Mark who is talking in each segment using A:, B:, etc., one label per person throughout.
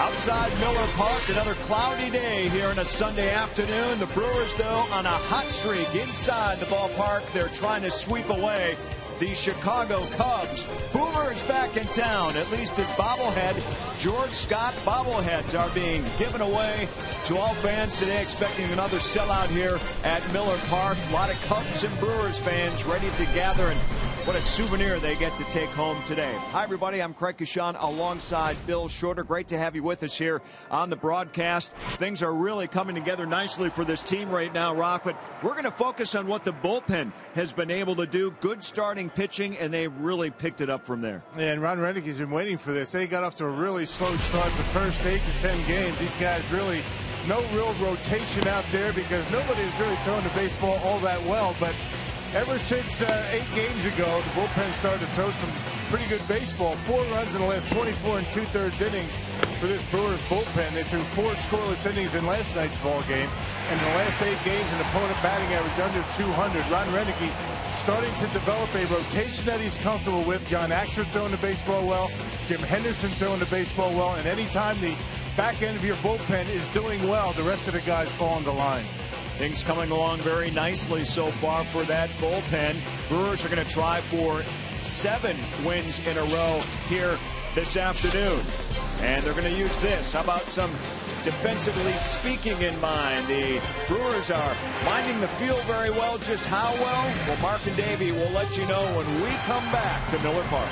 A: Outside Miller Park, another cloudy day here on a Sunday afternoon. The Brewers, though, on a hot streak inside the ballpark. They're trying to sweep away the Chicago Cubs. Boomer is back in town. At least his bobblehead, George Scott bobbleheads, are being given away to all fans today, expecting another sellout here at Miller Park. A lot of Cubs and Brewers fans ready to gather, and what a souvenir they get to take home today. Hi, everybody. I'm Craig Kashan alongside Bill Shorter. Great to have you with us here on the broadcast. Things are really coming together nicely for this team right now, Rock, but we're going to focus on what the bullpen has been able to do. Good starting pitching, and they've really picked it up from there.
B: Yeah, and Ron Renick's been waiting for this. They got off to a really slow start the first 8 to 10 games. These guys really, no real rotation out there because nobody was really throwing the baseball all that well, but ever since 8 games ago, the bullpen started to throw some pretty good baseball. 4 runs in the last 24 and 2/3 innings for this Brewers bullpen. They threw 4 scoreless innings in last night's ball game. And in the last 8 games, an opponent batting average under 200. Ron Renick starting to develop a rotation that he's comfortable with. John Axford throwing the baseball well. Jim Henderson throwing the baseball well. And anytime the back end of your bullpen is doing well, the rest of the guys fall into line.
A: Things coming along very nicely so far for that bullpen. Brewers are going to try for 7 wins in a row here this afternoon. And they're going to use this. How about some defensively speaking in mind? The Brewers are minding the field very well. Just how well? Well, Mark and Davey will let you know when we come back to Miller Park.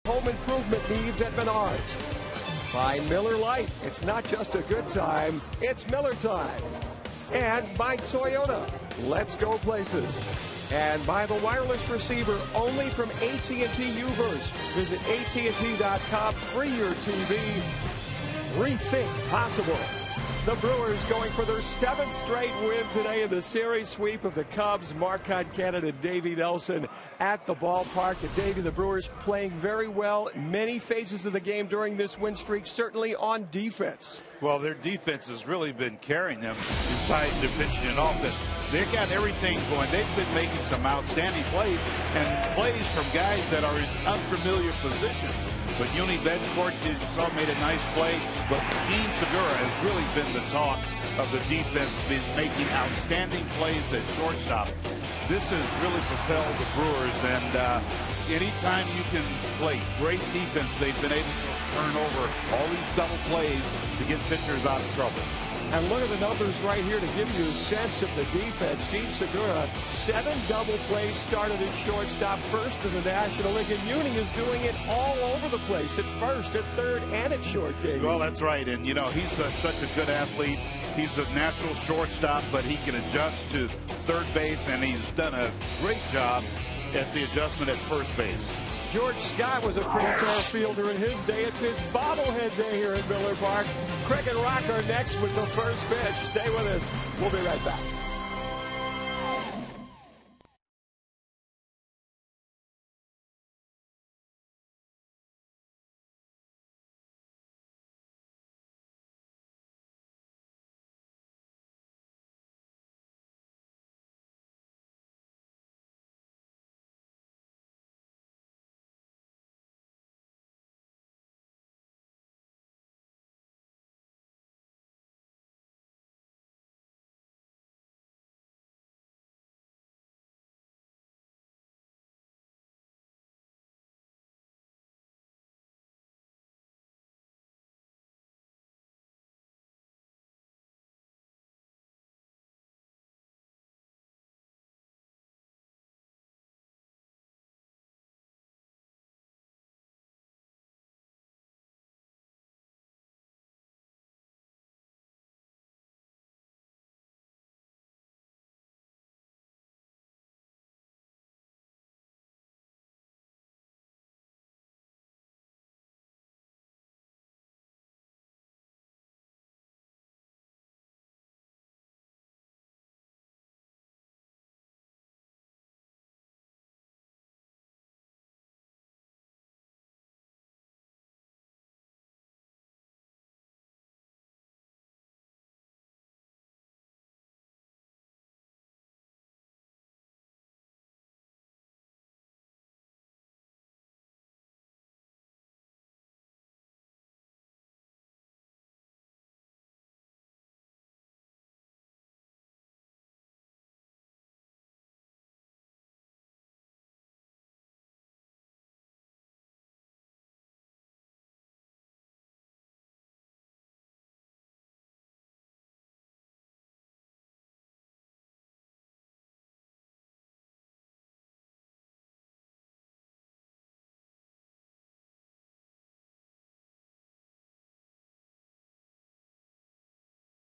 C: Home improvement needs at Menards. By Miller Lite, it's not just a good time, it's Miller time. And by Toyota, let's go places. And by the wireless receiver only from AT&T U-verse. Visit AT&T.com, free your TV. Rethink possible. The Brewers going for their 7th straight win today in the series sweep of the Cubs. Marquette candidate Davey Nelson at the ballpark. And Davey, the Brewers playing very well many phases of the game during this win streak, certainly on defense.
D: Well, their defense has really been carrying them besides the pitching and offense. They've got everything going. They've been making some outstanding plays and plays from guys that are in unfamiliar positions. But Uni Bencourt, as you saw, made a nice play. But Gene Segura has really been the talk of the defense, been making outstanding plays at shortstop. This has really propelled the Brewers, and anytime you can play great defense, they've been able to turn over all these double plays to get pitchers out of trouble.
C: And look at the numbers right here to give you a sense of the defense. Gene Segura, 7 double plays started at shortstop, first in the National League. And Uni is doing it all over the place, at first, at third, and at short, David.
D: Well, that's right. And, you know, he's such a good athlete. He's a natural shortstop, but he can adjust to third base, and he's done a great job at the adjustment at first base.
C: George Scott was a pretty fair fielder in his day. It's his bobblehead day here at Miller Park. Craig and Rock are next with the first pitch. Stay with us. We'll be right back.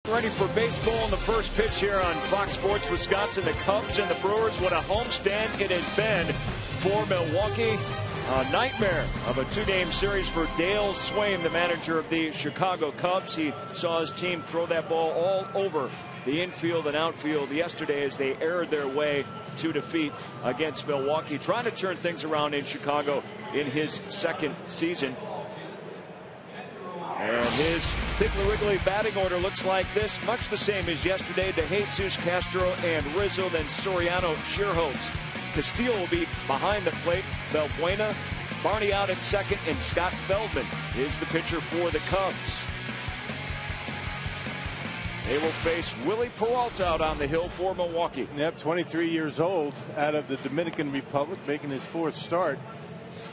C: Ready for baseball in the first pitch here on Fox Sports Wisconsin. The Cubs and the Brewers. What a homestand it has been for Milwaukee. A nightmare of a 2-game series for Dale Swaim, the manager of the Chicago Cubs. He saw his team throw that ball all over the infield and outfield yesterday as they aired their way to defeat against Milwaukee, trying to turn things around in Chicago in his second season. And his Piggly Wiggly batting order looks like this, much the same as yesterday. De Jesus, Castro, and Rizzo, then Soriano, Schierholtz. Castillo will be behind the plate. Valbuena, Barney out at second, and Scott Feldman is the pitcher for the Cubs. They will face Willie Peralta out on the hill for Milwaukee.
B: Yep, 23 years old, out of the Dominican Republic, making his 4th start.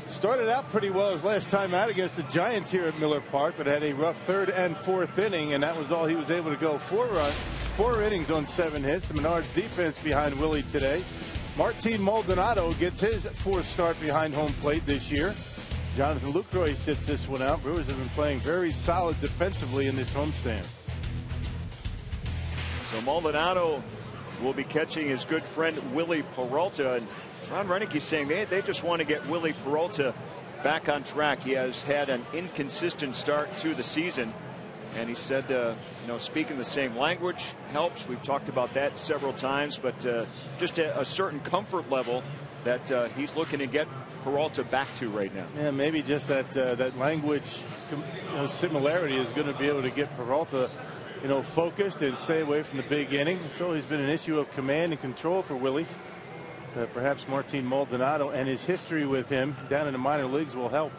B: Started out pretty well his last time out against the Giants here at Miller Park, but had a rough 3rd and 4th inning, and that was all he was able to go. 4 innings on 7 hits. The Menards defense behind Willie today. Martin Maldonado gets his 4th start behind home plate this year. Jonathan Lucroy sits this one out. Brewers have been playing very solid defensively in this homestand.
A: So Maldonado will be catching his good friend Willie Peralta. And Ron Renick's saying they just want to get Willie Peralta back on track. He has had an inconsistent start to the season. And he said, speaking the same language helps. We've talked about that several times, but just a certain comfort level that he's looking to get Peralta back to right now.
B: Yeah, maybe just that language similarity is going to be able to get Peralta, focused and stay away from the big inning. It's always been an issue of command and control for Willie. Perhaps Martin Maldonado and his history with him down in the minor leagues will help.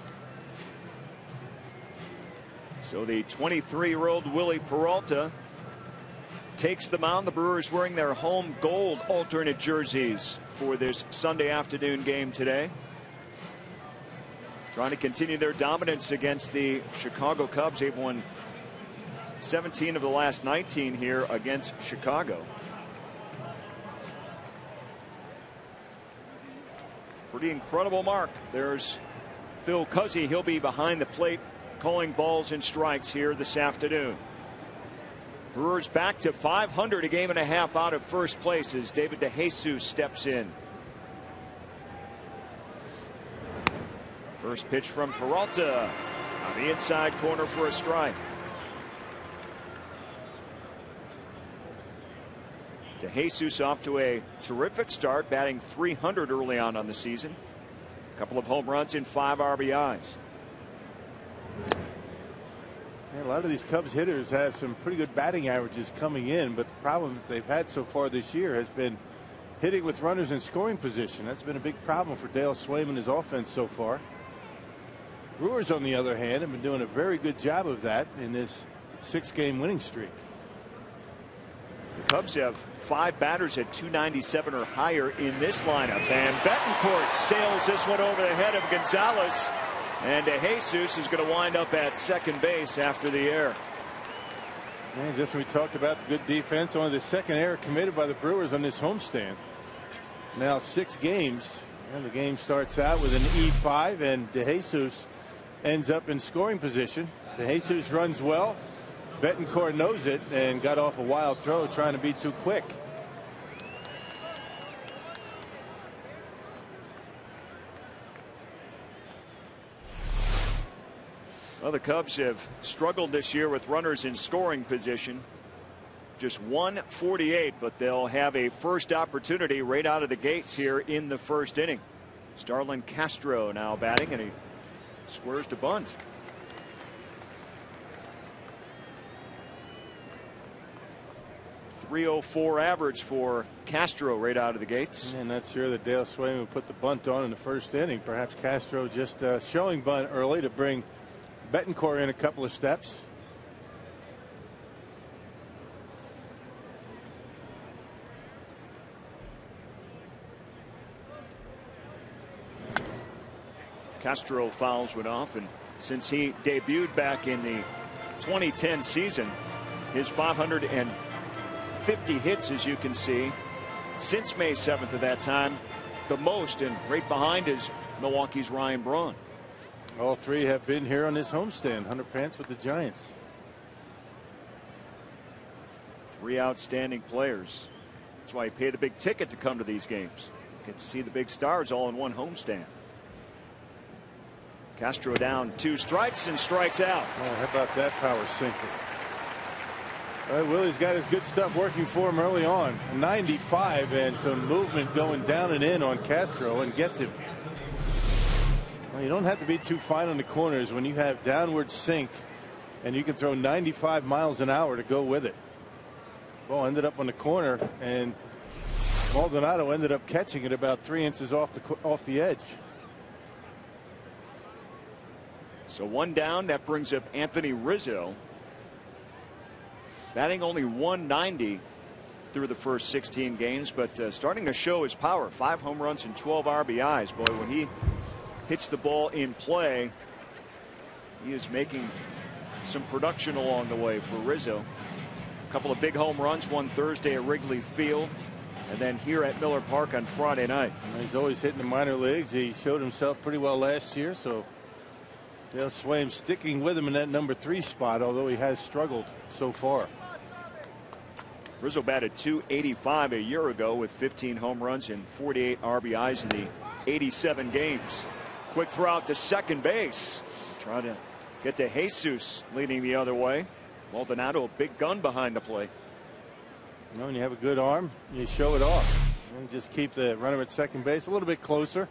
A: So the 23-year-old Willie Peralta takes the mound. The Brewers wearing their home gold alternate jerseys for this Sunday afternoon game today. Trying to continue their dominance against the Chicago Cubs. They've won 17 of the last 19 here against Chicago. Pretty incredible mark. There's Phil Cuzzy. He'll be behind the plate calling balls and strikes here this afternoon. Brewers back to 500, a game and a half out of first place as David DeJesus steps in. First pitch from Peralta on the inside corner for a strike. DeJesus off to a terrific start, batting .300 early on the season. A couple of home runs and 5 RBIs.
B: Yeah, a lot of these Cubs hitters have some pretty good batting averages coming in, but the problem that they've had so far this year has been hitting with runners in scoring position. That's been a big problem for Dale Swaim and his offense so far. Brewers, on the other hand, have been doing a very good job of that in this 6-game winning streak.
A: The Cubs have 5 batters at .297 or higher in this lineup, and Betancourt sails this one over the head of Gonzalez, and DeJesus is going to wind up at second base after the error.
B: Man, just when we talked about the good defense, only the second error committed by the Brewers on this homestand. Now 6 games, and the game starts out with an E5, and DeJesus ends up in scoring position. DeJesus runs well. Betancourt knows it and got off a wild throw trying to be too quick.
A: Well, the Cubs have struggled this year with runners in scoring position. Just 148, but they'll have a first opportunity right out of the gates here in the first inning. Starlin Castro now batting, and he squares to bunt. .304 average for Castro right out of the gates.
B: And not sure that Dale Swaim would put the bunt on in the first inning. Perhaps Castro just showing bunt early to bring Betancourt in a couple of steps.
A: Castro fouls one off, and since he debuted back in the 2010 season, his 550 hits, as you can see, since May 7th of that time, the most, and right behind is Milwaukee's Ryan Braun.
B: All 3 have been here on this homestand. Hunter Pence with the Giants.
A: 3 outstanding players. That's why you pay the big ticket to come to these games. Get to see the big stars all in one homestand. Castro down 2 strikes and strikes out.
B: Oh, how about that power sinker? All right, Willie's got his good stuff working for him early on. 95 and some movement going down and in on Castro, and gets him. Well, you don't have to be too fine on the corners when you have downward sink and you can throw 95 miles an hour to go with it. Ball ended up on the corner, and Maldonado ended up catching it about 3 inches off the edge.
A: So 1 down. That brings up Anthony Rizzo, batting only .190 through the first 16 games, but starting to show his power. 5 home runs and 12 RBIs. Boy, when he hits the ball in play, he is making some production along the way for Rizzo. A couple of big home runs, one Thursday at Wrigley Field, and then here at Miller Park on Friday night.
B: He's always hitting the minor leagues. He showed himself pretty well last year, so Dale Swaim sticking with him in that number 3 spot, although he has struggled so far.
A: Rizzo batted .285 a year ago with 15 home runs and 48 RBIs in the 87 games. Quick throw out to second base. Trying to get to DeJesus leading the other way. Maldonado, a big gun behind the plate.
B: You know, when you have a good arm, you show it off. And just keep the runner at second base a little bit closer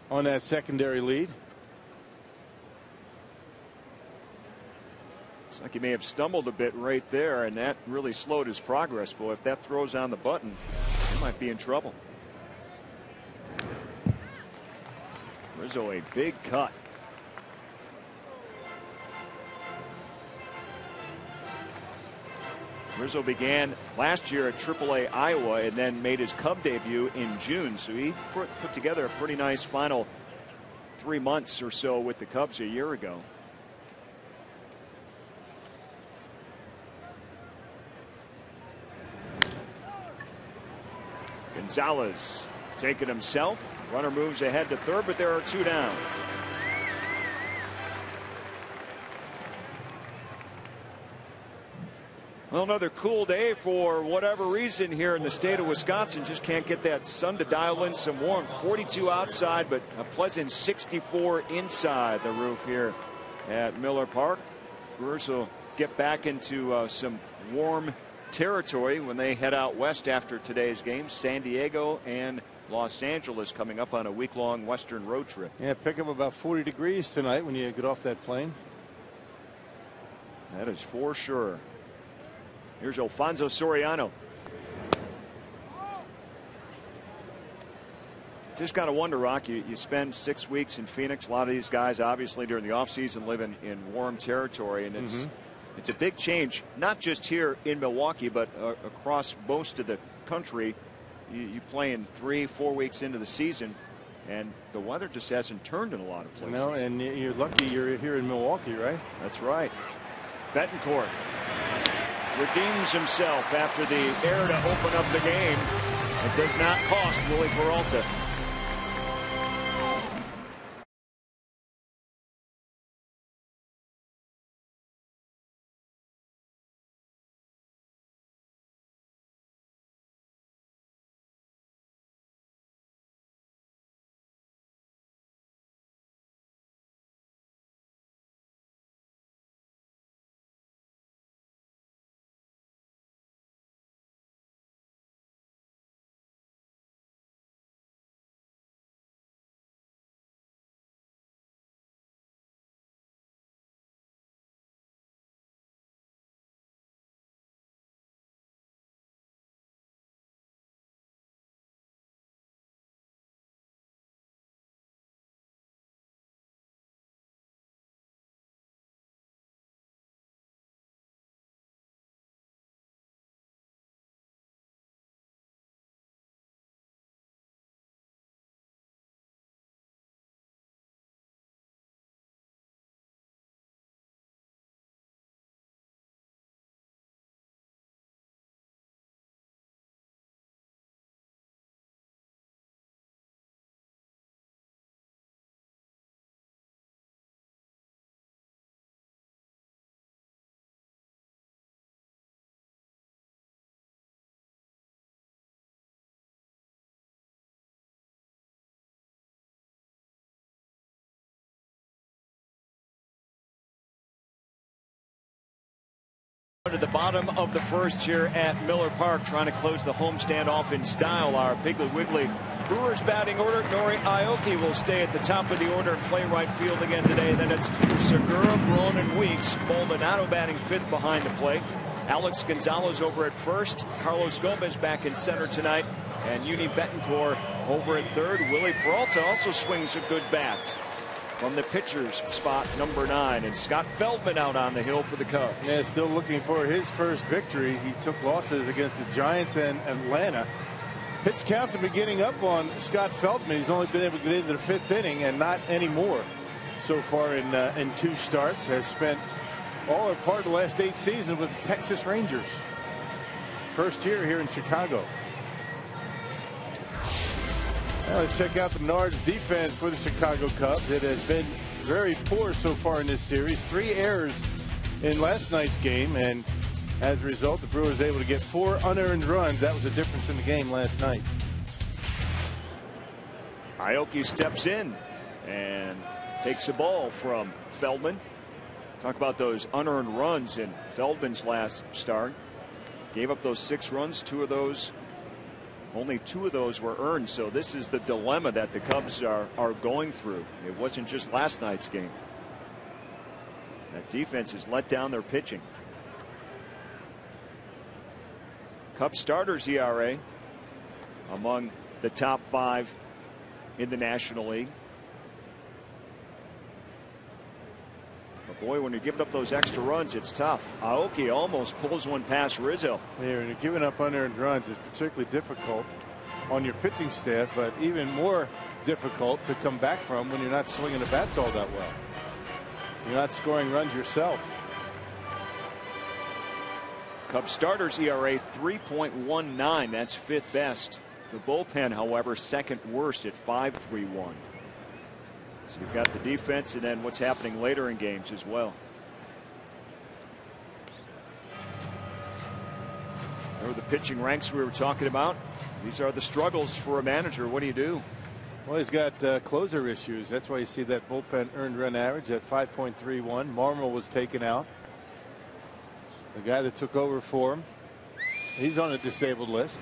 B: on that secondary lead.
A: Looks like he may have stumbled a bit right there, and that really slowed his progress. Boy, if that throws on the button, he might be in trouble. Rizzo, a big cut. Rizzo began last year at AAA Iowa and then made his Cub debut in June. So he put together a pretty nice final 3 months or so with the Cubs a year ago. Gonzalez taking himself. Runner moves ahead to third, but there are 2 down. Well, another cool day for whatever reason here in the state of Wisconsin. Just can't get that sun to dial in some warmth. 42 outside, but a pleasant 64 inside the roof here at Miller Park. Brewers will get back into some warm territory when they head out west after today's game. San Diego and Los Angeles coming up on a week-long western road trip.
B: Yeah, pick up about 40 degrees tonight when you get off that plane.
A: That is for sure. Here's Alfonso Soriano. Just got to wonder, Rock, you spend 6 weeks in Phoenix. A lot of these guys, obviously, during the offseason live in warm territory, and it's a big change, not just here in Milwaukee, but across most of the country. You play in 3-4 weeks into the season, and the weather just hasn't turned in a lot of places.
B: No, and you're lucky you're here in Milwaukee, right?
A: That's right. Betancourt redeems himself after the error to open up the game. It does not cost Willie Peralta. To the bottom of the first here at Miller Park, trying to close the homestand off in style. Our Piggly Wiggly Brewers batting order. Nori Aoki will stay at the top of the order and play right field again today. Then it's Segura, Braun, and Weeks. Maldonado batting fifth behind the plate. Alex Gonzalez over at first. Carlos Gomez back in center tonight. And Uni Betancourt over at third. Willie Peralta also swings a good bat from the pitcher's spot, number 9, and Scott Feldman out on the hill for the Cubs.
B: Yeah, still looking for his first victory. He took losses against the Giants and Atlanta. Pitch counts have been getting up on Scott Feldman. He's only been able to get into the 5th inning and not anymore so far in 2 starts. Has spent all or part of the last 8 seasons with the Texas Rangers. First year here in Chicago. Now let's check out the Menards defense for the Chicago Cubs. It has been very poor so far in this series. 3 errors in last night's game, and as a result, the Brewers able to get 4 unearned runs. That was the difference in the game last night.
A: Aoki steps in and takes the ball from Feldman. Talk about those unearned runs in Feldman's last start. Gave up those 6 runs. Only 2 of those were earned. So this is the dilemma that the Cubs are going through. It wasn't just last night's game. That defense has let down their pitching. Cubs starters ERA among the top 5 in the National League. But boy, when you're giving up those extra runs, it's tough. Aoki almost pulls one past Rizzo.
B: Yeah, when you're giving up unearned runs, it's particularly difficult on your pitching staff, but even more difficult to come back from when you're not swinging the bats all that well. You're not scoring runs yourself.
A: Cubs starters ERA 3.19. That's 5th best. The bullpen, however, 2nd worst at 5.31. So you've got the defense and then what's happening later in games as well. Remember the pitching ranks we were talking about? These are the struggles for a manager. What do you do?
B: Well, he's got closer issues. That's why you see that bullpen earned run average at 5.31. Marmol was taken out. The guy that took over for him, he's on a disabled list.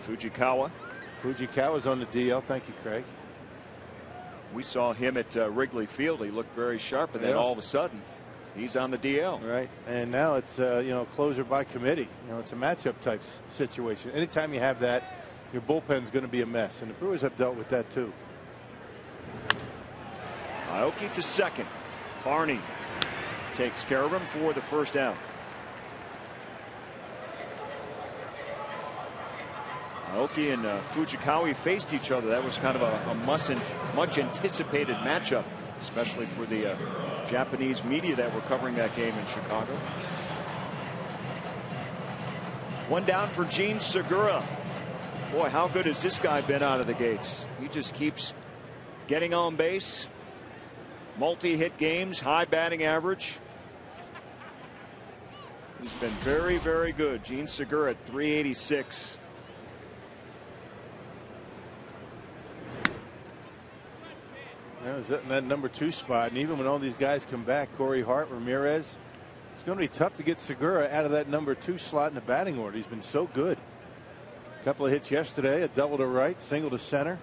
B: Fujikawa's on the DL. Thank you, Craig.
A: We saw him at Wrigley Field. He looked very sharp, and then all of a sudden, he's on the DL.
B: Right, and now it's closer by committee. It's a matchup type situation. Anytime you have that, your bullpen's going to be a mess, and the Brewers have dealt with that too.
A: Aoki to second. Barney takes care of him for the first out. Aoki and Fujikawa faced each other. That was kind of a much anticipated matchup, especially for the Japanese media that were covering that game in Chicago. One down for Gene Segura. Boy, how good has this guy been out of the gates? He just keeps getting on base. Multi-hit games, high batting average. He's been very, very good. Gene Segura at 386.
B: He's in that number 2 spot, and even when all these guys come back, Corey Hart, Ramirez, it's going to be tough to get Segura out of that number 2 slot in the batting order. He's been so good. A couple of hits yesterday, a double to right, single to center,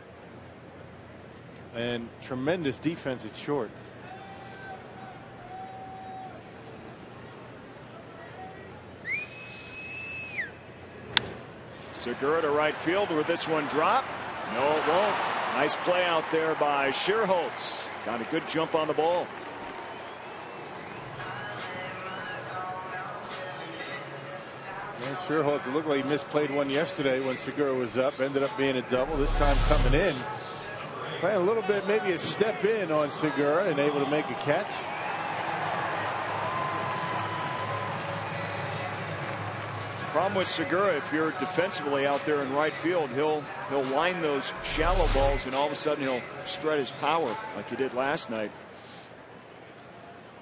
B: and tremendous defense at short.
A: Segura to right field. Will this one drop? No, it won't. Nice play out there by Scherholz. Got a good jump on the ball.
B: And Scherholz, it looked like he misplayed one yesterday when Segura was up. Ended up being a double. This time coming in. Playing a little bit, maybe a step in on Segura and able to make a catch.
A: Problem with Segura, if you're defensively out there in right field, he'll line those shallow balls, and all of a sudden he'll strut his power like he did last night.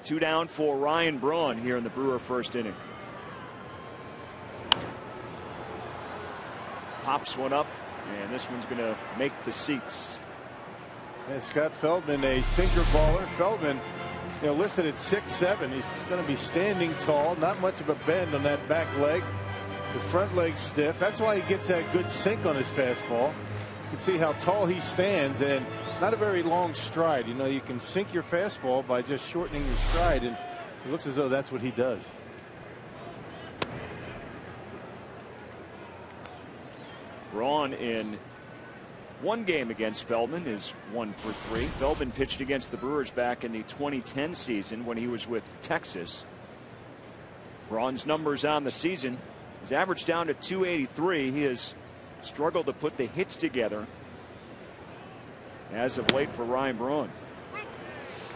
A: 2 down for Ryan Braun here in the Brewer first inning. Pops one up, and this one's going to make the seats.
B: And Scott Feldman, a sinker baller. Feldman, listed at 6'7". He's going to be standing tall. Not much of a bend on that back leg. The front leg stiff. That's why he gets that good sink on his fastball. You can see how tall he stands, and not a very long stride. You can sink your fastball by just shortening your stride, and it looks as though that's what he does.
A: Braun in one game against Feldman is 1 for 3. Feldman pitched against the Brewers back in the 2010 season when he was with Texas. Braun's numbers on the season. He's averaged down to 283. He has struggled to put the hits together as of late for Ryan Braun.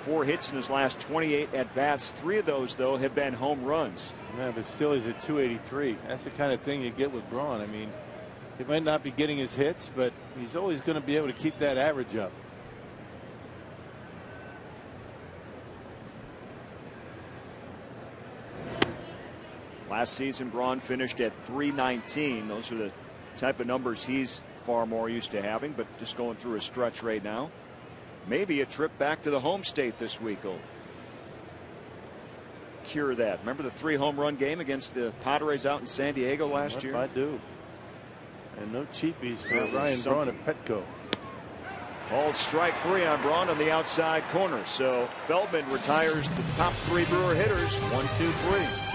A: 4 hits in his last 28 at bats. 3 of those, though, have been home runs.
B: Yeah, but still he's at 283. That's the kind of thing you get with Braun. I mean, he might not be getting his hits, but he's always going to be able to keep that average up.
A: Last season, Braun finished at 319. Those are the type of numbers he's far more used to having, but just going through a stretch right now. Maybe a trip back to the home state this week. cure that? Remember the 3 home run game against the Padres out in San Diego last year?
B: I do. And no cheapies for Ryan Braun at Petco.
A: Called strike 3 on Braun on the outside corner. So Feldman retires the top 3 Brewer hitters. 1, 2, 3.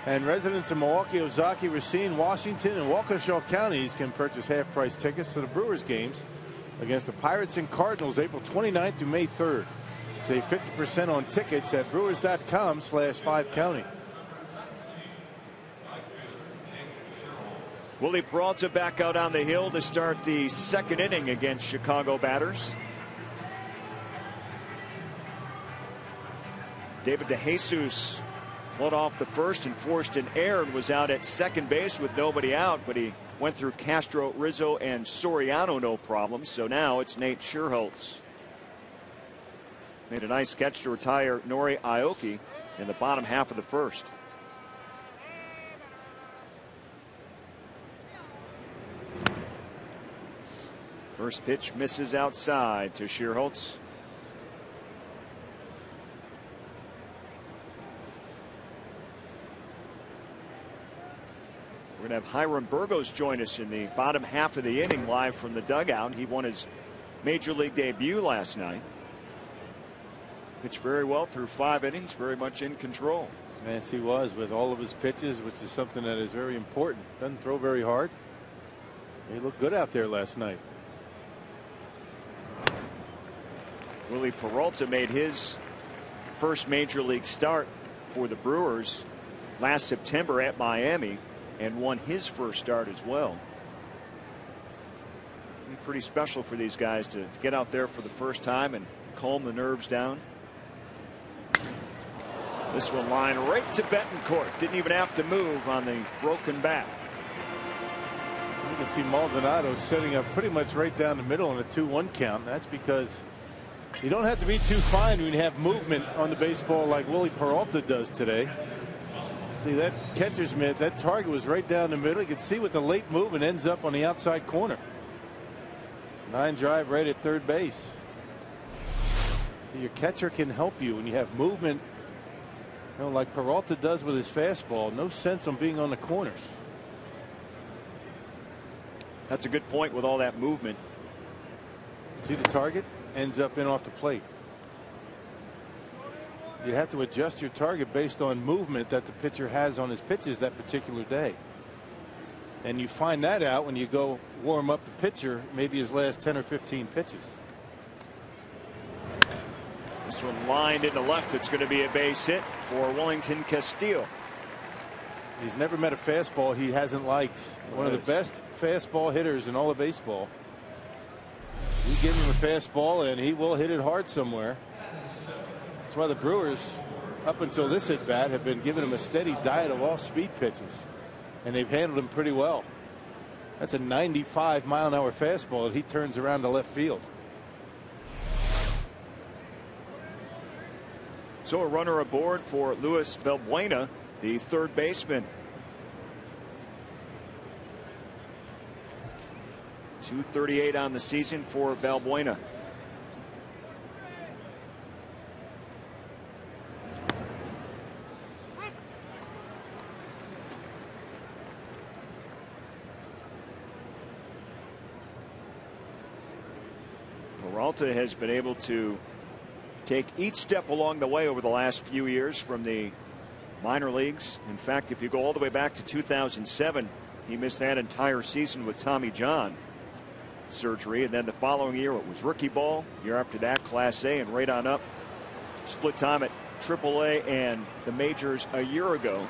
B: And residents of Milwaukee, Ozaki, Racine, Washington, and Waukesha counties can purchase half-price tickets to the Brewers games against the Pirates and Cardinals April 29th through May 3rd. Save 50% on tickets at brewers.com/5county.
A: Willie Peralta back out on the hill to start the 2nd inning against Chicago batters. David DeJesus led off the first and forced an error and was out at second base with nobody out, but he went through Castro, Rizzo, and Soriano no problem. So now it's Nate Schierholtz. Made a nice catch to retire Nori Aoki in the bottom half of the first. First pitch misses outside to Schierholtz. We're going to have Hiram Burgos join us in the bottom half of the inning live from the dugout. He won his major league debut last night. Pitched very well through 5 innings, very much in control.
B: Yes, he was, with all of his pitches, which is something that is very important. Doesn't throw very hard. He looked good out there last night.
A: Willie Peralta made his first major league start for the Brewers last September at Miami and won his first start as well. Pretty special for these guys to get out there for the first time and calm the nerves down. This one line right to Betancourt. Didn't even have to move on the broken bat.
B: You can see Maldonado setting up pretty much right down the middle on a 2-1 count. That's because you don't have to be too fine when you have movement on the baseball like Willie Peralta does today. See, that catcher's mitt, that target was right down the middle. You can see with the late movement ends up on the outside corner. 9 drive right at third base. So your catcher can help you when you have movement, you know, like Peralta does with his fastball. No sense on being on the corners.
A: That's a good point with all that movement.
B: See the target ends up in off the plate. You have to adjust your target based on movement that the pitcher has on his pitches that particular day. And you find that out when you go warm up the pitcher, maybe his last 10 or 15 pitches.
A: This one lined into left. It's going to be a base hit for Wellington Castillo.
B: He's never met a fastball he hasn't liked. One of the best fastball hitters in all of baseball. give him a fastball, and he will hit it hard somewhere. That's why the Brewers, up until this at bat, have been giving him a steady diet of off-speed pitches, and they've handled him pretty well. That's a 95-mile-an-hour fastball that he turns around to left field.
A: So a runner aboard for Luis Valbuena, the third baseman. 238 on the season for Valbuena. Peralta has been able to take each step along the way over the last few years from the minor leagues. In fact, if you go all the way back to 2007, he missed that entire season with Tommy John surgery, and then the following year it was rookie ball. Year after that, Class A, and right on up. Split time at AAA and the majors a year ago.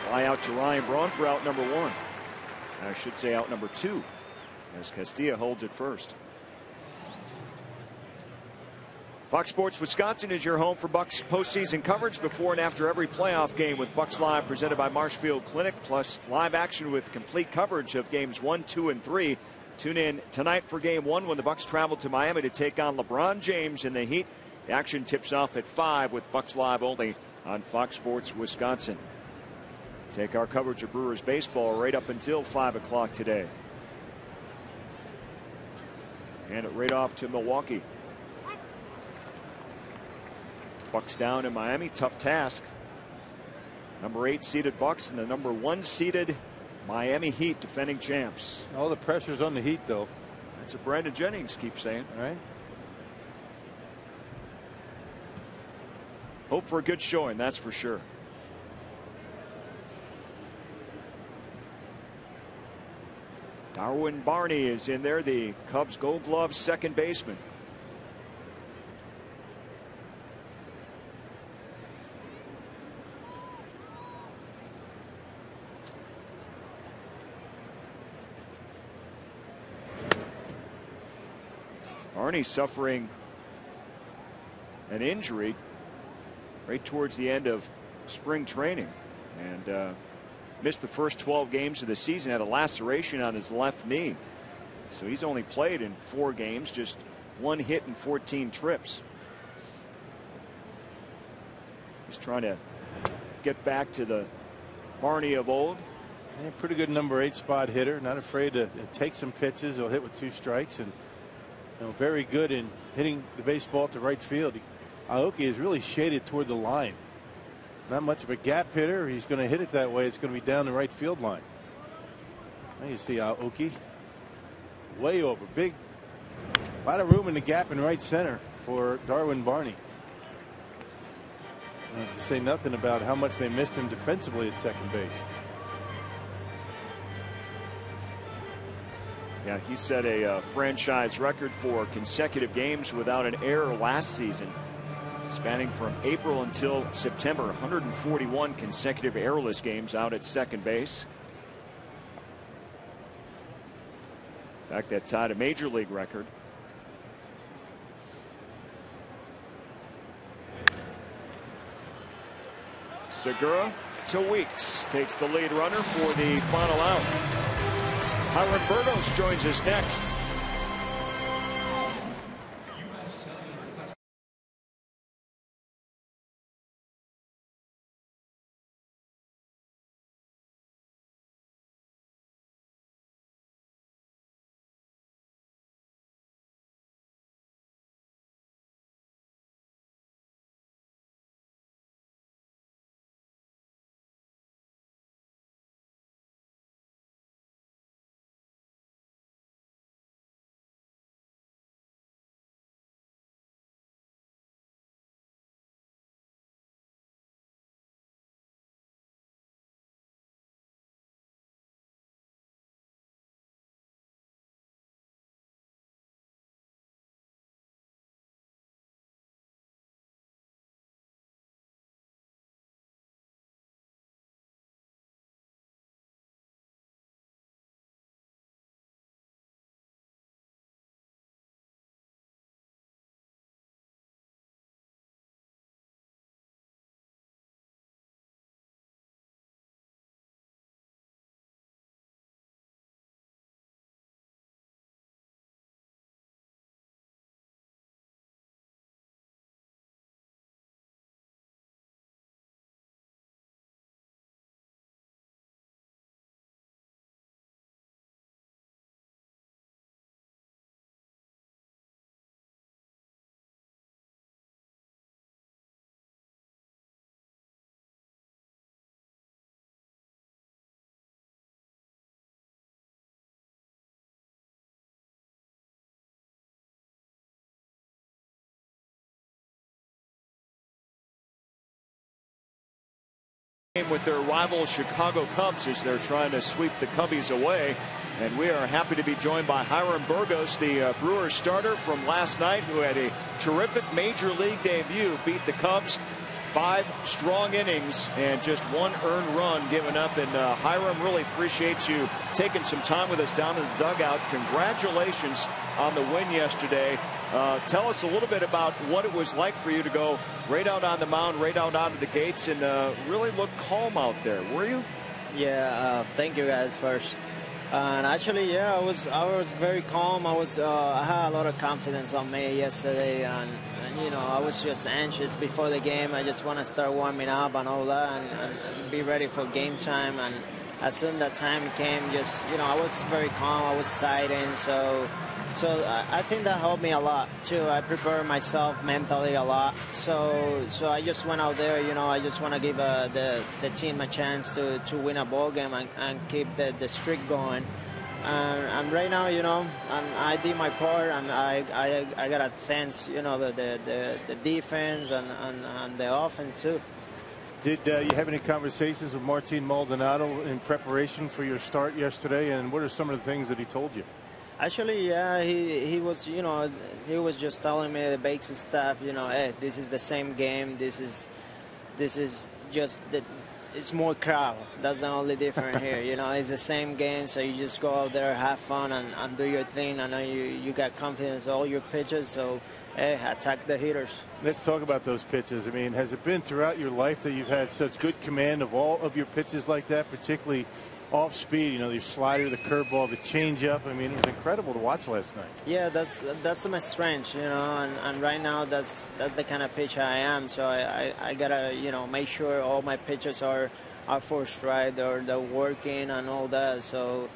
A: Fly out to Ryan Braun for out number 1. I should say out number 2, as Castilla holds it first. Fox Sports Wisconsin is your home for Bucks postseason coverage before and after every playoff game with Bucks Live presented by Marshfield Clinic, plus live action with complete coverage of games 1, 2, and 3. Tune in tonight for game 1 when the Bucks travel to Miami to take on LeBron James in the Heat. The action tips off at 5 with Bucks Live only on Fox Sports Wisconsin. Take our coverage of Brewers baseball right up until 5 o'clock today. And it right off to Milwaukee. Bucks down in Miami, tough task. Number 8 seeded Bucks and the number 1 seeded Miami Heat, defending champs.
B: All the pressure's on the Heat, though.
A: That's what Brandon Jennings keeps saying.
B: All right.
A: Hope for a good showing, that's for sure. Darwin Barney is in there, the Cubs Gold Glove second baseman. Barney suffering an injury right towards the end of spring training, and missed the first 12 games of the season. Had a laceration on his left knee, so he's only played in 4 games, just 1 hit and 14 trips. He's trying to get back to the Barney of old.
B: Yeah, pretty good number 8 spot hitter, not afraid to take some pitches. He'll hit with 2 strikes, and very good in hitting the baseball to right field. Aoki is really shaded toward the line. Not much of a gap hitter. He's going to hit it that way. It's going to be down the right field line. Now you see Aoki way over. Big, a lot of room in the gap in right center for Darwin Barney. To say nothing about how much they missed him defensively at second base.
A: Yeah, he set a franchise record for consecutive games without an error last season, spanning from April until September. 141 consecutive errorless games out at second base. In fact, that tied a major league record. Segura to Weeks takes the lead runner for the final out. Howard Burgos joins us next. With their rival Chicago Cubs as they're trying to sweep the Cubbies away. And we are happy to be joined by Hiram Burgos, the Brewers starter from last night, who had a terrific major league debut, beat the Cubs 5 strong innings and just 1 earned run given up. And Hiram, really appreciate you taking some time with us down in the dugout. Congratulations on the win yesterday. Tell us a little bit about what it was like for you to go right out on the mound, right out onto the gates, and really look calm out there. Were you?
E: Yeah, thank you guys first. And actually, yeah, I was very calm. I had a lot of confidence on me yesterday, and you know, I was just anxious before the game. I just want to start warming up and all that, and be ready for game time. And as soon as that time came, just, you know, I was very calm. I was sighting, so I think that helped me a lot too. I prepared myself mentally a lot. So I just went out there. You know, I just want to give the team a chance to win a ball game and keep the streak going. And right now, you know, I did my part, and I got to thanks, you know, the defense and the offense too.
B: Did you have any conversations with Martin Maldonado in preparation for your start yesterday, and what are some of the things that he told you?
E: Actually, yeah, he was, you know, he was just telling me the basic stuff, you know, hey, this is the same game. This is just it's more crowd. That's the only difference here. You know, it's the same game, so you just go out there, have fun, and do your thing. I know you got confidence in all your pitches, so hey, attack the hitters.
B: Let's talk about those pitches. I mean, has it been throughout your life that you've had such good command of all of your pitches like that, particularly off speed? You know, your slider, the curveball, the changeup. I mean, it was incredible to watch last night.
E: Yeah, that's my strength, you know, and right now that's the kind of pitcher I am. So I gotta, you know, make sure all my pitches are for stride, or they're working and all that. So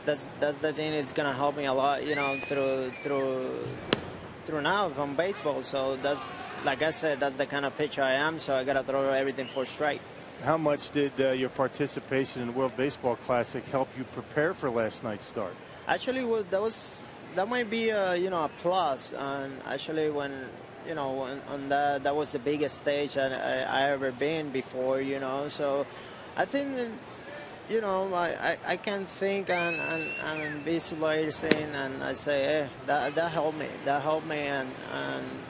E: that's the thing. It's gonna help me a lot, you know, through now from baseball. So that's, like I said, that's the kind of pitcher I am. So I gotta throw everything for strike.
B: How much did your participation in the World Baseball Classic help you prepare for last night's start?
E: Actually, well, that might be you know, a plus. And actually, when, you know, on that was the biggest stage I ever been before, you know. So I think, you know, I can think and visualizing, and I say, hey, that helped me. That helped me, and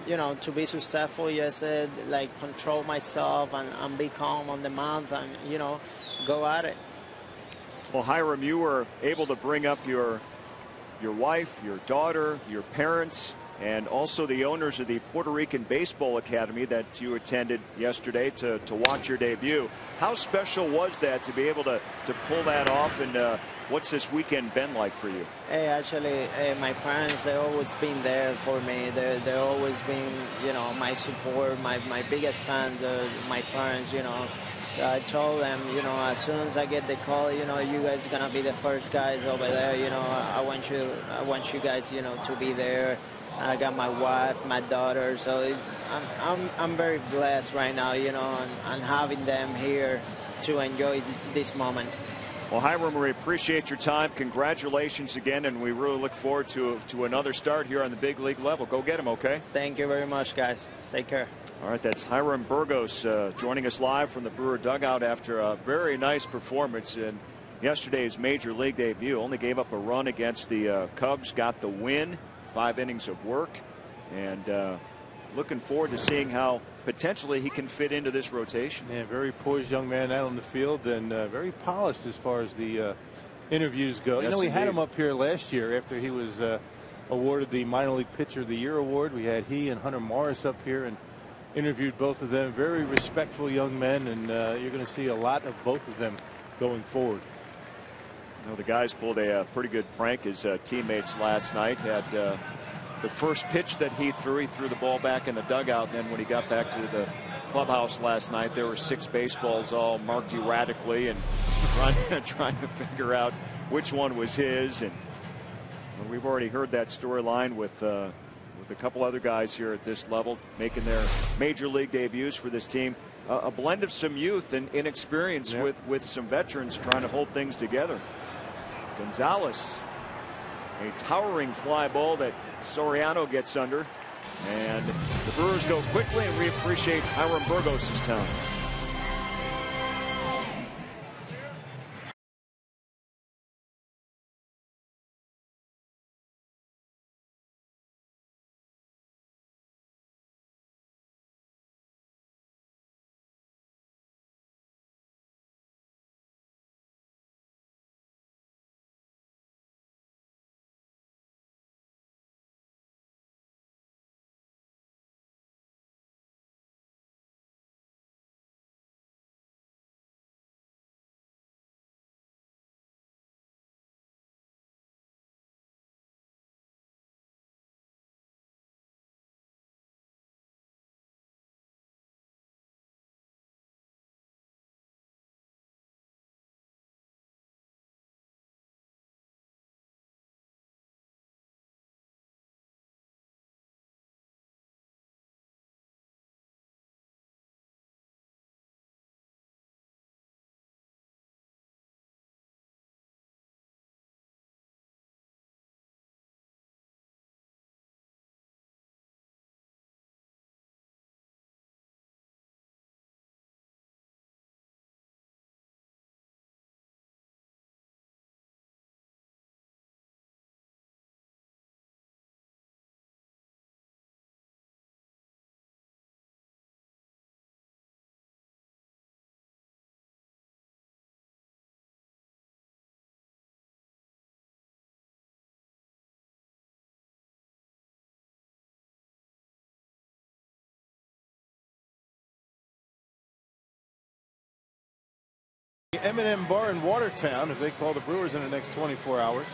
E: you know, to be successful, yes, like control myself and be calm on the mound, and, you know, go at it.
A: Well, Hiram, you were able to bring up your wife, your daughter, your parents, and also the owners of the Puerto Rican Baseball Academy that you attended yesterday to watch your debut. How special was that to be able to pull that off, and what's this weekend been like for you?
E: Hey, actually, my parents, they've always been there for me. They've always been, you know, my support, my biggest fan, my parents, you know. So I told them, you know, as soon as I get the call, you know, you guys are going to be the first guys over there. You know, I want you guys, you know, to be there. I got my wife, my daughter, so I'm very blessed right now, you know, and having them here to enjoy this moment.
A: Well, Hiram, we appreciate your time. Congratulations again, and we really look forward to another start here on the big league level. Go get him, okay?
E: Thank you very much, guys. Take care.
A: All right, that's Hiram Burgos joining us live from the Brewer dugout after a very nice performance in yesterday's major league debut. Only gave up a run against the Cubs, got the win. 5 innings of work, and looking forward to seeing how potentially he can fit into this rotation.
B: Yeah, very poised young man out on the field, and very polished as far as the interviews go. Yes, you know, we had him up here last year after he was awarded the Minor League Pitcher of the Year award. We had he and Hunter Morris up here and interviewed both of them. Very respectful young men, and you're going to see a lot of both of them going forward.
A: You know, the guys pulled a pretty good prank. His teammates last night had the first pitch that he threw the ball back in the dugout. And then when he got back to the clubhouse last night, there were 6 baseballs all marked erratically, and trying to figure out which one was his. And we've already heard that storyline with a couple other guys here at this level making their major league debuts for this team. A blend of some youth and inexperience, yeah, with some veterans trying to hold things together. Gonzalez, a towering fly ball that Soriano gets under, and the Brewers go quickly, and we appreciate Hiram Burgos' time.
B: M&M Bar in Watertown, if they call the Brewers in the next 24 hours.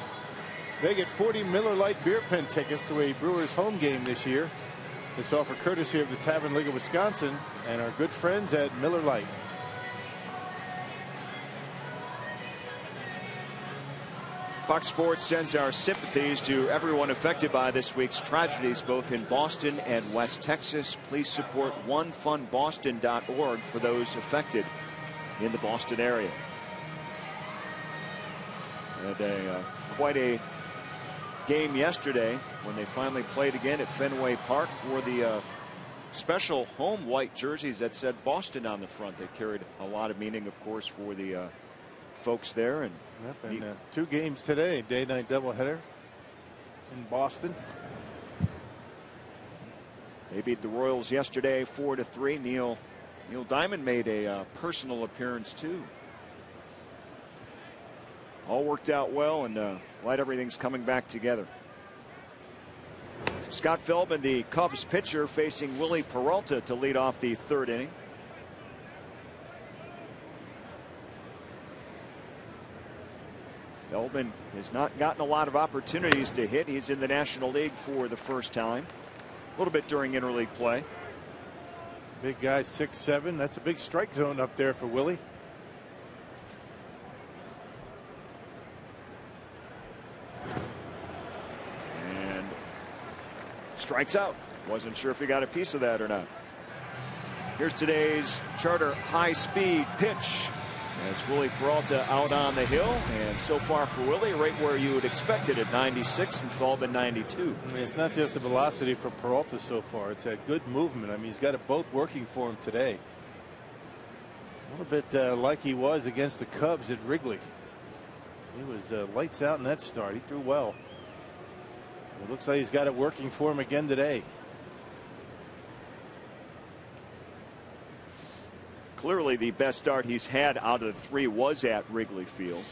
B: They get 40 Miller Lite beer pen tickets to a Brewers home game this year. It's offered courtesy of the Tavern League of Wisconsin and our good friends at Miller Lite.
A: Fox Sports sends our sympathies to everyone affected by this week's tragedies, both in Boston and West Texas. Please support OneFundBoston.org for those affected in the Boston area. And quite a game yesterday when they finally played again at Fenway Park for the special home white jerseys that said Boston on the front. They carried a lot of meaning, of course, for the folks there. And,
B: two games today, day-night doubleheader in Boston.
A: They beat the Royals yesterday 4-3. Neil Diamond made a personal appearance too. All worked out well, and glad everything's coming back together. So Scott Feldman, the Cubs pitcher, facing Willie Peralta to lead off the third inning. Feldman has not gotten a lot of opportunities to hit. He's in the National League for the first time. A little bit during interleague play.
B: Big guy, 6'7". That's a big strike zone up there for Willie.
A: And strikes out. Wasn't sure if he got a piece of that or not. Here's today's Charter high-speed pitch as Willie Peralta out on the hill, and so far for Willie, right where you would expect it at 96 and Feldman 92.
B: It's not just the velocity for Peralta so far. It's a good movement. I mean, he's got it both working for him today. A little bit like he was against the Cubs at Wrigley. He was lights out in that start. He threw well. It looks like he's got it working for him again today.
A: Clearly the best start he's had out of the three was at Wrigley Field.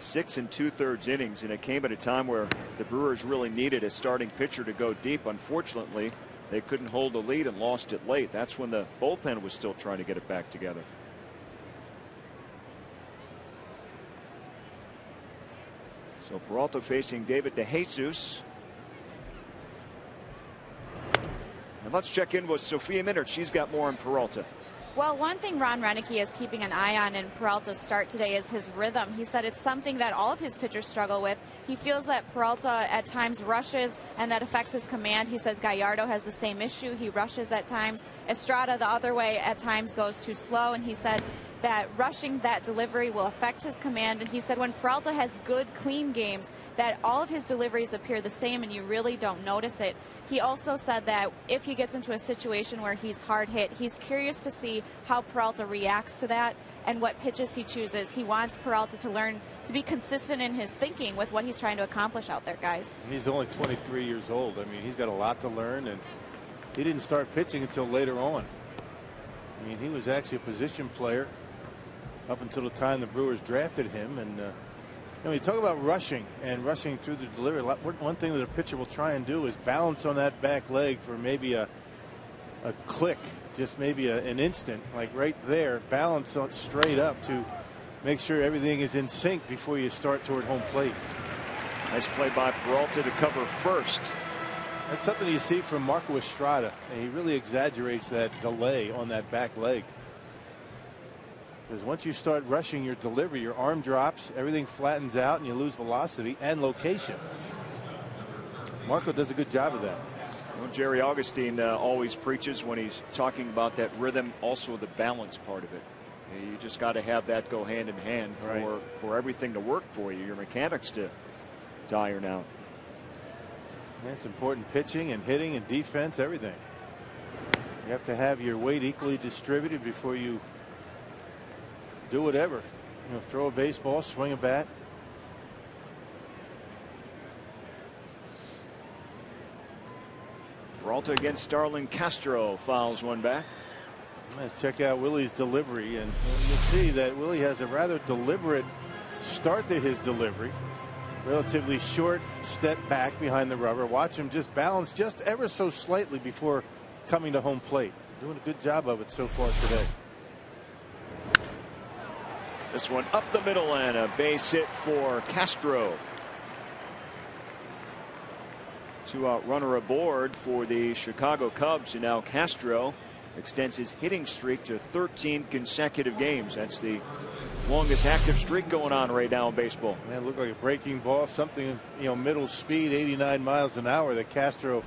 A: 6 2/3 innings, and it came at a time where the Brewers really needed a starting pitcher to go deep. Unfortunately, they couldn't hold the lead and lost it late. That's when the bullpen was still trying to get it back together. So Peralta facing David DeJesus. And let's check in with Sophia Minard. She's got more on Peralta.
F: Well, one thing Ron Renicky is keeping an eye on in Peralta's start today is his rhythm. He said it's something that all of his pitchers struggle with. He feels that Peralta at times rushes, and that affects his command. He says Gallardo has the same issue. He rushes at times. Estrada, the other way, at times goes too slow, and he said that rushing that delivery will affect his command. And he said when Peralta has good, clean games, that all of his deliveries appear the same and you really don't notice it. He also said that if he gets into a situation where he's hard hit, he's curious to see how Peralta reacts to that and what pitches he chooses. He wants Peralta to learn to be consistent in his thinking with what he's trying to accomplish out there, guys.
B: He's only 23 years old. I mean, he's got a lot to learn, and he didn't start pitching until later on. I mean, he was actually a position player up until the time the Brewers drafted him. And you talk about rushing and rushing through the delivery. One thing that a pitcher will try and do is balance on that back leg for maybe a click, just maybe an instant, like right there, balance on straight up to make sure everything is in sync before you start toward home plate.
A: Nice play by Peralta to cover first.
B: That's something you see from Marco Estrada, and he really exaggerates that delay on that back leg. Because once you start rushing your delivery, your arm drops, everything flattens out, and you lose velocity and location. Marco does a good job of that.
A: Well, Jerry Augustine always preaches when he's talking about that rhythm, also the balance part of it. You just got to have that go hand in hand for everything to work for you, your mechanics to iron out.
B: That's important, pitching and hitting and defense, everything. You have to have your weight equally distributed before you do whatever. Throw a baseball, swing a bat.
A: Peralta against Starlin Castro, fouls one back.
B: Let's check out Willie's delivery, and you'll see that Willie has a rather deliberate start to his delivery. Relatively short step back behind the rubber. Watch him just balance just ever so slightly before coming to home plate. Doing a good job of it so far today.
A: This one up the middle and a base hit for Castro. 2-out runner aboard for the Chicago Cubs, and now Castro extends his hitting streak to 13 consecutive games. That's the longest active streak going on right now in baseball.
B: Man, it looked like a breaking ball, something, middle speed, 89 miles an hour that Castro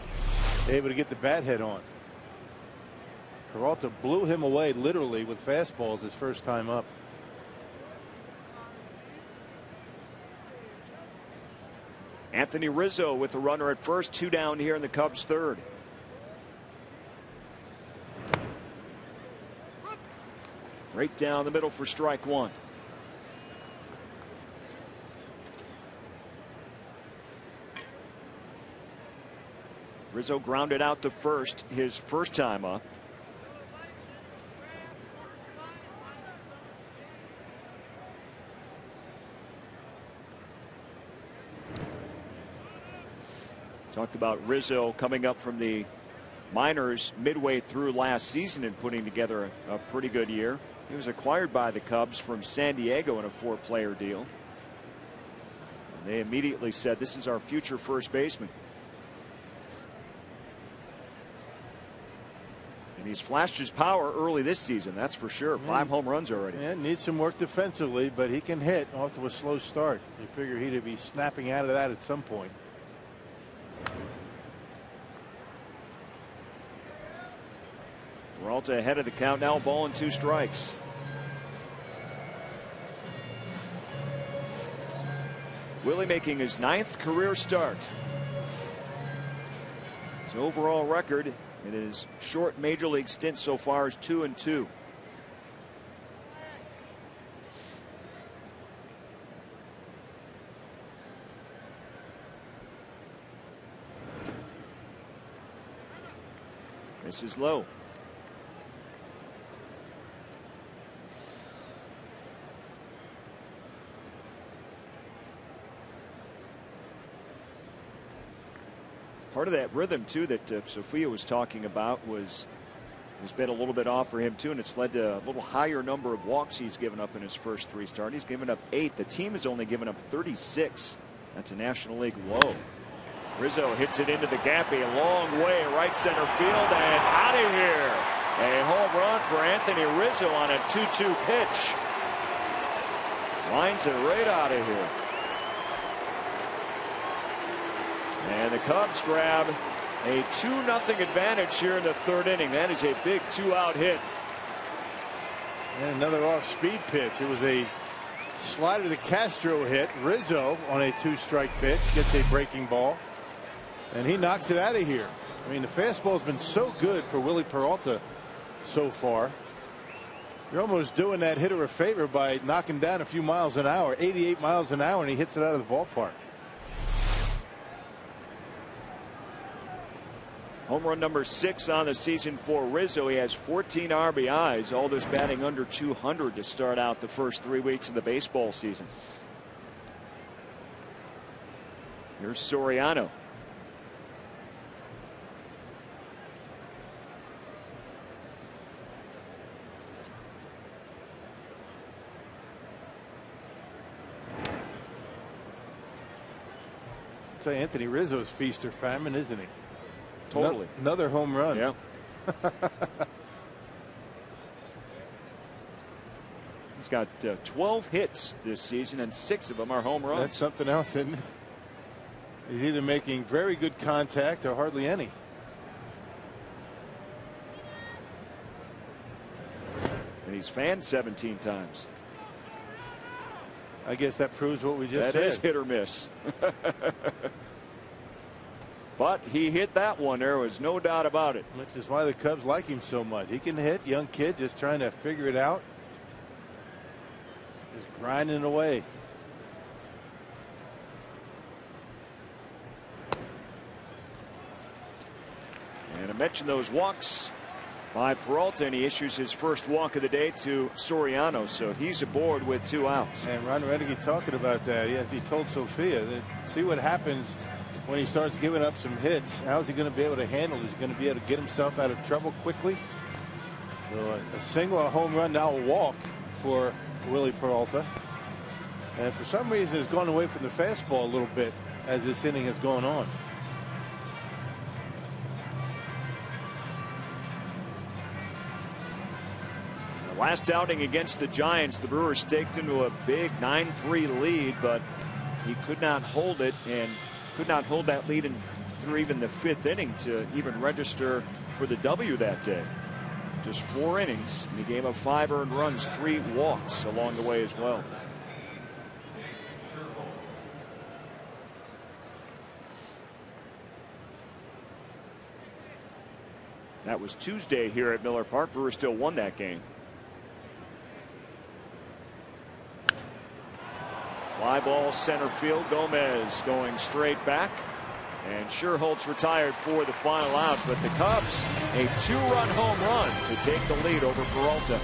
B: able to get the bat head on. Peralta blew him away literally with fastballs his first time up.
A: Anthony Rizzo with the runner at first, 2 down here in the Cubs' third. Right down the middle for strike 1. Rizzo grounded out to first his first time up. Talked about Rizzo coming up from the minors midway through last season and putting together a pretty good year. He was acquired by the Cubs from San Diego in a 4-player deal. And they immediately said, this is our future first baseman. And he's flashed his power early this season, that's for sure. 5 home runs already.
B: Yeah, needs some work defensively, but he can hit off to a slow start. You figure he'd be snapping out of that at some point.
A: Peralta ahead of the count now, ball and 2 strikes. Willie making his 9th career start. His overall record in his short major league stint so far is 2-2. This is low. Part of that rhythm too that Sophia was talking about has been a little bit off for him too, and it's led to a little higher number of walks he's given up in his first 3 starts. He's given up 8. The team has only given up 36. That's a National League low. Rizzo hits it into the gap a long way, right center field, and out of here. A home run for Anthony Rizzo on a 2-2 pitch. Lines it right out of here. And the Cubs grab a 2-0 advantage here in the 3rd inning. That is a big 2-out hit.
B: And another off-speed pitch. It was a slider that Castro hit. Rizzo on a 2-strike pitch gets a breaking ball, and he knocks it out of here. I mean, the fastball's been so good for Willie Peralta so far. You're almost doing that hitter a favor by knocking down a few miles an hour, 88 miles an hour, and he hits it out of the ballpark.
A: Home run number 6 on the season for Rizzo. He has 14 RBIs. All this batting under 200 to start out the first 3 weeks of the baseball season. Here's Soriano.
B: I'd say Anthony Rizzo's feast or famine, isn't he?
A: Totally.
B: Another home run.
A: Yeah. He's got 12 hits this season, and 6 of them are home runs.
B: That's something else, isn't it? He's either making very good contact or hardly any.
A: And he's fanned 17 times.
B: I guess that proves what we just said.
A: That is hit or miss. But he hit that one. There was no doubt about it.
B: Which is why the Cubs like him so much. He can hit. Young kid just trying to figure it out. Just grinding away.
A: And I mentioned those walks by Peralta, and he issues his first walk of the day to Soriano, so he's aboard with 2 outs.
B: And Ron Rennicky talking about that. He told Sophia that see what happens when he starts giving up some hits. How's he going to be able to handle it? Is he going to be able to get himself out of trouble quickly? So a single, a home run, now a walk for Willie Peralta. And for some reason, has gone away from the fastball a little bit as this inning has gone on.
A: Last outing against the Giants, the Brewers staked into a big 9-3 lead, but he could not hold it and could not hold that lead through even the 5th inning to even register for the W that day. Just 4 innings in a game of 5 earned runs, 3 walks along the way as well. That was Tuesday here at Miller Park. Brewers still won that game. Fly ball center field. Gomez going straight back. And Sherholtz retired for the final out. But the Cubs, a 2-run home run to take the lead over Peralta.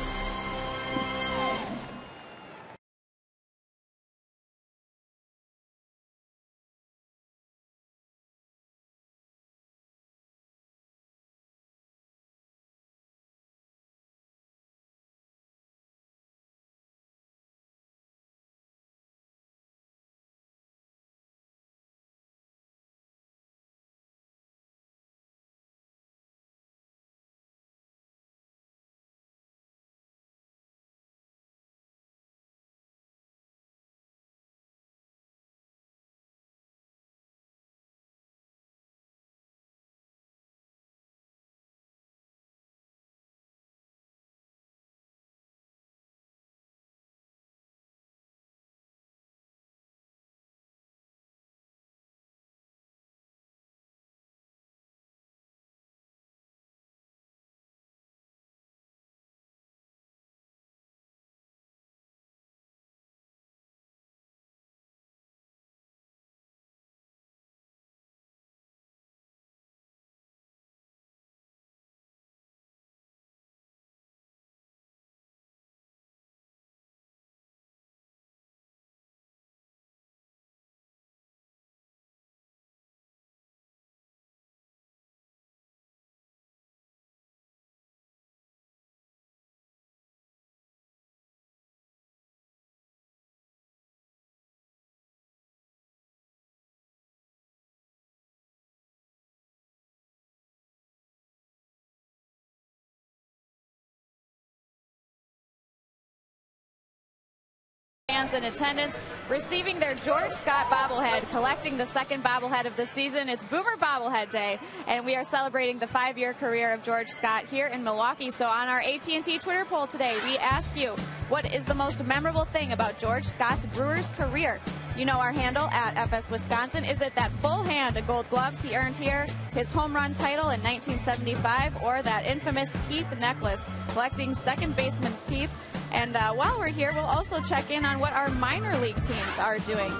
F: Fans in attendance receiving their George Scott bobblehead, collecting the second bobblehead of the season. It's Boomer Bobblehead Day, and we are celebrating the 5-year career of George Scott here in Milwaukee. So on our AT&T Twitter poll today, we asked you, what is the most memorable thing about George Scott's Brewers career? You know our handle at FS Wisconsin. Is it that full hand of gold gloves he earned here, his home run title in 1975, or that infamous teeth necklace, collecting second baseman's teeth? And while we're here, we'll also check in on what our minor league teams are doing.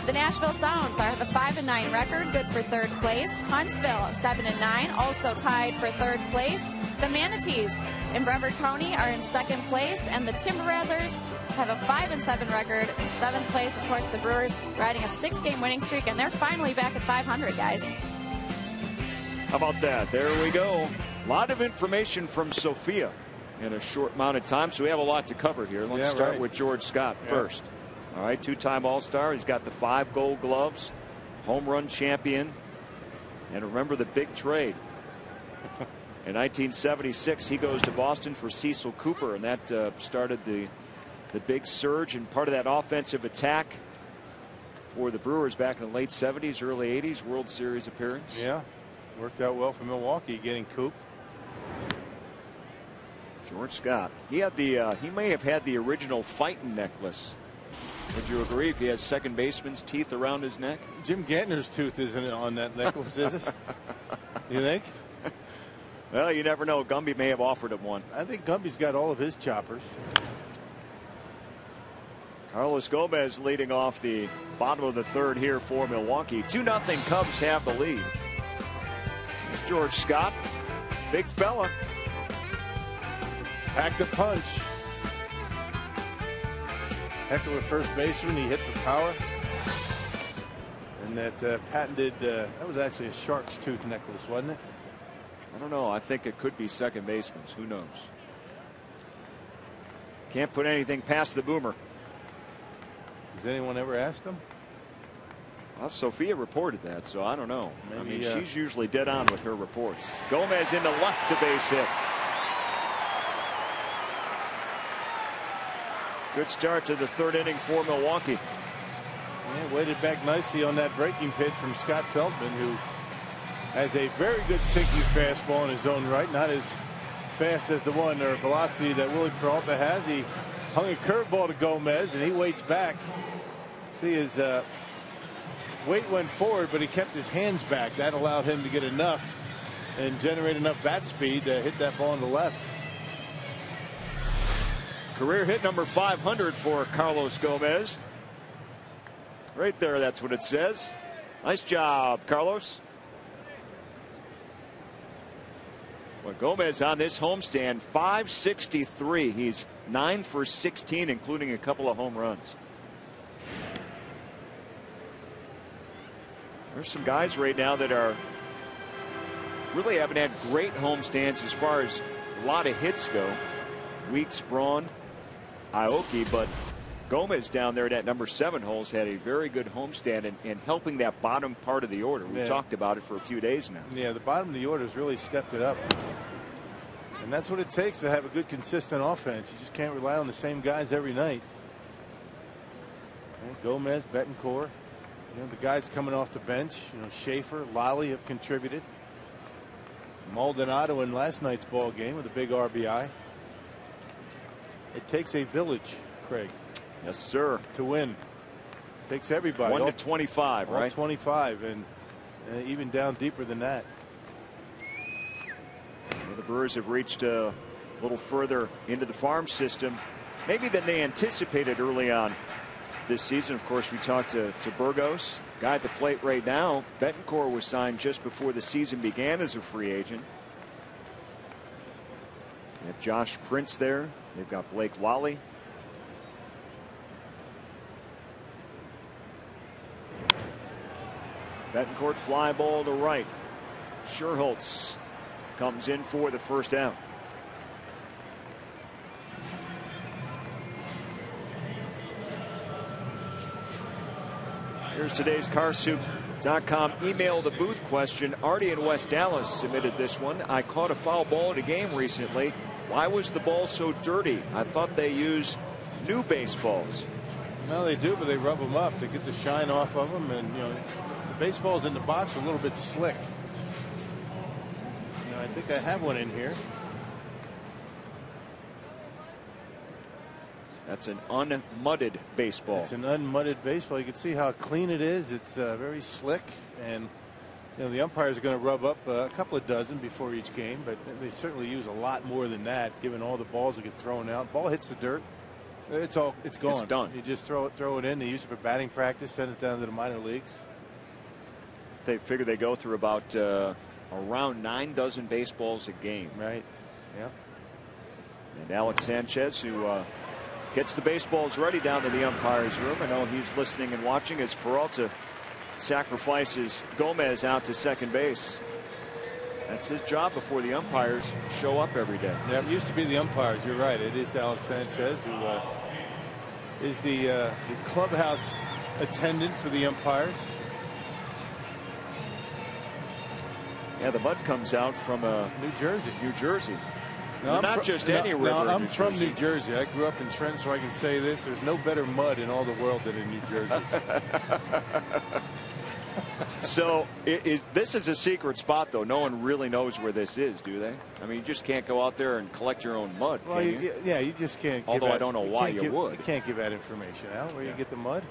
F: The Nashville Sounds are the 5-9 record, good for 3rd place. Huntsville 7-9, also tied for 3rd place. The Manatees in Brevard County are in 2nd place, and the Timber Rattlers have a 5-7 record in 7th place. Of course, the Brewers riding a 6-game winning streak, and they're finally back at 500, guys.
A: How about that? There we go. A lot of information from Sophia in a short amount of time, so we have a lot to cover here. Let's start with George Scott first. All right, 2-time All-Star. He's got the 5 gold gloves, home run champion. And remember the big trade. In 1976, he goes to Boston for Cecil Cooper, and that started the big surge and part of that offensive attack for the Brewers back in the late 70s, early 80s, World Series appearance.
B: Yeah, worked out well for Milwaukee getting Coop.
A: George Scott. He had the he may have had the original fighting necklace. Would you agree if he has second baseman's teeth around his neck?
B: Jim Gantner's tooth isn't on that necklace, is it? You think?
A: Well, you never know. Gumby may have offered him one.
B: I think Gumby's got all of his choppers.
A: Carlos Gomez leading off the bottom of the 3rd here for Milwaukee. 2-0 Cubs have the lead. It's George Scott. Big fella.
B: Packed a punch. Heck of a first baseman. He hit for power. And that patented, that was actually a shark's tooth necklace, wasn't it?
A: I don't know. I think it could be second baseman's. Who knows? Can't put anything past the boomer.
B: Has anyone ever asked him?
A: Well, Sophia reported that, so I don't know.
B: Maybe,
A: she's usually dead on with her reports. Gomez in the left to base hit. Good start to the 3rd inning for Milwaukee.
B: Yeah, waited back nicely on that breaking pitch from Scott Feldman, who has a very good sinking fastball in his own right. Not as fast as the one or velocity that Willie Peralta has. He hung a curveball to Gomez, and he waits back. See, his weight went forward, but he kept his hands back. That allowed him to get enough and generate enough bat speed to hit that ball on the left.
A: Career hit number 500 for Carlos Gomez. Right there, that's what it says. Nice job, Carlos. Well, Gomez on this homestand, 563. He's 9 for 16, including a couple of home runs. There's some guys right now that are really haven't had great homestands as far as a lot of hits go. Weeks, Braun, Aoki, but Gomez down there at that number 7 holes had a very good homestand and helping that bottom part of the order. We talked about it for a few days now.
B: Yeah, the bottom of the order has really stepped it up. And that's what it takes to have a good, consistent offense. You just can't rely on the same guys every night. And Gomez, Betancourt, the guys coming off the bench, Schaefer, Lally have contributed. Maldonado in last night's ball game with a big RBI. It takes a village, Craig.
A: Yes, sir.
B: To win. Takes everybody.
A: 1 to 25, right?
B: 25, and even down deeper than that.
A: Well, the Brewers have reached a little further into the farm system, maybe than they anticipated early on this season. Of course, we talked to Burgos, guy at the plate right now. Betancourt was signed just before the season began as a free agent. They have Josh Prince there. They've got Blake Wally. Betancourt fly ball to right. Scherholtz comes in for the first out. Here's today's CarSoup.com email the booth question. Artie in West Dallas submitted this one. I caught a foul ball at a game recently. Why was the ball so dirty? I thought they use new baseballs.
B: No, they do, but they rub them up to get the shine off of them. And, the baseballs in the box are a little bit slick. I think I have one in here.
A: That's an unmudded baseball.
B: It's an unmudded baseball. You can see how clean it is. It's very slick, and the umpires are going to rub up a couple of dozen before each game, but they certainly use a lot more than that, given all the balls that get thrown out. Ball hits the dirt, it's gone.
A: It's done.
B: You just throw it in. They use it for batting practice, send it down to the minor leagues.
A: They figure they go through about around 9 dozen baseballs a game.
B: Right. Yeah.
A: And Alex Sanchez, who gets the baseballs ready down to the umpire's room. I know he's listening and watching as Peralta sacrifices Gomez out to second base. That's his job before the umpires show up every day.
B: Yeah, it used to be the umpires. You're right. It is Alex Sanchez who is the clubhouse attendant for the umpires.
A: Yeah, the mud comes out from
B: New Jersey.
A: New Jersey.
B: No,
A: not just any river.
B: No, I'm from New Jersey. I grew up in Trent, so I can say this. There's no better mud in all the world than in New Jersey.
A: So this is a secret spot, though. No one really knows where this is, do they? I mean, you just can't go out there and collect your own mud,
B: well,
A: can you?
B: Yeah, you just can't.
A: Although I don't know why you would.
B: You can't give that information out. Where you get the mud?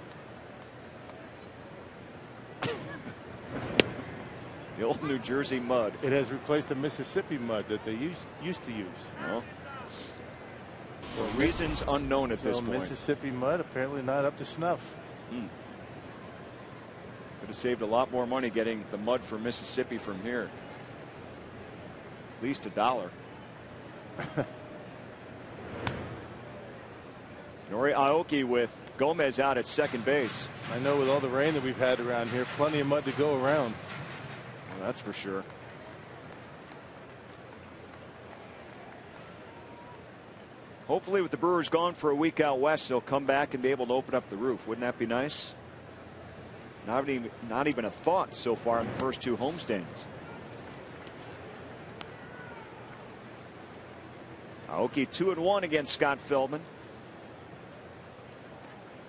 A: The old New Jersey mud.
B: It has replaced the Mississippi mud that they used to use.
A: Well, for reasons unknown at this point.
B: Mississippi mud apparently not up to snuff.
A: Could have saved a lot more money getting the mud from Mississippi from here. At least $1. Nori Aoki with Gomez out at second base.
B: I know with all the rain that we've had around here, plenty of mud to go around.
A: Well, that's for sure. Hopefully with the Brewers gone for a week out west, they'll come back and be able to open up the roof. Wouldn't that be nice? Not even a thought so far in the first 2 homestands. Aoki 2-1 against Scott Feldman.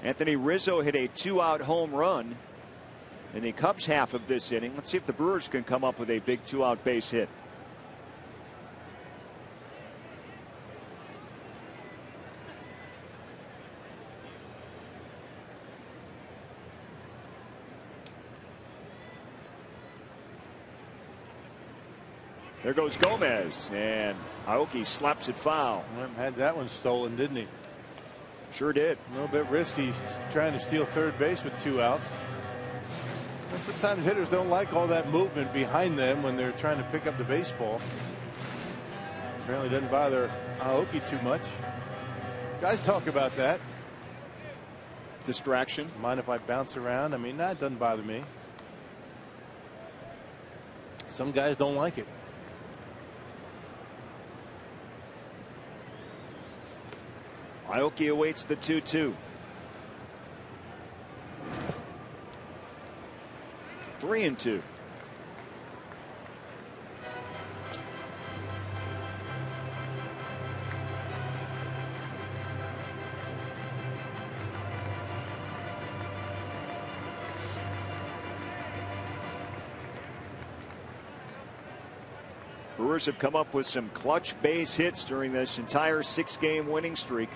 A: Anthony Rizzo hit a 2-out home run in the Cubs half of this inning. Let's see if the Brewers can come up with a big 2-out base hit. There goes Gomez, and Aoki slaps it foul.
B: Had that one stolen, didn't he?
A: Sure did.
B: A little bit risky trying to steal third base with 2 outs. And sometimes hitters don't like all that movement behind them when they're trying to pick up the baseball. Apparently doesn't bother Aoki too much. Guys talk about that.
A: Distraction.
B: Mind if I bounce around? I mean, that doesn't bother me. Some guys don't like it.
A: Aoki awaits the 2-2. 3-2. Brewers have come up with some clutch base hits during this entire 6-game winning streak.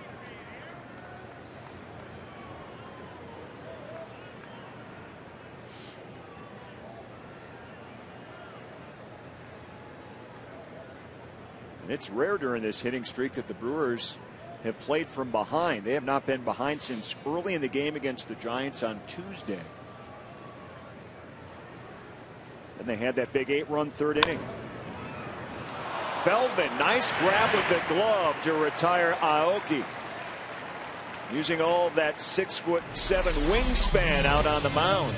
A: It's rare during this hitting streak that the Brewers have played from behind. They have not been behind since early in the game against the Giants on Tuesday. And they had that big 8-run 3rd inning. Feldman, nice grab with the glove to retire Aoki. Using all that 6'7" wingspan out on the mound.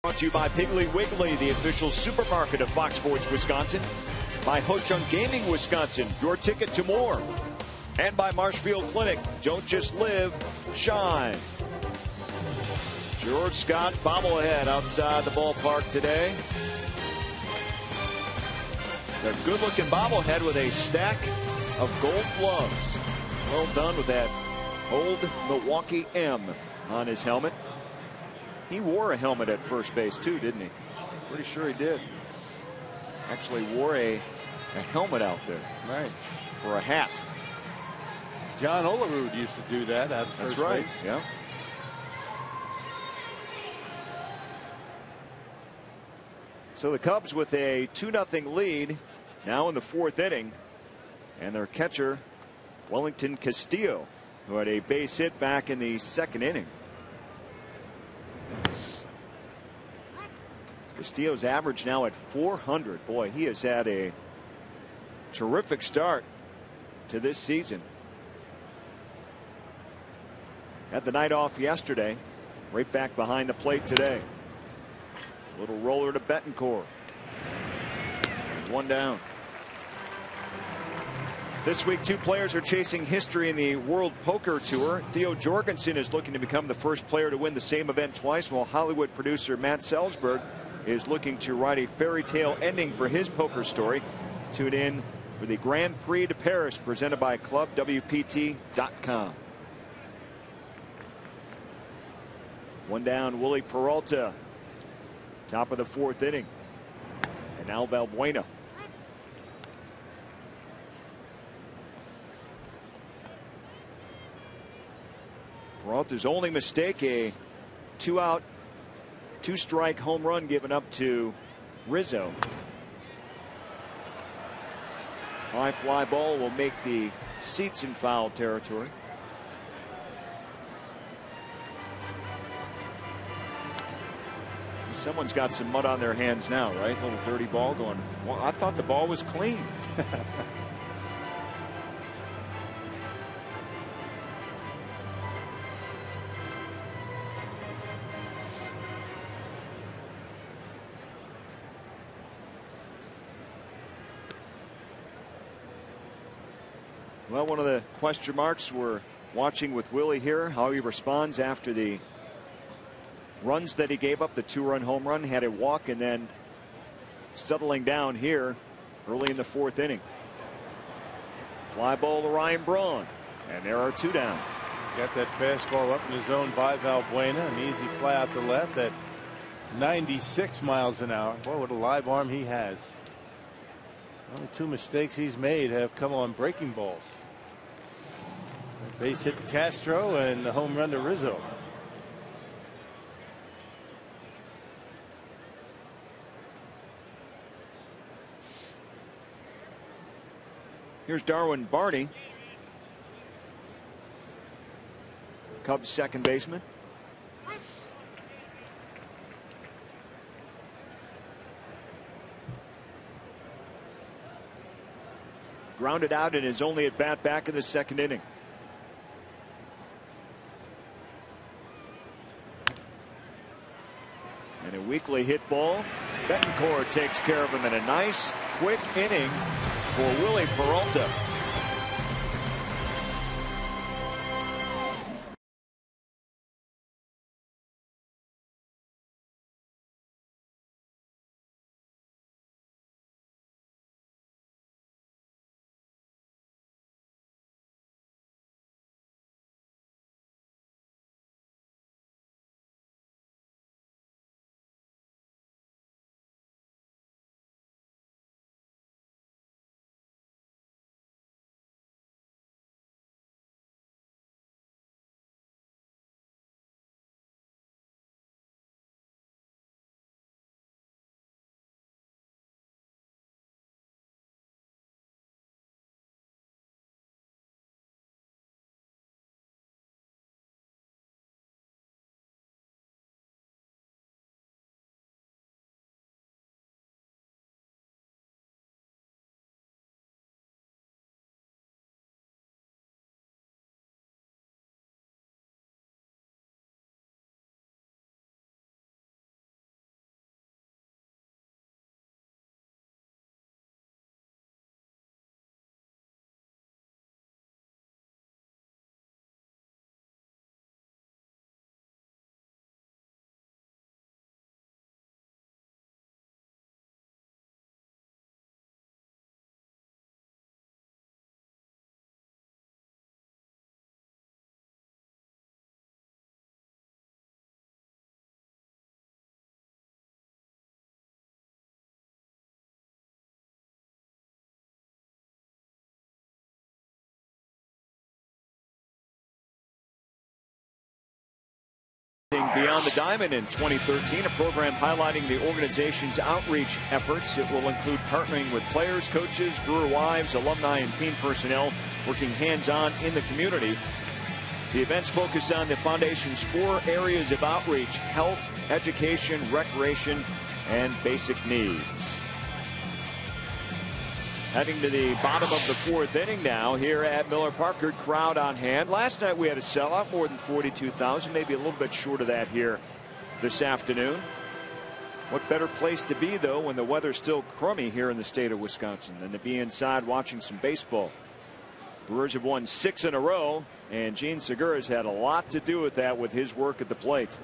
A: Brought to you by Piggly Wiggly, the official supermarket of Fox Sports Wisconsin. By Ho Chunk Gaming Wisconsin, your ticket to more. And by Marshfield Clinic, don't just live, shine. George Scott bobblehead outside the ballpark today. A good-looking bobblehead with a stack of gold gloves. Well done with that old Milwaukee M on his helmet. He wore a helmet at first base too, didn't he? Pretty sure he did. Actually wore a helmet out there.
B: Right.
A: For a hat.
B: John Olerud used to do that at first
A: That's right.
B: base.
A: Yeah. So the Cubs with a 2-0 lead now in the 4th inning, and their catcher Wellington Castillo, who had a base hit back in the 2nd inning. Castillo's average now at 400. Boy, he has had a terrific start to this season. Had the night off yesterday, right back behind the plate today. Little roller to Betancourt. 1 down. This week, 2 players are chasing history in the World Poker Tour. Theo Jorgensen is looking to become the first player to win the same event twice, while Hollywood producer Matt Salzberg is looking to write a fairy tale ending for his poker story. Tune in for the Grand Prix de Paris presented by ClubWPT.com. 1 down, Willie Peralta. Top of the 4th inning. And now Valbuena. Peralta's only mistake, a 2-out, 2-strike home run given up to Rizzo. High fly ball will make the seats in foul territory. Someone's got some mud on their hands now, right? A little dirty ball going, well, I thought the ball was clean. Well, one of the question marks we're watching with Willie here, how he responds after the runs that he gave up. The 2-run home run, had a walk, and then settling down here early in the 4th inning. Fly ball to Ryan Braun, and there are 2 down.
B: Got that fastball up in the zone by Valbuena. An easy fly out the left at 96 miles an hour. Boy, what a live arm he has. Only 2 mistakes he's made have come on breaking balls. Base hit to Castro and the home run to Rizzo.
A: Here's Darwin Barney, Cubs second baseman. Grounded out in his only at bat back in the 2nd inning. And a weakly hit ball. Betancourt takes care of him in a nice quick inning for Willie Peralta. Beyond the Diamond in 2013, a program highlighting the organization's outreach efforts. It will include partnering with players, coaches, Brewer wives, alumni, and team personnel working hands-on in the community. The events focus on the foundation's 4 areas of outreach: health, education, recreation, and basic needs. Heading to the bottom of the 4th inning now here at Miller Park. Good crowd on hand. Last night we had a sellout, more than 42,000, maybe a little bit short of that here this afternoon. What better place to be, though, when the weather's still crummy here in the state of Wisconsin than to be inside watching some baseball. Brewers have won 6 in a row, and Gene Segura's had a lot to do with that with his work at the plate.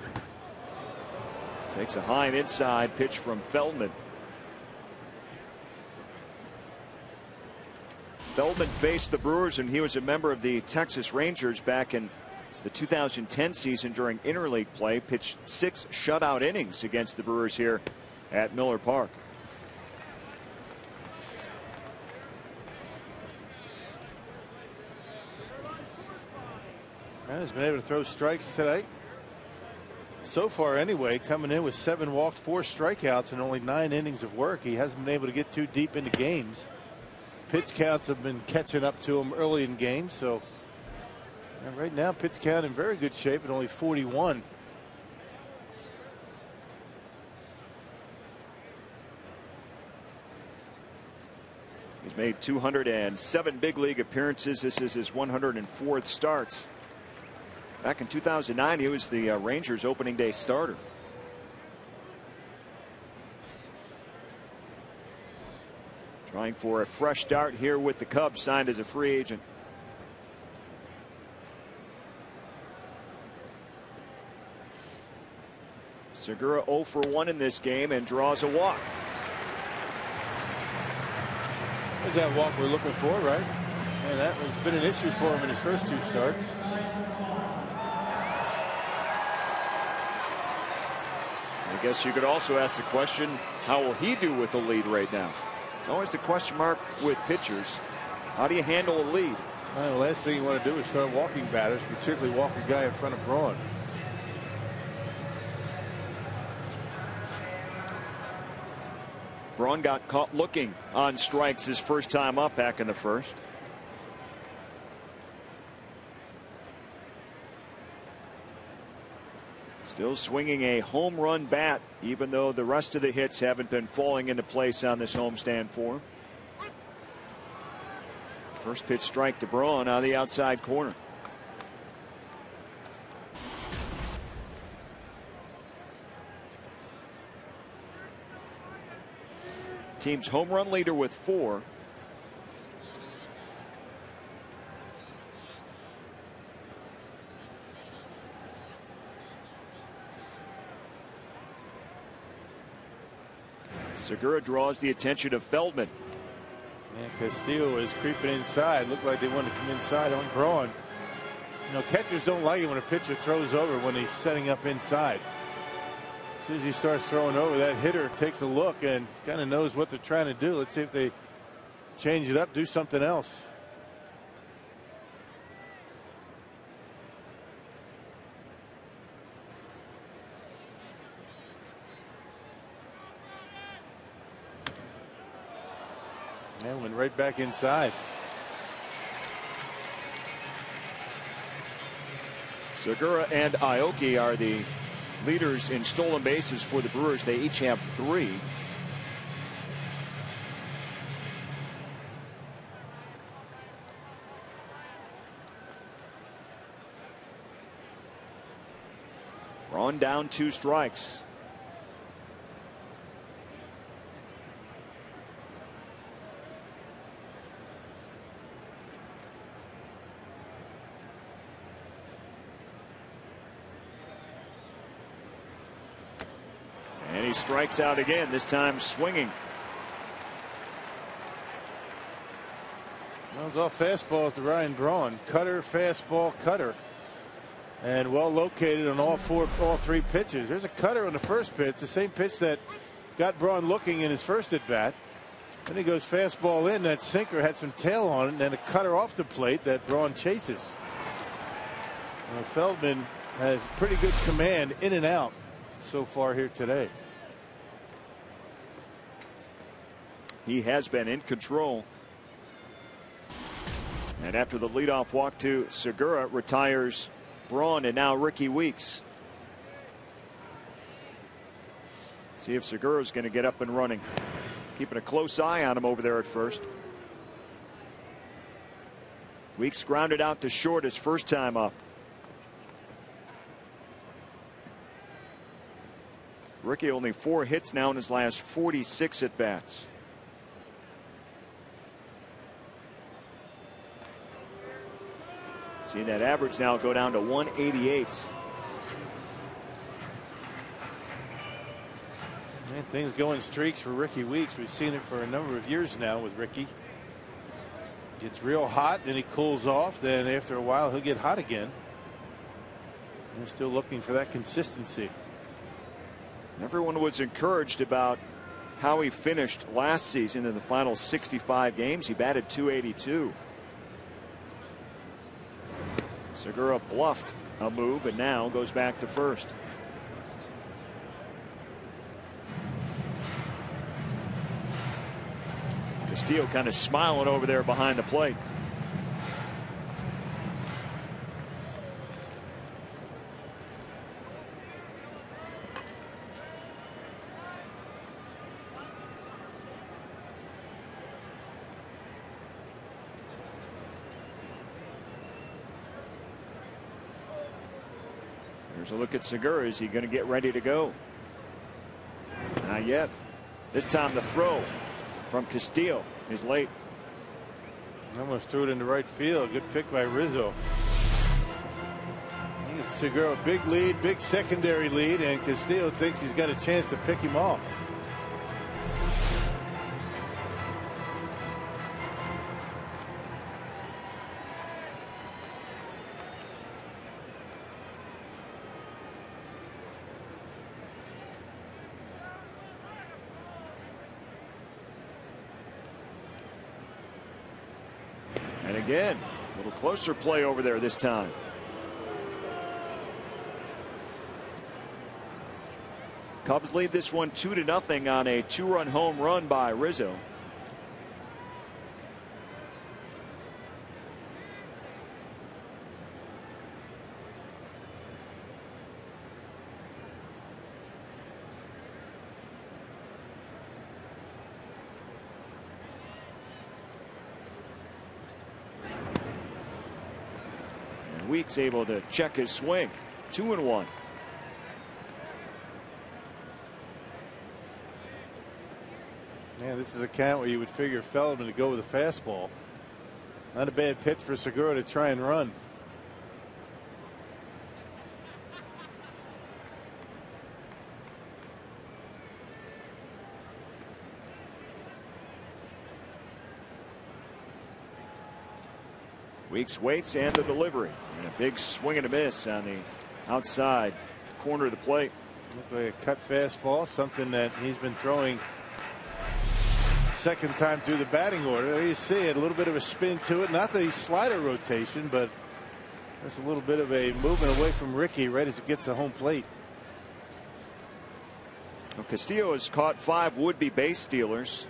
A: Takes a high and inside pitch from Feldman. Feldman faced the Brewers, and he was a member of the Texas Rangers back in the 2010 season during interleague play. Pitched 6 shutout innings against the Brewers here at Miller Park.
B: He's been able to throw strikes tonight. So far anyway, coming in with 7 walks, 4 strikeouts, and only 9 innings of work. He hasn't been able to get too deep into games. Pitch counts have been catching up to him early in games. So right now, pitch count in very good shape at only 41.
A: He's made 207 big league appearances. This is his 104th start. Back in 2009, he was the Rangers opening day starter. Trying for a fresh start here with the Cubs, signed as a free agent. Segura 0 for 1 in this game and draws a walk.
B: There's that walk we're looking for, right? And that has been an issue for him in his first 2 starts.
A: I guess you could also ask the question, how will he do with the lead right now? It's always the question mark with pitchers. How do you handle a lead?
B: Well, the last thing you want to do is start walking batters, particularly walk a guy in front of Braun.
A: Braun got caught looking on strikes his first time up back in the first. Still swinging a home run bat, even though the rest of the hits haven't been falling into place on this homestand for him. First pitch strike to Braun on the outside corner. Team's home run leader with 4. Segura draws the attention of Feldman.
B: And Castillo is creeping inside. Looked like they wanted to come inside on Braun. You know, catchers don't like it when a pitcher throws over when he's setting up inside. As soon as he starts throwing over, that hitter takes a look and kind of knows what they're trying to do. Let's see if they change it up, do something else. And went right back inside.
A: Segura and Aoki are the leaders in stolen bases for the Brewers. They each have 3. Braun down 2 strikes. And he strikes out again, this time swinging.
B: Those all fastballs to Ryan Braun. Cutter, fastball, cutter. And well located on all 3 pitches. There's a cutter on the first pitch, the same pitch that got Braun looking in his first at bat. Then he goes fastball in. That sinker had some tail on it, and then a cutter off the plate that Braun chases. Feldman has pretty good command in and out so far here today.
A: He has been in control. And after the leadoff walk to Segura, retires Braun and now Ricky Weeks. See if Segura's going to get up and running. Keeping a close eye on him over there at first. Weeks grounded out to short his first time up. Ricky only 4 hits now in his last 46 at bats. See that average now go down to 188.
B: And things go in streaks for Ricky Weeks. We've seen it for a number of years now with Ricky. Gets real hot, then he cools off. Then after a while, he'll get hot again. And still looking for that consistency.
A: Everyone was encouraged about how he finished last season in the final 65 games. He batted .282. Segura bluffed a move and now goes back to first. Castillo kind of smiling over there behind the plate. Here's a look at Segura. Is he going to get ready to go? Not yet. This time the throw from Castillo is late.
B: Almost threw it into right field. Good pick by Rizzo. He gives Segura a big lead, big secondary lead, and Castillo thinks he's got a chance to pick him off.
A: And again, a little closer play over there this time. Cubs lead this one 2-0 on a 2-run home run by Rizzo. Weeks able to check his swing. 2-1.
B: Man, this is a count where you would figure Feldman to go with a fastball. Not a bad pitch for Segura to try and run.
A: Weeks waits and the delivery. And a big swing and a miss on the outside corner of the plate.
B: Looked like a cut fastball, something that he's been throwing second time through the batting order. There you see it, a little bit of a spin to it. Not the slider rotation, but there's a little bit of a movement away from Ricky right as it gets to home plate.
A: Well, Castillo has caught 5 would-be base stealers.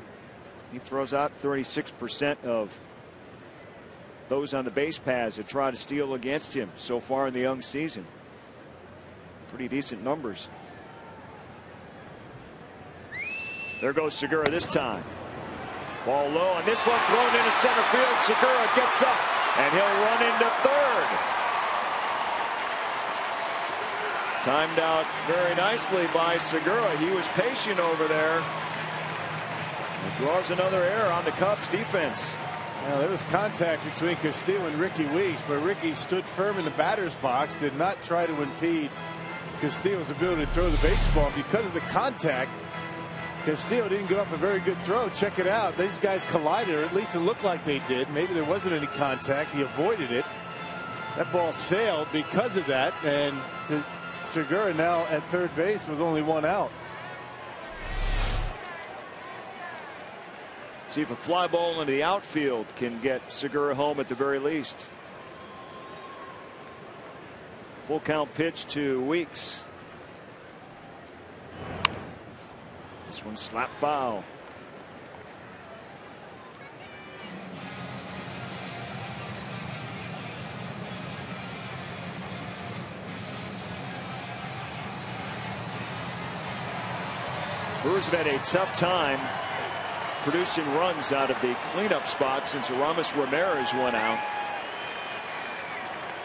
A: He throws out 36% of those on the base paths that try to steal against him so far in the young season. Pretty decent numbers. There goes Segura this time. Ball low, and this one thrown into center field. Segura gets up, and he'll run into third. Timed out very nicely by Segura. He was patient over there. He draws another error on the Cubs defense.
B: Well, there was contact between Castillo and Ricky Weeks, but Ricky stood firm in the batter's box, did not try to impede Castillo's ability to throw the baseball. Because of the contact, Castillo didn't get off a very good throw. Check it out. These guys collided, or at least it looked like they did. Maybe there wasn't any contact. He avoided it. That ball sailed because of that, and Segura now at third base with only 1 out.
A: See if a fly ball into the outfield can get Segura home at the very least. Full count pitch to Weeks. This one slap foul. Brewers have had a tough time producing runs out of the cleanup spot since Aramis Ramirez went out.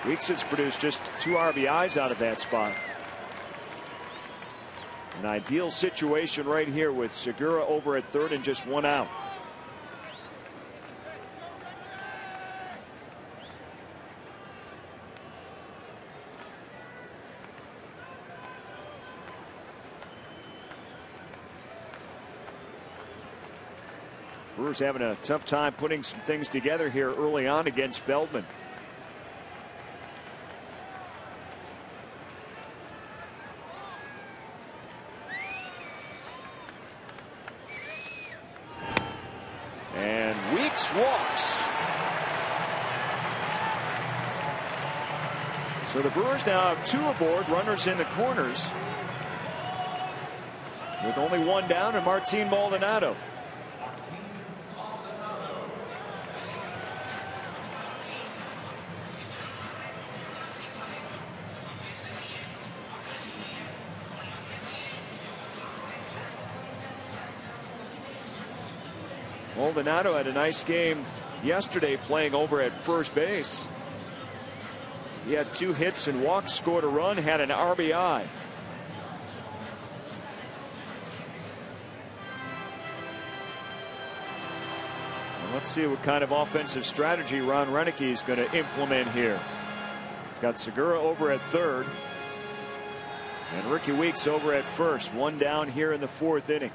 A: Weeks has produced just 2 RBIs out of that spot. An ideal situation right here with Segura over at third and just 1 out. Brewers having a tough time putting some things together here early on against Feldman. And Weeks walks. So the Brewers now have 2 aboard, runners in the corners, with only 1 down and Martin Maldonado. Maldonado had a nice game yesterday playing over at first base. He had 2 hits and walks, scored a run, had an RBI. And let's see what kind of offensive strategy Ron Renick is going to implement here. He's got Segura over at third and Ricky Weeks over at first. 1 down here in the 4th inning.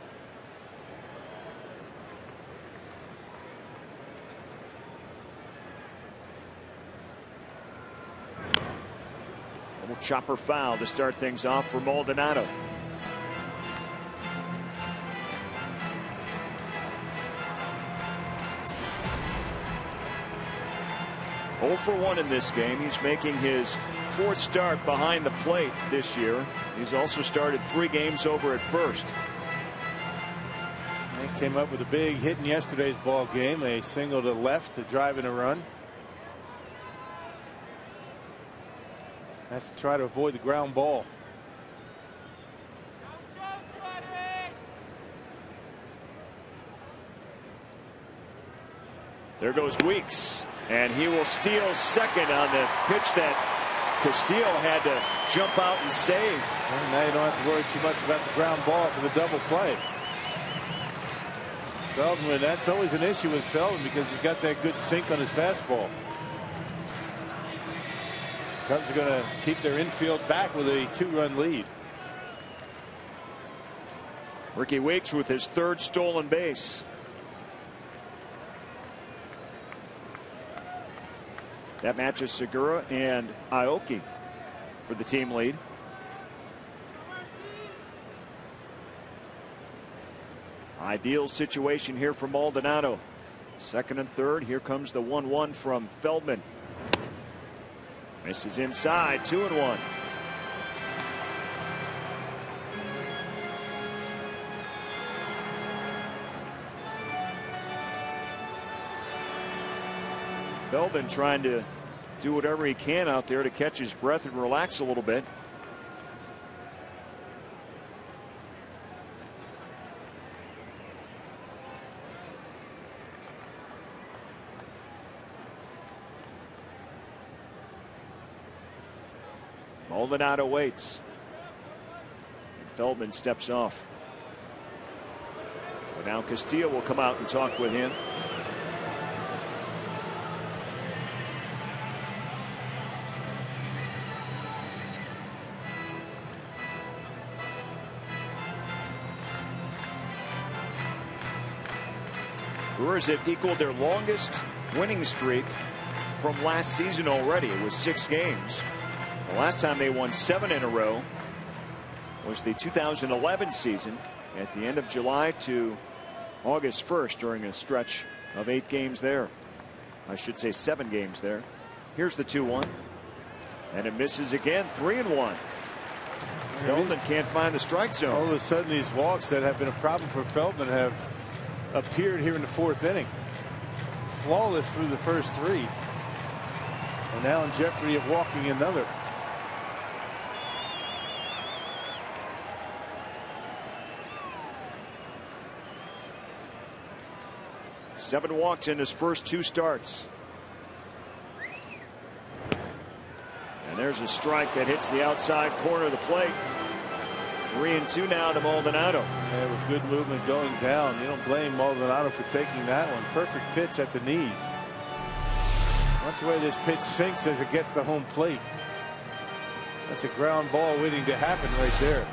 A: Chopper foul to start things off for Maldonado. Oh for 1 in this game. He's making his 4th start behind the plate this year. He's also started 3 games over at first.
B: They came up with a big hit in yesterday's ball game. They singled to left to drive in a run. Has to try to avoid the ground ball.
A: There goes Weeks, and he will steal second on the pitch that Castillo had to jump out and save.
B: And now you don't have to worry too much about the ground ball for the double play. Feldman, that's always an issue with Feldman because he's got that good sink on his fastball. Cubs are going to keep their infield back with a 2-run lead.
A: Ricky Weeks with his 3rd stolen base. That matches Segura and Aoki for the team lead. Ideal situation here for Maldonado. 2nd and 3rd. Here comes the 1-1 from Feldman. Misses inside. 2-1. Feldman trying to do whatever he can out there to catch his breath and relax a little bit. Maldonado waits. And Feldman steps off. But now Castillo will come out and talk with him. Brewers have equaled their longest winning streak from last season already. It was 6 games. The last time they won 7 in a row was the 2011 season at the end of July to August 1st during a stretch of 8 games there. I should say 7 games there. Here's the 2-1. And it misses again. 3-1. Feldman can't find the strike zone.
B: All of a sudden, these walks that have been a problem for Feldman have appeared here in the 4th inning. Flawless through the first 3. And now in jeopardy of walking another.
A: Seven walks in his first 2 starts. And there's a strike that hits the outside corner of the plate. 3-2 now to Maldonado.
B: Yeah, with good movement going down. You don't blame Maldonado for taking that one. Perfect pitch at the knees. Watch the way this pitch sinks as it gets to home plate. That's a ground ball waiting to happen right there.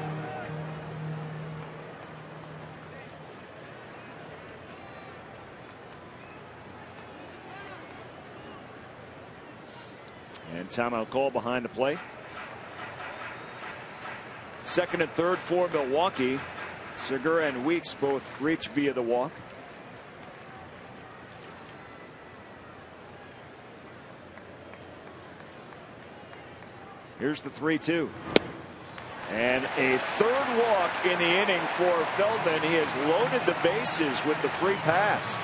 A: And timeout call behind the plate. Second and third for Milwaukee. Segura and Weeks both reach via the walk. Here's the 3-2. And a third walk in the inning for Feldman. He has loaded the bases with the free pass.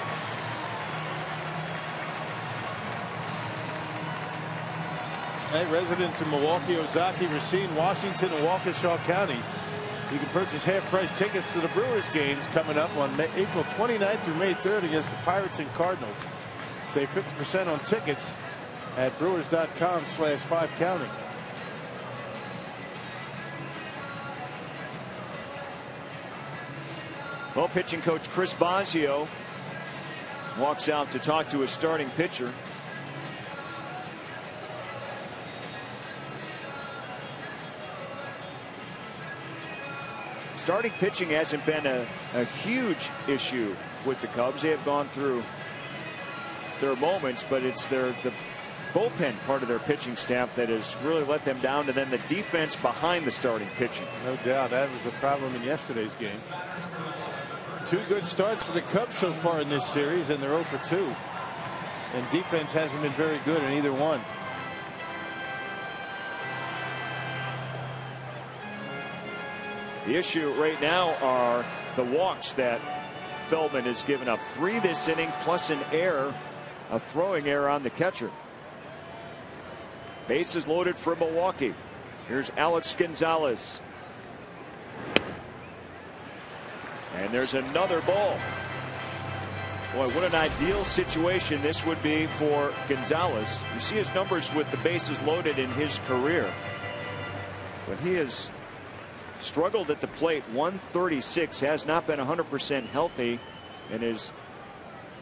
B: Hey, residents in Milwaukee, Ozaki, Racine, Washington, and Waukesha counties. You can purchase half-price tickets to the Brewers games coming up on April 29th through May 3rd against the Pirates and Cardinals. Save 50% on tickets at brewers.com/5counting.
A: Well, pitching coach Chris Bosio walks out to talk to his starting pitcher. Starting pitching hasn't been a huge issue with the Cubs. They have gone through their moments, but it's the bullpen part of their pitching staff that has really let them down, and then the defense behind the starting pitching.
B: No doubt that was a problem in yesterday's game. 2 good starts for the Cubs so far in this series, and they're 0 for 2. And defense hasn't been very good in either one.
A: The issue right now are the walks that Feldman has given up. 3 this inning, plus an error, a throwing error on the catcher. Bases loaded for Milwaukee. Here's Alex Gonzalez. And there's another ball. Boy, what an ideal situation this would be for Gonzalez. You see his numbers with the bases loaded in his career. But he has struggled at the plate. 136, has not been 100% healthy, and is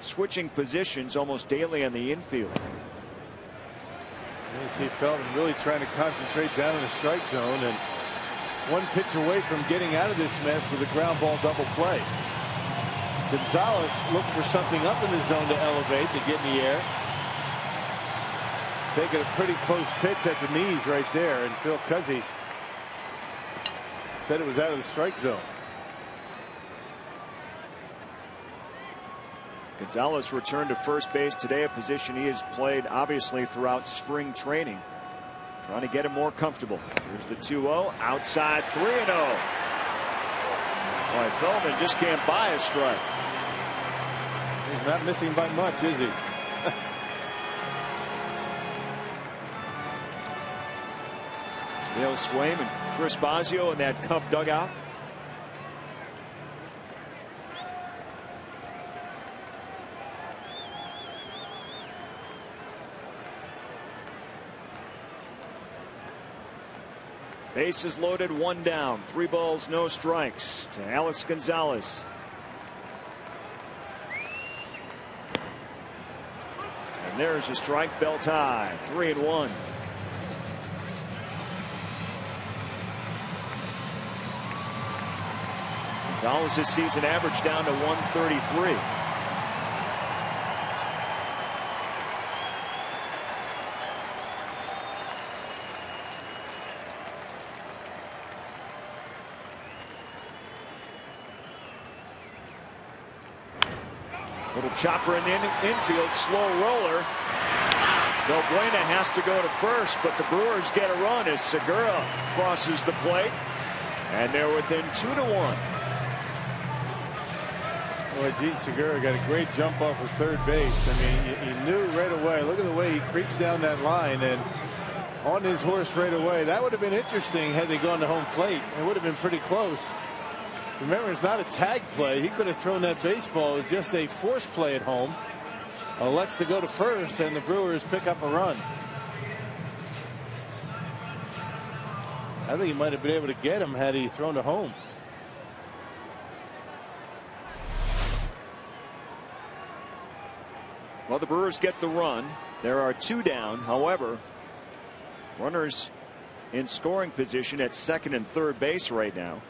A: switching positions almost daily on the infield.
B: You see Feldman really trying to concentrate down in the strike zone, and one pitch away from getting out of this mess with a ground ball double play. Gonzalez looking for something up in the zone to elevate, to get in the air. Taking a pretty close pitch at the knees right there, and Phil Cuzzy said it was out of the strike zone.
A: Gonzalez returned to first base today, a position he has played obviously throughout spring training. Trying to get him more comfortable. Here's the 2-0, outside, 3-0. Boy, Feldman just can't buy a strike.
B: He's not missing by much, is he?
A: Dale Swaim and Chris Bosio in that Cub dugout. Bases loaded, 1 down, 3 balls, no strikes to Alex Gonzalez. And there's a strike, belt high, 3-1. Gonzalez's season average down to 133. Little chopper in the infield, slow roller. Valbuena has to go to first, but the Brewers get a run as Segura crosses the plate, and they're within 2-1.
B: Boy, Gene Segura got a great jump off of third base. I mean, he knew right away. Look at the way he creeps down that line and on his horse right away. That would have been interesting had they gone to home plate. It would have been pretty close. Remember, it's not a tag play. He could have thrown that baseball. It was just a force play at home. Elects to go to first, and the Brewers pick up a run. I think he might have been able to get him had he thrown to home.
A: Well, the Brewers get the run. There are 2 down. However, runners in scoring position at second and third base right now.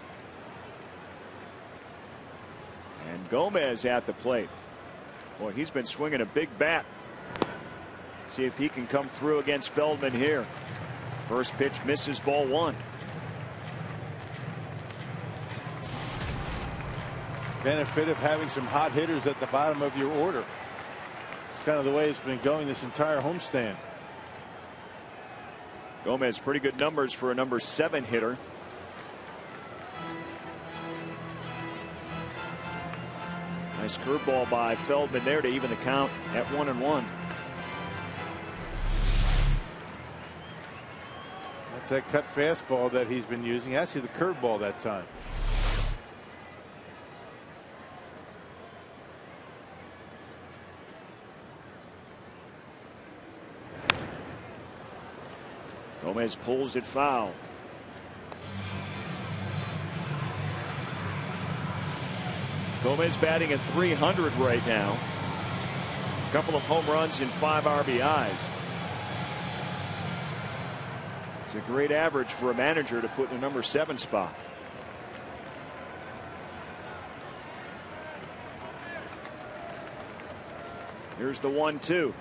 A: And Gomez at the plate. Boy, he's been swinging a big bat. See if he can come through against Feldman here. First pitch misses, ball 1.
B: Benefit of having some hot hitters at the bottom of your order. It's kind of the way it's been going this entire homestand.
A: Gomez, pretty good numbers for a number 7 hitter. Nice curveball by Feldman there to even the count at 1-1.
B: That's that cut fastball that he's been using. Actually, the curveball that time.
A: Gomez pulls it foul. Gomez batting at .300 right now. A couple of home runs and 5 RBIs. It's a great average for a manager to put in a number 7 spot. Here's the 1-2.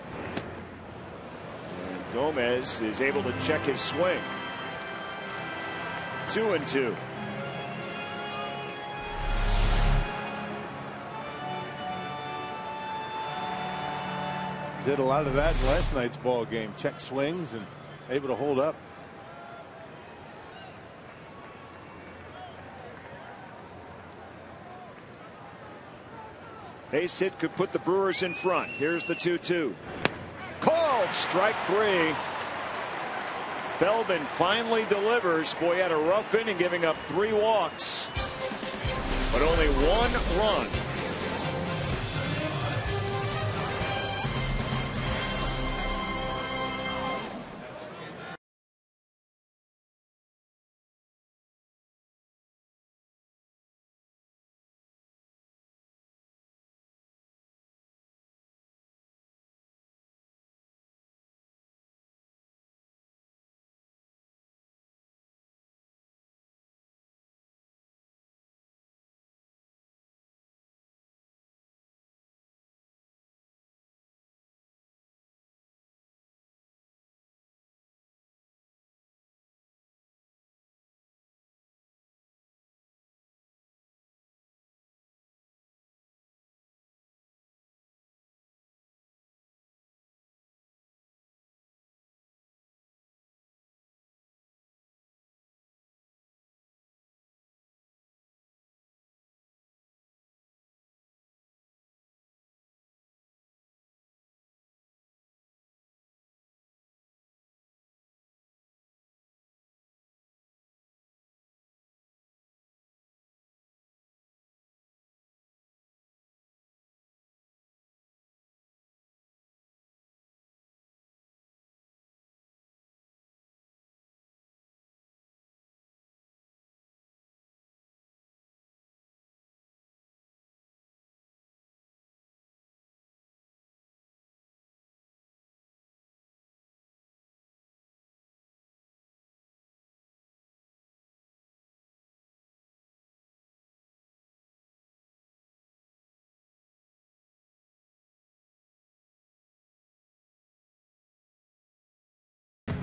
A: And Gomez is able to check his swing. 2-2.
B: Did a lot of that in last night's ball game. Check swings and able to hold up.
A: Base hit could put the Brewers in front. Here's the 2-2. Called strike 3. Feldman finally delivers. Boy, had a rough inning, giving up 3 walks, but only 1 run.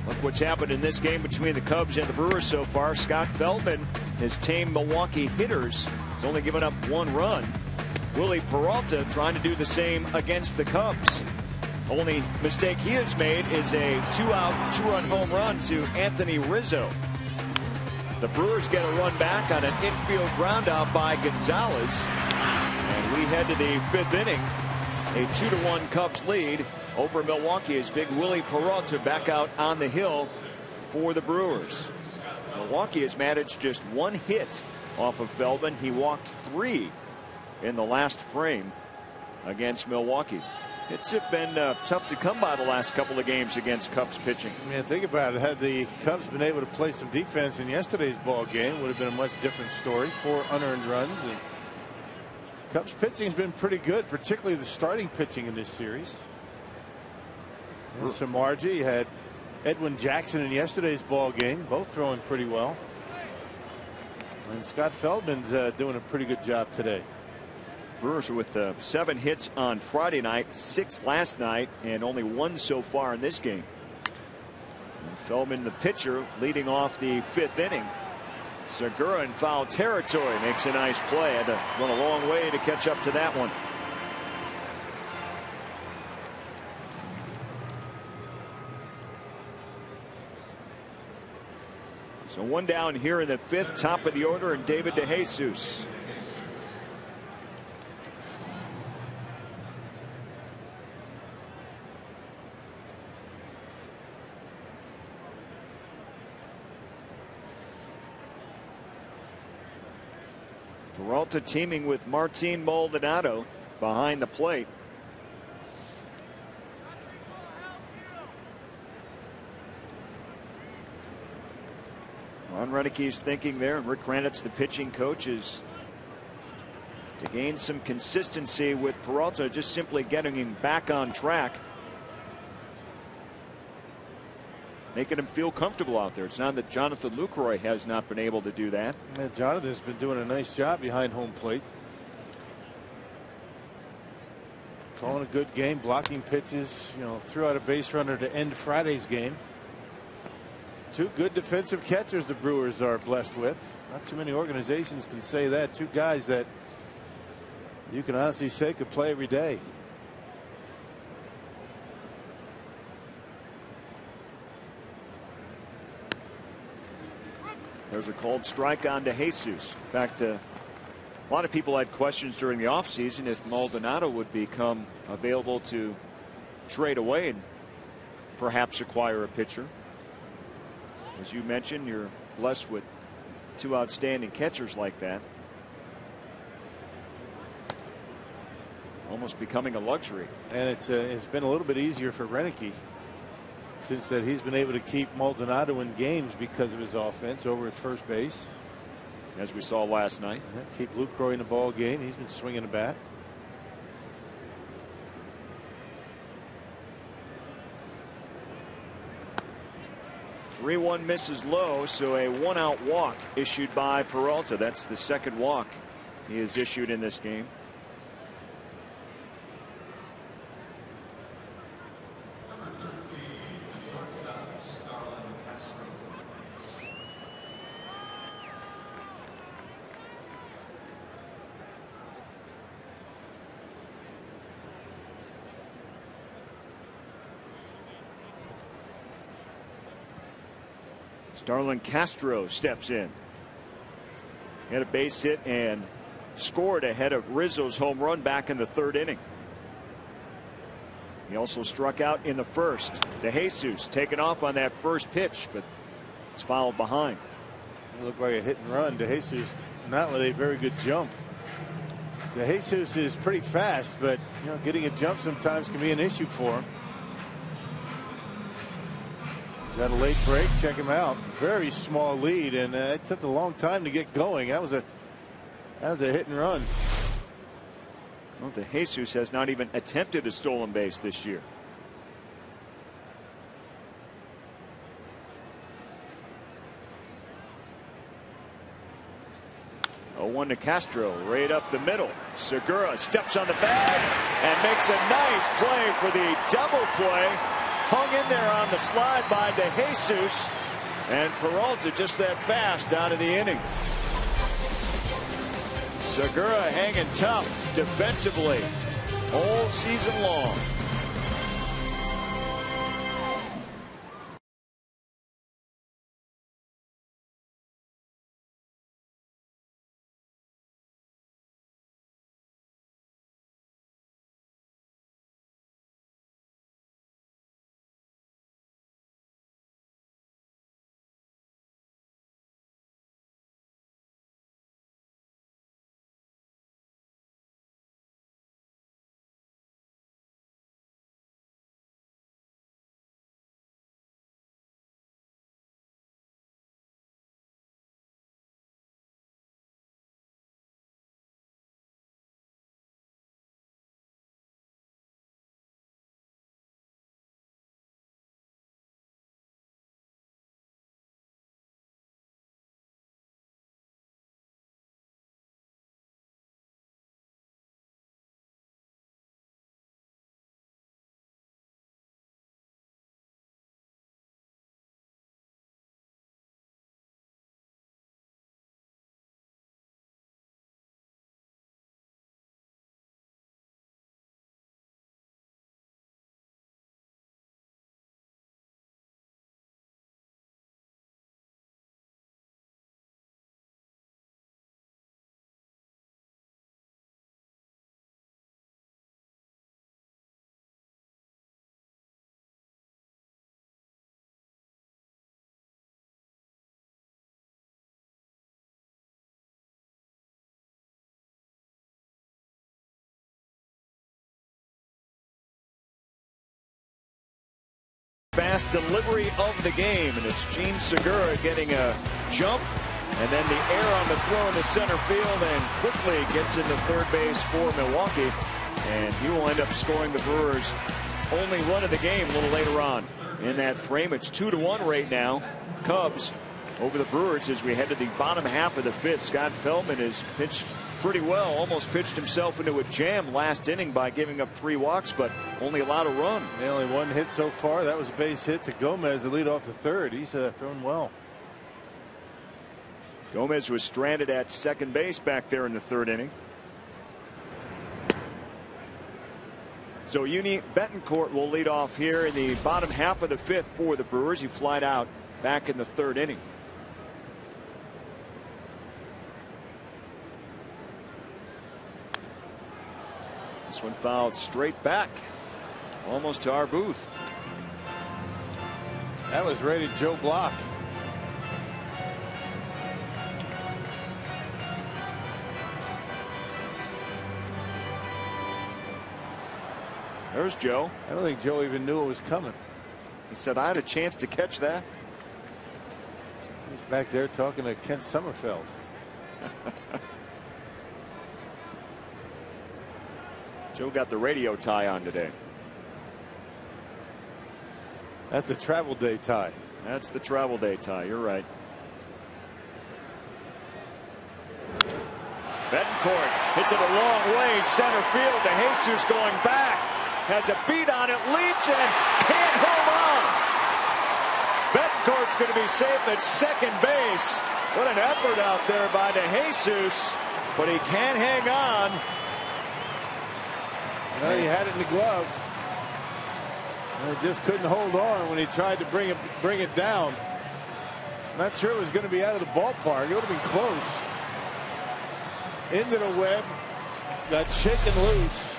A: Look what's happened in this game between the Cubs and the Brewers so far. Scott Feldman has tamed Milwaukee hitters. He's only given up 1 run. Willie Peralta trying to do the same against the Cubs. Only mistake he has made is a 2-out, 2-run home run to Anthony Rizzo. The Brewers get a run back on an infield ground out by Gonzalez. And we head to the 5th inning. A 2-1 Cubs lead over Milwaukee as Big Willie Peralta back out on the hill for the Brewers. Milwaukee has managed just 1 hit off of Feldman. He walked 3 in the last frame against Milwaukee. Hits have been tough to come by the last couple of games against Cubs pitching.
B: Man, think about it. Had the Cubs been able to play some defense in yesterday's ball game, it would have been a much different story. 4 unearned runs. And Cubs pitching has been pretty good, particularly the starting pitching in this series. Samardzija had Edwin Jackson in yesterday's ball game, both throwing pretty well. And Scott Feldman's doing a pretty good job today.
A: Brewers with 7 hits on Friday night, 6 last night, and only 1 so far in this game. And Feldman, the pitcher, leading off the 5th inning. Segura in foul territory makes a nice play. Had to run a long way to catch up to that one. So 1 down here in the 5th, top of the order, and David DeJesus. Peralta teaming with Martin Maldonado behind the plate. Ron Renick's thinking there, and Rick Kranitz, the pitching coach, is to gain some consistency with Peralta, just simply getting him back on track. Making him feel comfortable out there. It's not that Jonathan Lucroy has not been able to do that.
B: Yeah, Jonathan's been doing a nice job behind home plate. Calling a good game, blocking pitches, threw out a base runner to end Friday's game. 2 good defensive catchers the Brewers are blessed with. Not too many organizations can say that. 2 guys that you can honestly say could play every day.
A: There's a called strike on DeJesus. In fact, a lot of people had questions during the offseason if Maldonado would become available to trade away and perhaps acquire a pitcher. As you mentioned, you're blessed with 2 outstanding catchers like that. Almost becoming a luxury.
B: And it's been a little bit easier for Renick since that he's been able to keep Maldonado in games because of his offense over at first base.
A: As we saw last night.
B: Keep Lucroy in the ball game. He's been swinging the bat.
A: The 3-1 misses low, so a 1-out walk issued by Peralta. That's the 2nd walk he has issued in this game. Starlin Castro steps in. He had a base hit and scored ahead of Rizzo's home run back in the 3rd inning. He also struck out in the 1st. DeJesus taken off on that first pitch, but it's fouled behind.
B: It looked like a hit and run. DeJesus not with a very good jump. DeJesus is pretty fast, but getting a jump sometimes can be an issue for him. Got a late break. Check him out. Very small lead, and it took a long time to get going. That was a hit and run.
A: Well, DeJesus has not even attempted a stolen base this year. Oh, 1 to Castro, right up the middle. Segura steps on the bag and makes a nice play for the double play. Hung in there on the slide by DeJesus, and Peralta just that fast out of the inning. Segura hanging tough defensively all season long. last delivery of the game, and it's Gene Segura getting a jump, and then the air on the throw into center field, and quickly gets into third base for Milwaukee, and he will end up scoring the Brewers' only run of the game a little later on in that frame. It's 2-1 right now, Cubs over the Brewers as we head to the bottom half of the fifth. Scott Feldman has pitched pretty well, almost pitched himself into a jam last inning by giving up 3 walks, but only allowed a run.
B: Only 1 hit so far. That was a base hit to Gomez to lead off the third. He's thrown well.
A: Gomez was stranded at second base back there in the third inning. So Uni Betancourt will lead off here in the bottom half of the fifth for the Brewers. He flied out back in the third inning. This one fouled straight back, almost to our booth.
B: That was rated Joe Block.
A: There's Joe.
B: I don't think Joe even knew it was coming.
A: He said, I had a chance to catch that.
B: He's back there talking to Kent Sommerfeld.
A: Joe got the radio tie on today.
B: That's the travel day tie.
A: That's the travel day tie. You're right. Betancourt hits it a long way center field to Jesus going back. Has a beat on it, leaps and can't hold on. Betancourt's going to be safe at second base. What an effort out there by DeJesus, but he can't hang on.
B: Well, he had it in the glove. And it just couldn't hold on when he tried to bring it down. Not sure it was going to be out of the ballpark. It would have been close. Into the web. Got shaken loose.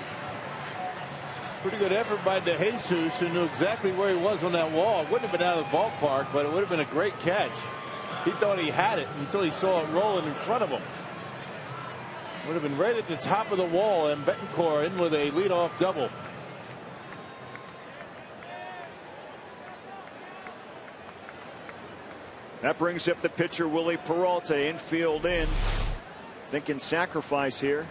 B: Pretty good effort by DeJesus, who knew exactly where he was on that wall. It wouldn't have been out of the ballpark, but it would have been a great catch. He thought he had it until he saw it rolling in front of him. Would have been right at the top of the wall, and Betancourt in with a leadoff double.
A: That brings up the pitcher Willie Peralta, infield in. Thinking sacrifice here.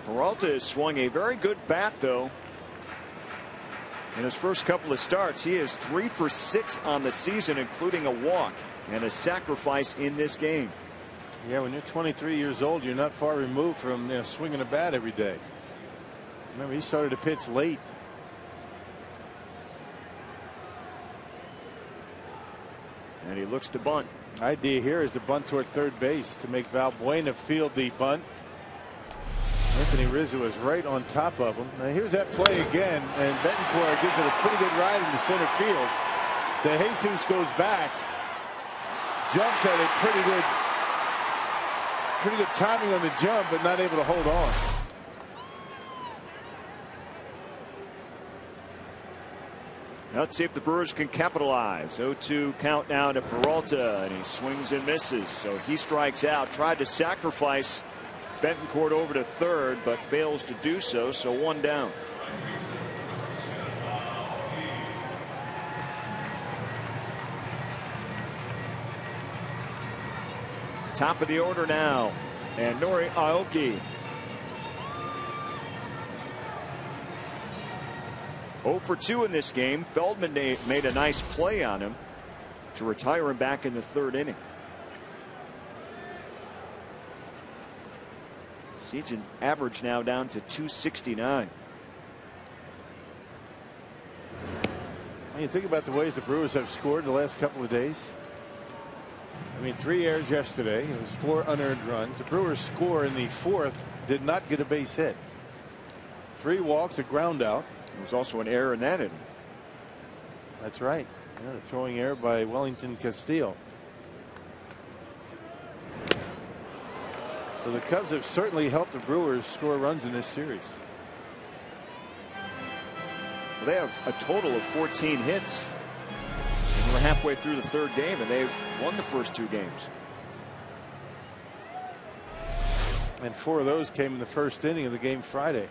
A: Peralta has swung a very good bat, though. In his first couple of starts, he is 3 for 6 on the season, including a walk and a sacrifice in this game.
B: Yeah, when you're 23 years old, you're not far removed from swinging a bat every day. Remember, he started to pitch late.
A: And he looks to bunt.
B: Idea here is to bunt toward third base to make Valbuena field the bunt. Anthony Rizzo is right on top of him. Now here's that play again, and Betancourt gives it a pretty good ride into center field. DeJesus goes back, jumps at it, pretty good timing on the jump, but not able to hold on.
A: Let's see if the Brewers can capitalize. 0-2 count now to Peralta, and he swings and misses. So he strikes out. Tried to sacrifice Betancourt over to third, but fails to do so. So 1 down. Top of the order now, and Nori Aoki. 0 for 2 in this game. Feldman made a nice play on him to retire him back in the third inning. Season average now down to 269.
B: When you think about the ways the Brewers have scored the last couple of days. I mean, 3 errors yesterday. It was 4 unearned runs. The Brewers score in the fourth, did not get a base hit. 3 walks, a ground out.
A: There was also an error in that inning.
B: That's right. Yeah, the throwing error by Wellington Castillo. So the Cubs have certainly helped the Brewers score runs in this series.
A: Well, they have a total of 14 hits. And we're halfway through the third game, and they've won the first 2 games.
B: And 4 of those came in the first inning of the game Friday.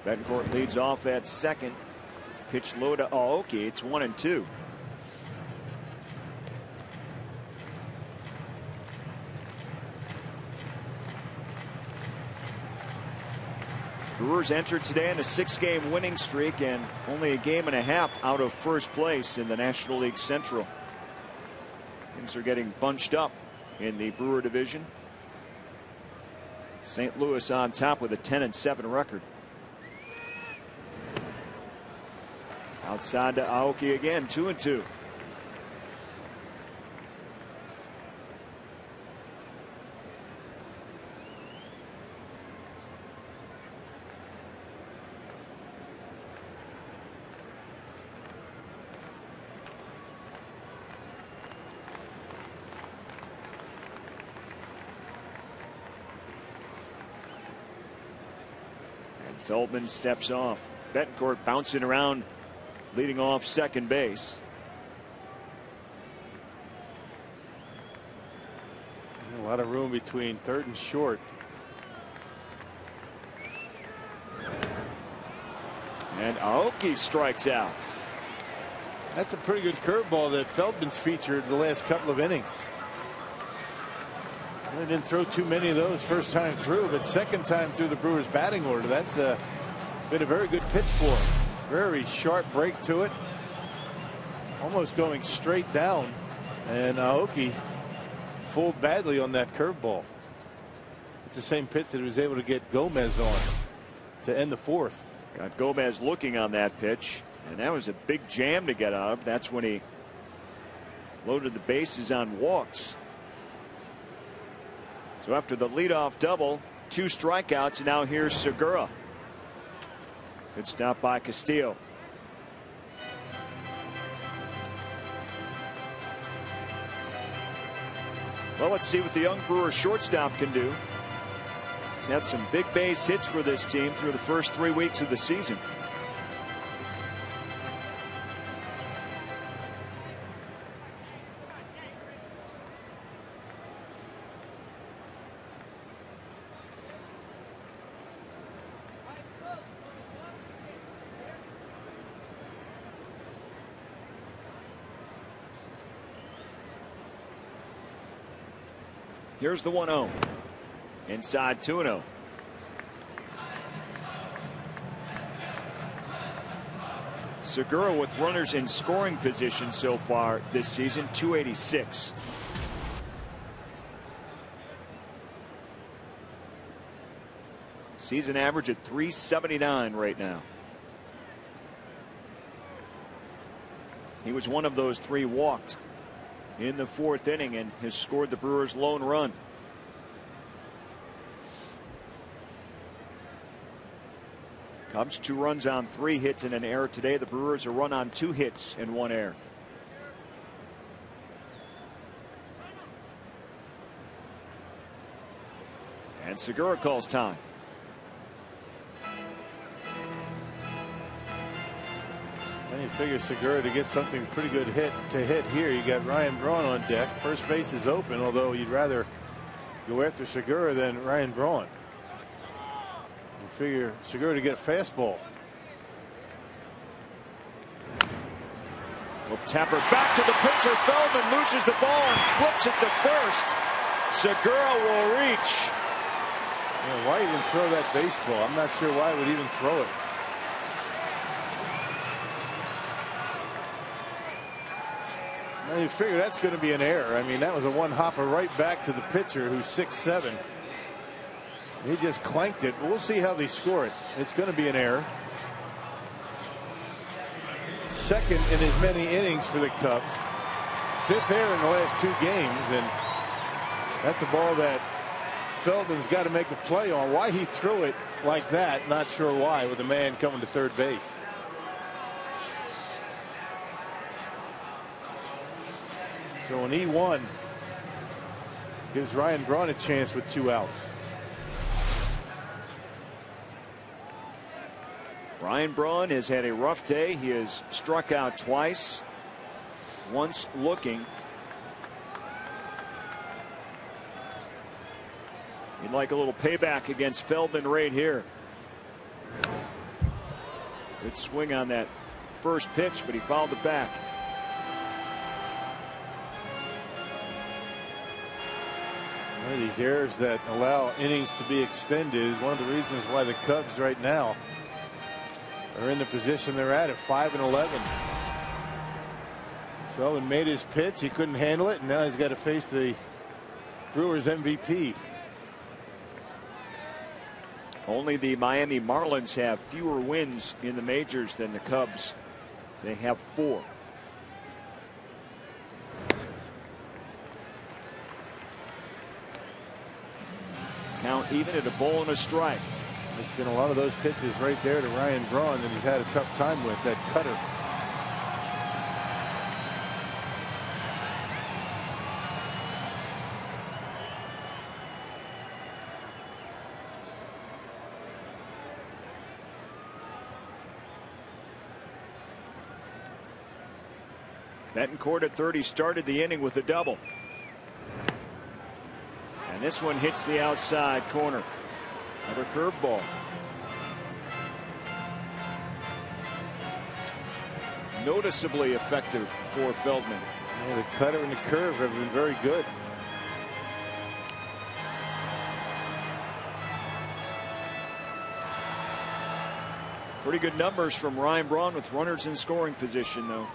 A: Betancourt leads off at second. Pitch low to Aoki. It's 1-2. Brewers entered today in a 6-game winning streak and only a game and a half out of first place in the National League Central. Things are getting bunched up in the Brewer division. St. Louis on top with a 10-7 record. Outside to Aoki again, 2-2. Feldman steps off. Betancourt bouncing around, leading off second base.
B: A lot of room between third and short.
A: And Aoki strikes out.
B: That's a pretty good curveball that Feldman's featured the last couple of innings. They didn't throw too many of those first time through, but second time through the Brewers batting order, that's been a very good pitch for him. Very sharp break to it. Almost going straight down. And Aoki fooled badly on that curveball. It's the same pitch that he was able to get Gomez on to end the fourth.
A: Got Gomez looking on that pitch, and that was a big jam to get out of. That's when he loaded the bases on walks. So after the leadoff double, 2 strikeouts, and now here's Segura. Good stop by Castillo. Well, let's see what the young Brewer shortstop can do. He's had some big base hits for this team through the first 3 weeks of the season. Here's the 1-0. Inside 2-0. Segura with runners in scoring position so far this season, 286. Season average at 379 right now. He was one of those 3 walked in the 4th inning and has scored the Brewers' lone run. Cubs 2 runs on 3 hits and an error today. The Brewers a run on 2 hits and 1 error. And Segura calls time.
B: And you figure Segura to get something pretty good to hit here. You got Ryan Braun on deck. First base is open, although you'd rather go after Segura than Ryan Braun. You figure Segura to get a fastball.
A: Well, Tapper back to the pitcher. Feldman loses the ball and flips it to first. Segura will reach.
B: Yeah, why even throw that baseball? I'm not sure why I would even throw it. Now you figure that's going to be an error. I mean, that was a one-hopper right back to the pitcher who's 6'7". He just clanked it. We'll see how they score it. It's going to be an error. Second in as many innings for the Cubs. 5th error in the last 2 games, and that's a ball that Feldman's got to make a play on. Why he threw it like that, not sure why, with a man coming to third base. So an E1 gives Ryan Braun a chance with 2 outs.
A: Ryan Braun has had a rough day. He has struck out twice. Once looking. He'd like a little payback against Feldman right here.
G: Good swing on that first pitch, but he fouled it back.
B: One of these errors that allow innings to be extended is one of the reasons why the Cubs right now are in the position they're at 5-11. Feldman made his pitch. He couldn't handle it, and now he's got to face the Brewers MVP.
G: Only the Miami Marlins have fewer wins in the majors than the Cubs. They have 4. Count even at a ball and a strike.
B: There's been a lot of those pitches right there to Ryan Braun that he's had a tough time with. That cutter.
G: Betancourt at 30 started the inning with a double. And this one hits the outside corner. Another curveball. Noticeably effective for Feldman.
B: Yeah, the cutter and the curve have been very good.
G: Pretty good numbers from Ryan Braun with runners in scoring position, though.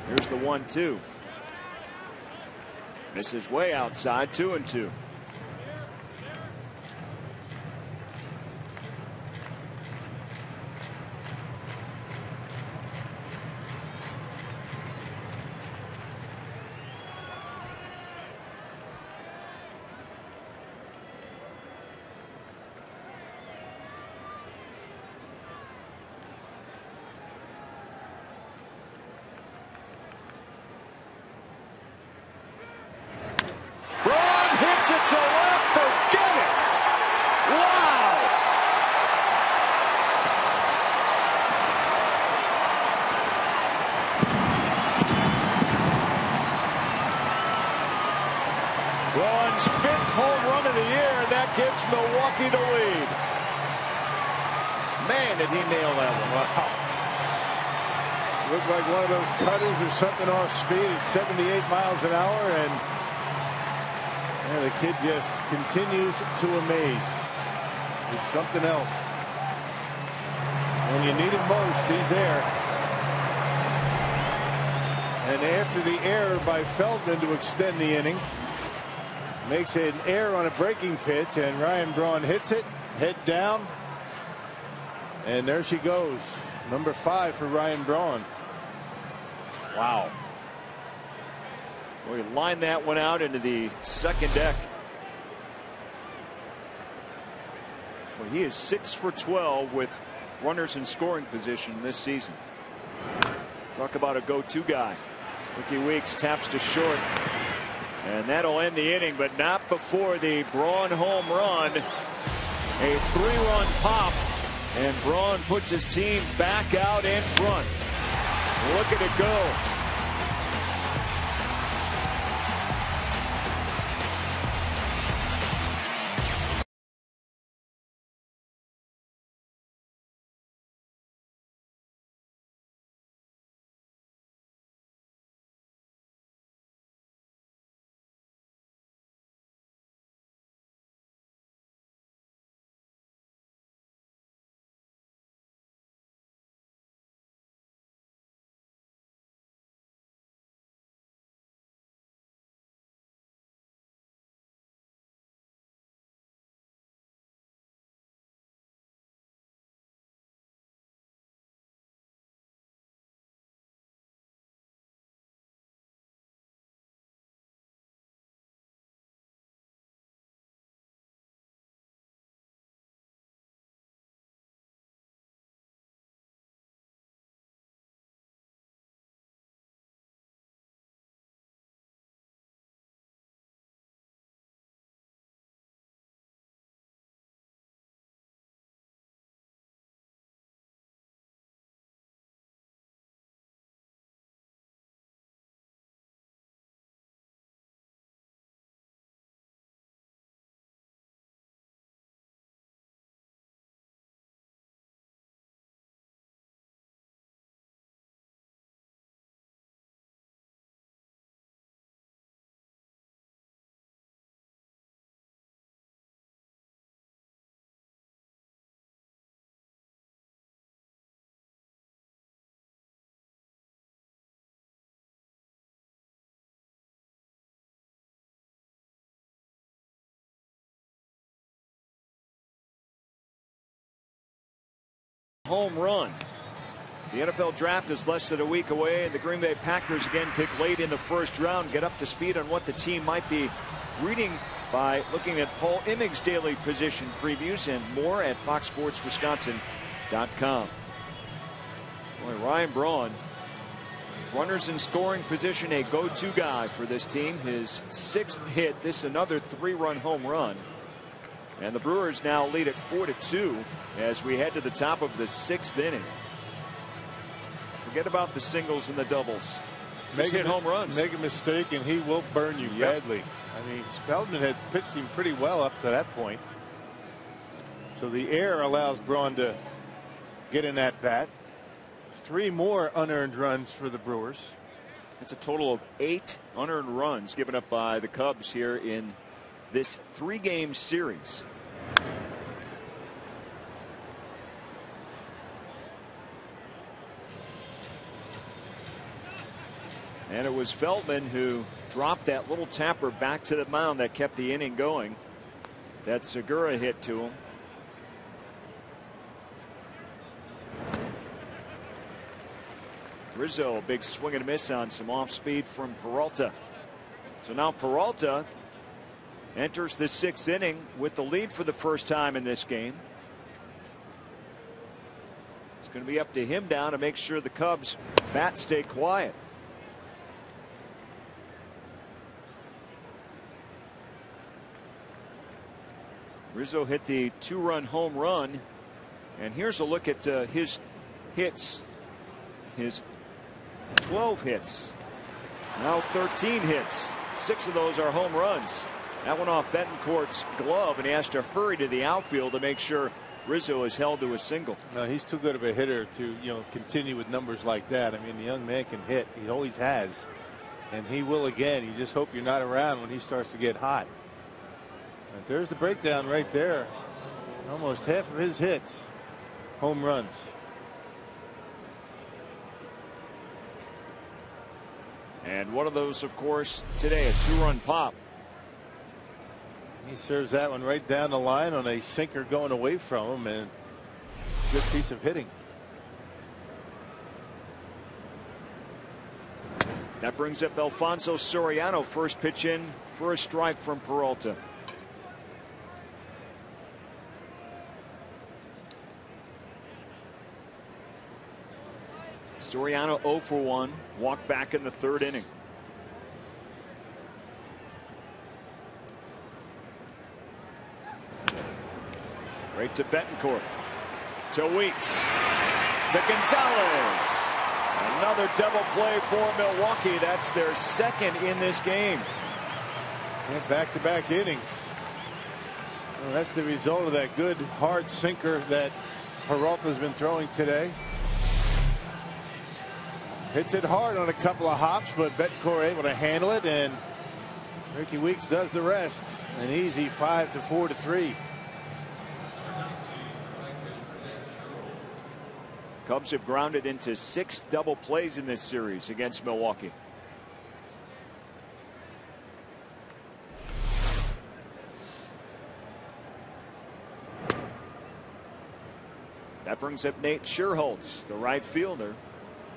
G: Here's the 1-2. This is way outside, 2-2.
A: Braun's 5th home run of the year, and that gives Milwaukee the lead. Man, did he nail that one. Wow.
B: Looked like one of those cutters or something off speed at 78 miles an hour, and the kid just continues to amaze. He's something else. When you need him most, he's there. And after the error by Feldman to extend the inning, makes an error on a breaking pitch, and Ryan Braun hits it, head down. And there she goes. Number 5 for Ryan Braun.
G: Wow. Well, he lined that one out into the second deck. Well, he is 6 for 12 with runners in scoring position this season. Talk about a go-to guy. Ricky Weeks taps to short. And that'll end the inning, but not before the Braun home run. A 3-run pop, and Braun puts his team back out in front. Look at it go. home run. The NFL draft is less than a week away, and the Green Bay Packers again pick late in the first round. Get up to speed on what the team might be reading by looking at Paul Immig's daily position previews and more at foxsportswisconsin.com. Boy, Ryan Braun, runners in scoring position, a go-to guy for this team. His 6th hit, this another 3-run home run. And the Brewers now lead at 4-2 as we head to the top of the 6th inning. Forget about the singles and the doubles. Just hit home runs.
B: Make a mistake and he will burn you badly. I mean, Feldman had pitched him pretty well up to that point. So the air allows Braun to get in at bat. 3 more unearned runs for the Brewers.
G: It's a total of 8 unearned runs given up by the Cubs here in this 3-game series. And it was Feldman who dropped that little tapper back to the mound that kept the inning going. That Segura hit to him. Rizzo, a big swing and a miss on some off speed from Peralta. So now Peralta enters the 6th inning with the lead for the first time in this game. It's going to be up to him now to make sure the Cubs bats stay quiet. Rizzo hit the 2-run home run, and here's a look at his hits. His 12 hits, now 13 hits. 6 of those are home runs. That went off Betancourt's glove, and he has to hurry to the outfield to make sure Rizzo is held to a single.
B: No, he's too good of a hitter to continue with numbers like that. I mean, the young man can hit. He always has, and he will again. You just hope you're not around when he starts to get hot. But there's the breakdown right there. Almost half of his hits, home runs.
G: And one of those, of course, today, a 2-run pop.
B: He serves that one right down the line on a sinker going away from him, and good piece of hitting.
G: That brings up Alfonso Soriano. First pitch in for a strike from Peralta. Soriano 0 for 1. Walked back in the 3rd inning. Right to Betancourt. To Weeks. To Gonzalez. Another double play for Milwaukee. That's their 2nd in this game.
B: And back-to-back innings. Well, that's the result of that good hard sinker that Peralta's been throwing today. Hits it hard on a couple of hops, but Betancourt able to handle it, and Ricky Weeks does the rest. An easy 5-4-3.
G: Cubs have grounded into 6 double plays in this series against Milwaukee. That brings up Nate Scherholtz, the right fielder.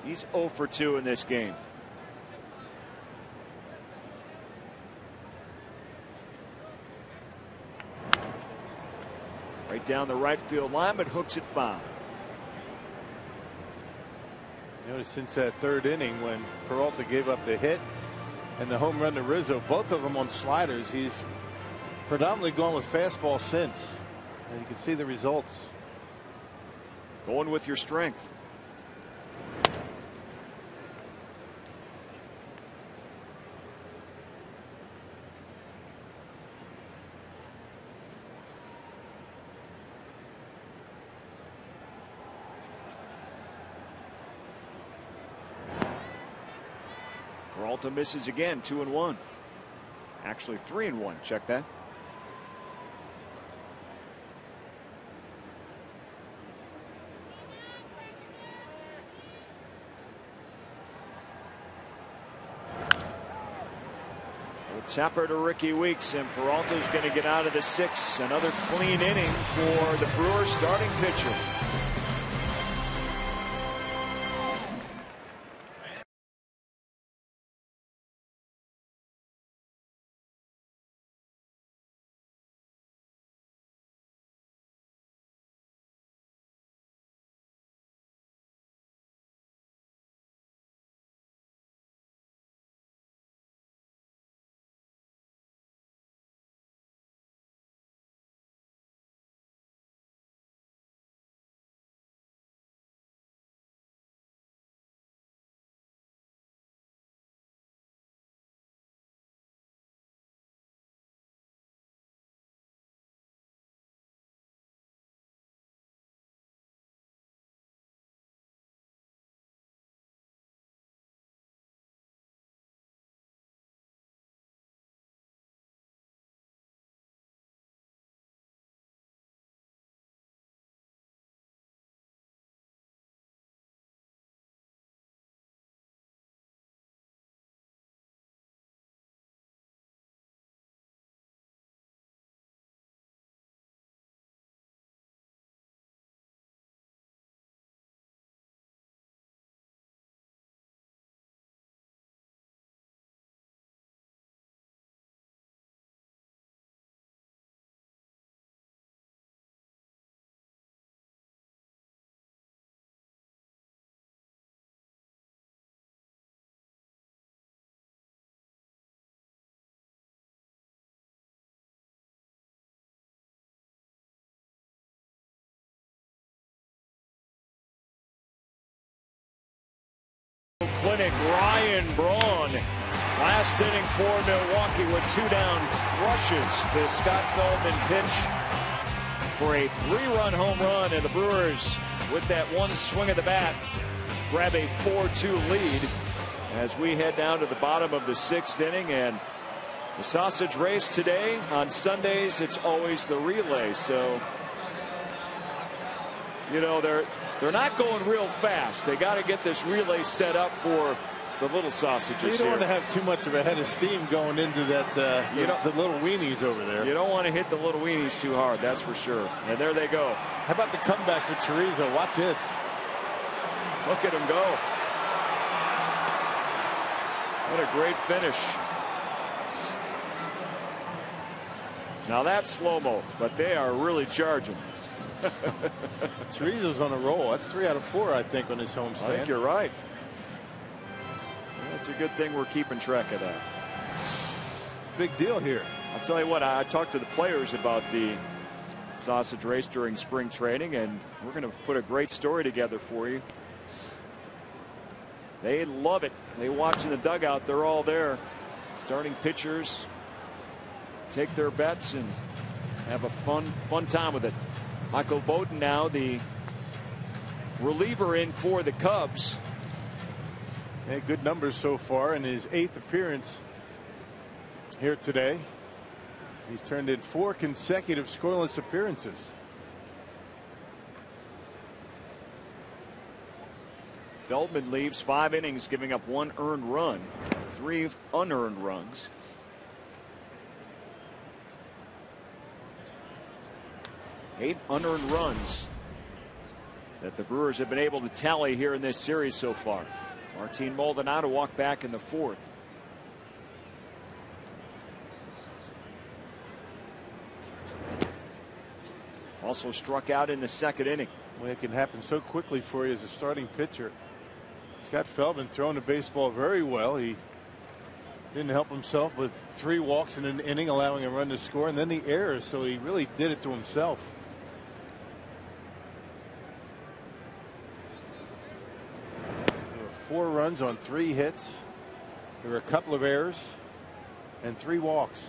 G: He's 0 for 2 in this game. Right down the right field line, but hooks it foul.
B: Notice since that 3rd inning when Peralta gave up the hit and the home run to Rizzo, both of them on sliders, he's predominantly gone with fastball since. And you can see the results.
G: Going with your strength. Peralta misses again, 2-1. Actually 3-1. Check that. Tapper to Ricky Weeks, and Peralta's going to get out of the 6th. Another clean inning for the Brewers starting pitcher. inning, Ryan Braun. Last inning for Milwaukee with 2 down rushes. The Scott Feldman pitch for a 3-run home run, and the Brewers, with that one swing of the bat, grab a 4-2 lead as we head down to the bottom of the 6th inning. And the sausage race today, on Sundays, it's always the relay. So, you know, they're not going real fast. They got to get this relay set up for the little sausages.
B: You don't want to have too much of a head of steam going into that the little weenies over there.
G: You don't want to hit the little weenies too hard, that's for sure. And there they go.
B: How about the comeback for Chorizo? Watch this.
G: Look at him go. What a great finish. Now that's slow-mo, but they are really charging.
B: Chorizo's on a roll. That's 3 out of 4, I think, on his homestand.
G: I think you're right. It's a good thing we're keeping track of that.
B: It's a big deal here.
G: I'll tell you what, I talked to the players about the sausage race during spring training, and we're going to put a great story together for you. They love it. They watch in the dugout. They're all there. Starting pitchers take their bets and have a fun time with it. Michael Bowden now the reliever in for the Cubs.
B: Hey, good numbers so far in his 8th appearance here today. He's turned in 4 consecutive scoreless appearances.
G: Feldman leaves 5 innings, giving up 1 earned run, 3 unearned runs. Eight unearned runs that the Brewers have been able to tally here in this series so far. Martin Maldonado walked back in the 4th. Also struck out in the 2nd inning.
B: Well, it can happen so quickly for you as a starting pitcher. Scott Feldman throwing the baseball very well. He didn't help himself with 3 walks in an inning, allowing a run to score, and then the errors, so he really did it to himself. There were 4 runs on 3 hits. There were a couple of errors and 3 walks.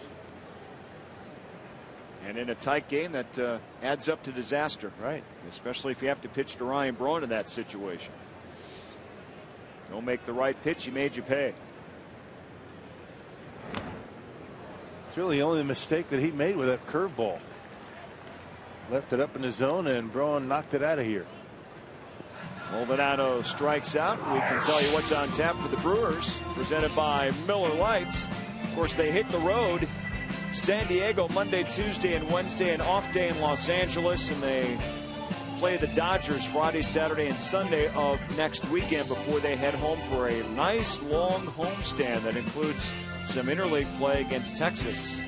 G: And in a tight game, that adds up to disaster.
B: Right.
G: Especially if you have to pitch to Ryan Braun in that situation. Don't make the right pitch, he made you pay.
B: It's really the only mistake that he made with that curveball. Left it up in the zone, and Braun knocked it out of here.
G: Maldonado strikes out. We can tell you what's on tap for the Brewers, presented by Miller Lights. Of course, they hit the road. San Diego Monday, Tuesday, and Wednesday, an off day in Los Angeles, and they play the Dodgers Friday, Saturday, and Sunday of next weekend before they head home for a nice long homestand that includes some interleague play against Texas.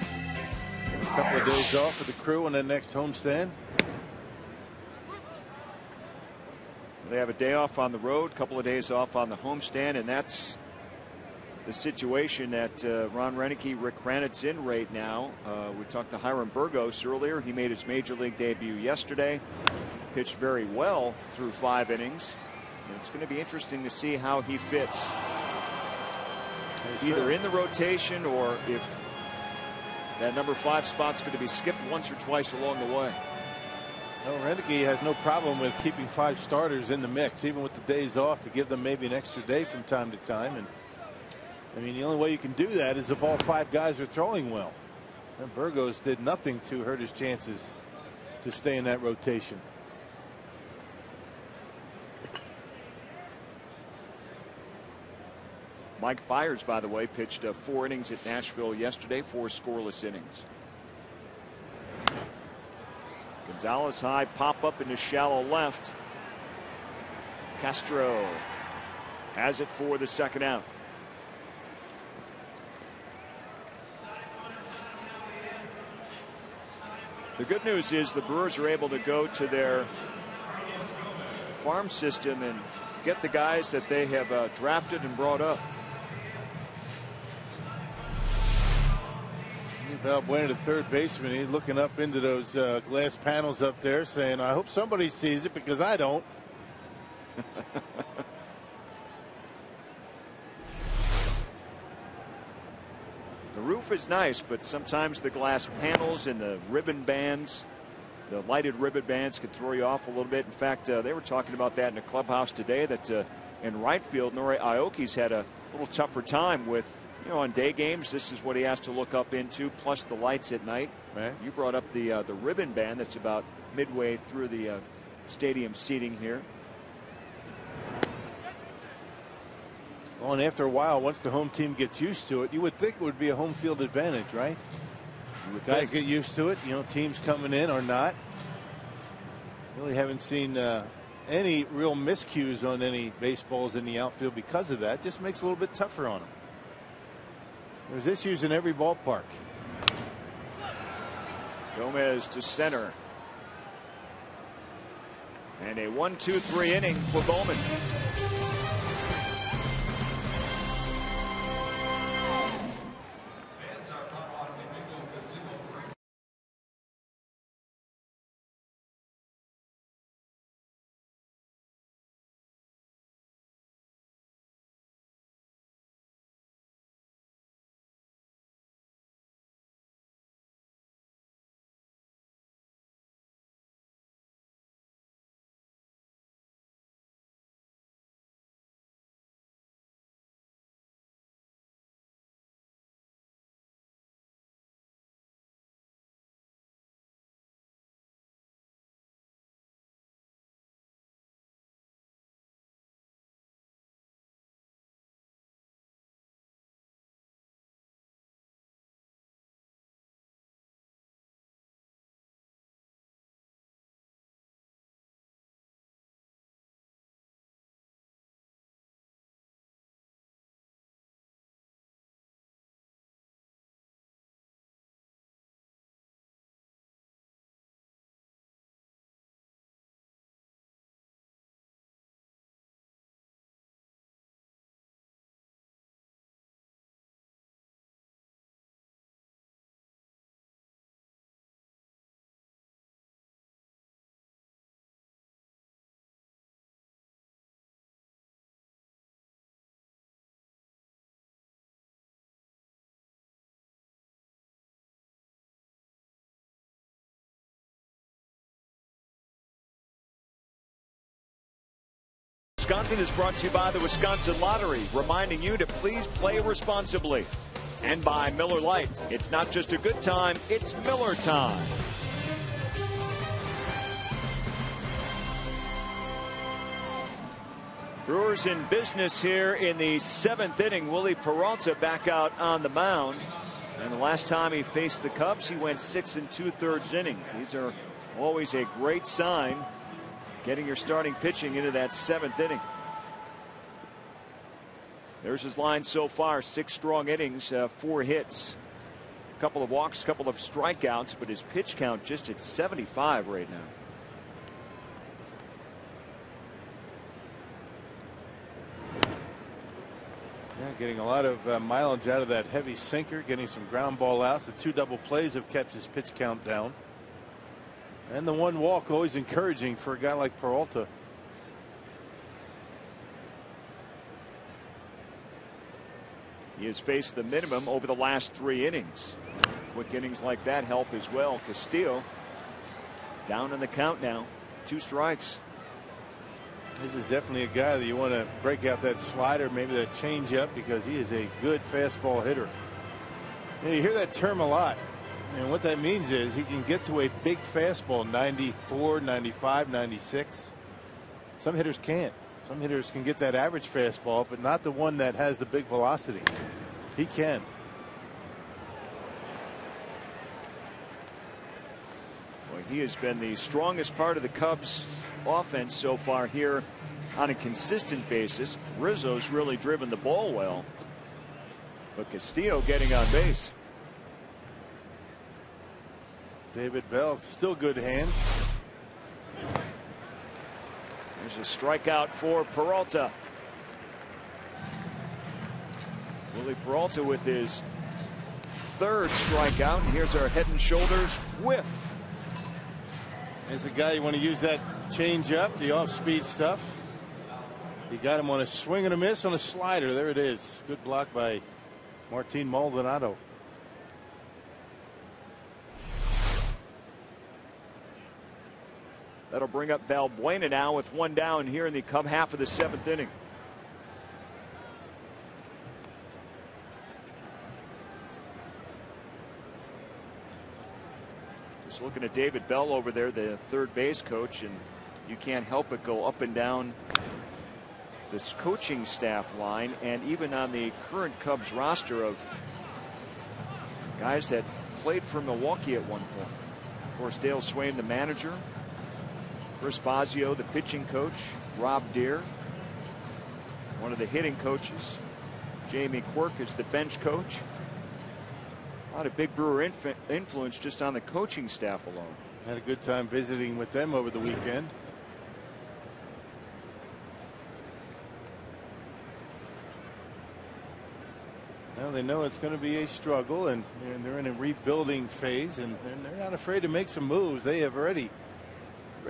B: A couple of days off for the crew on their next homestand.
G: They have a day off on the road, a couple of days off on the homestand, and that's the situation that Ron Renneke, Rick Kranitz in right now. We talked to Hiram Burgos earlier. He made his major league debut yesterday. Pitched very well through 5 innings. And it's going to be interesting to see how he fits. Either in the rotation or if that number 5 spot's going to be skipped once or twice along the way.
B: Well, Renneke has no problem with keeping 5 starters in the mix, even with the days off, to give them maybe an extra day from time to time. And I mean, the only way you can do that is if all 5 guys are throwing well. And Burgos did nothing to hurt his chances to stay in that rotation.
G: Mike Fiers, by the way, pitched 4 innings at Nashville yesterday, 4 scoreless innings. Gonzalez high, pop up into shallow left. Castro has it for the 2nd out. The good news is the Brewers are able to go to their farm system and get the guys that they have drafted and brought up.
B: Valbuena, the third baseman, he's looking up into those glass panels up there saying, I hope somebody sees it because I don't.
G: The roof is nice, but sometimes the glass panels and the ribbon bands, the lighted ribbon bands, could throw you off a little bit. In fact, they were talking about that in the clubhouse today, that in right field, Nori Aoki's had a little tougher time with, on day games, this is what he has to look up into, plus the lights at night.
B: Right.
G: You brought up the ribbon band that's about midway through the stadium seating here.
B: Well, and after a while, once the home team gets used to it, you would think it would be a home field advantage, right? Guys get used to it. Teams coming in or not. Really haven't seen any real miscues on any baseballs in the outfield because of that. Just makes it a little bit tougher on them. There's issues in every ballpark.
G: Gomez to center. And a 1-2-3 inning for Bowman. Wisconsin is brought to you by the Wisconsin Lottery, reminding you to please play responsibly. And by Miller Lite. It's not just a good time, it's Miller time. Brewers in business here in the 7th inning. Willie Peralta back out on the mound. And the last time he faced the Cubs, he went 6 2/3 innings. These are always a great sign, getting your starting pitching into that 7th inning. There's his line so far: 6 strong innings, 4 hits, a couple of walks, a couple of strikeouts, but his pitch count just at 75 right now.
B: Yeah, getting a lot of mileage out of that heavy sinker, getting some ground ball outs. The 2 double plays have kept his pitch count down. And the 1 walk, always encouraging for a guy like Peralta.
G: He has faced the minimum over the last 3 innings. Quick innings like that help as well. Castillo down in the count now. 2 strikes.
B: This is definitely a guy that you want to break out that slider, maybe that changeup, because he is a good fastball hitter. You hear that term a lot. And what that means is he can get to a big fastball, 94, 95, 96. Some hitters can't. Some hitters can get that average fastball, but not the one that has the big velocity. He can.
G: Well, he has been the strongest part of the Cubs offense so far here on a consistent basis. Rizzo's really driven the ball well, but Castillo getting on base.
B: David Bell, still good hands.
G: There's a strikeout for Peralta. Willie Peralta with his 3rd strikeout. And here's our head and shoulders whiff.
B: As a guy, you want to use that change up, the off-speed stuff. He got him on a swing and a miss on a slider. There it is. Good block by Martin Maldonado.
G: That'll bring up Valbuena now with one down here in the Cub half of the 7th inning. Just looking at David Bell over there, the third base coach, and you can't help but go up and down this coaching staff line, and even on the current Cubs roster of guys that played for Milwaukee at one point. Of course, Dale Swain, the manager, Chris Bosio, the pitching coach, Rob Deere, one of the hitting coaches, Jamie Quirk is the bench coach. A lot of big Brewer influence just on the coaching staff alone.
B: Had a good time visiting with them over the weekend. Now they know it's going to be a struggle, and they're in a rebuilding phase, and they're not afraid to make some moves. They have already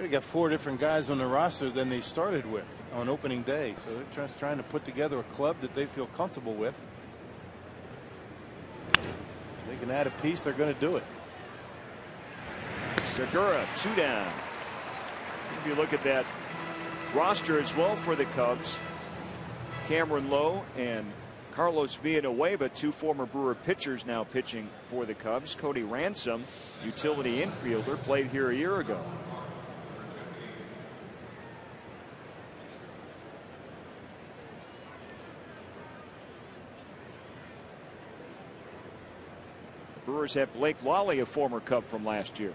B: got 4 different guys on the roster than they started with on opening day. So they're just trying to put together a club that they feel comfortable with. If they can add a piece, they're going to do it.
G: Segura, 2 down. If you look at that roster as well for the Cubs, Cameron Lowe and Carlos Villanueva, 2 former Brewer pitchers now pitching for the Cubs. Cody Ransom, utility infielder, played here a year ago. The Brewers have Blake Lawley, a former Cub from last year.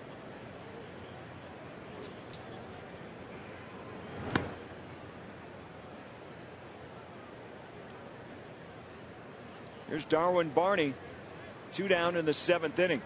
G: Here's Darwin Barney, 2 down in the 7th inning.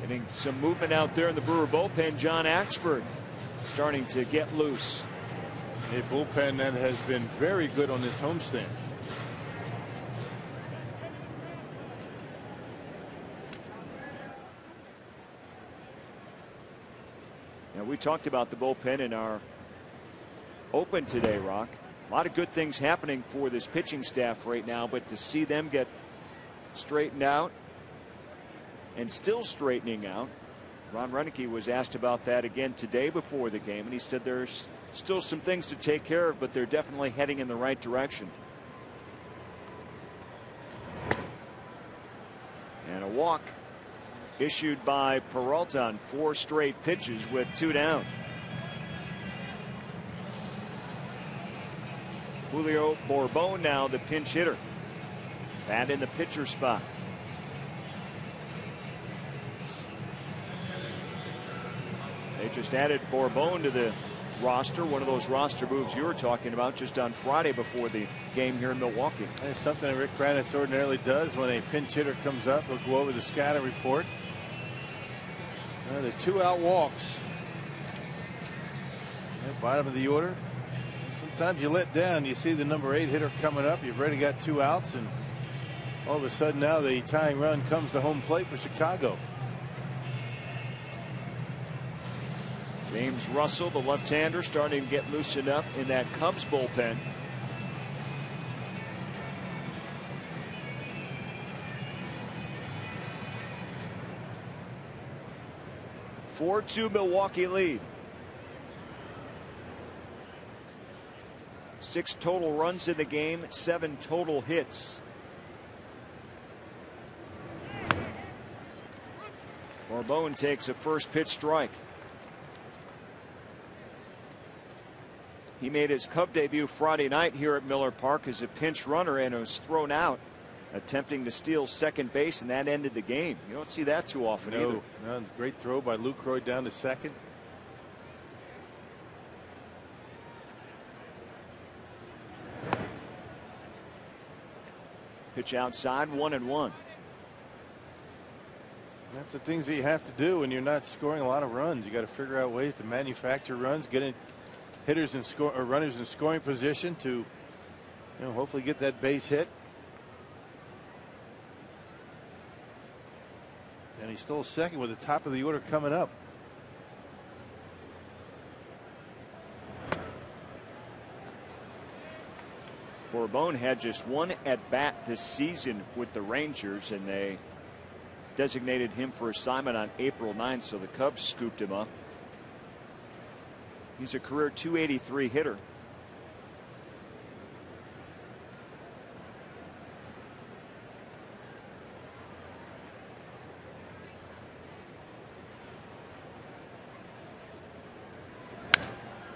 G: Getting some movement out there in the Brewer bullpen. John Axford starting to get loose.
B: A bullpen that has been very good on this homestand.
G: Now, we talked about the bullpen in our open today, Rock. A lot of good things happening for this pitching staff right now, but to see them get straightened out and still straightening out. Ron Renneke was asked about that again today before the game, and he said there's still some things to take care of, but they're definitely heading in the right direction. And a walk issued by Peralta on 4 straight pitches with 2 down. Julio Bourbon now the pinch hitter. Bat in the pitcher spot. They just added Bourbon to the roster. One of those roster moves you were talking about just on Friday before the game here in Milwaukee.
B: It's something that Rick Kranitz ordinarily does when a pinch hitter comes up. We'll go over the scouting report. The 2 out walks. Bottom of the order. Sometimes you let down. You see the number 8 hitter coming up. You've already got 2 outs, and all of a sudden now the tying run comes to home plate for Chicago.
G: James Russell, the left-hander, starting to get loosened up in that Cubs bullpen. A 4-2 Milwaukee lead. 6 total runs in the game, 7 total hits. Bourbon takes a first pitch strike. He made his Cub debut Friday night here at Miller Park as a pinch runner and was thrown out attempting to steal second base, and that ended the game. You don't see that too often either.
B: No, great throw by Lucroy down to second.
G: Pitch outside, 1-1.
B: That's the things that you have to do when you're not scoring a lot of runs. You got to figure out ways to manufacture runs, get in hitters and runners in scoring position to, hopefully get that base hit. And he stole second with the top of the order coming up.
G: Pabon had just one at bat this season with the Rangers, and they designated him for assignment on April 9th, so the Cubs scooped him up. He's a career .283 hitter.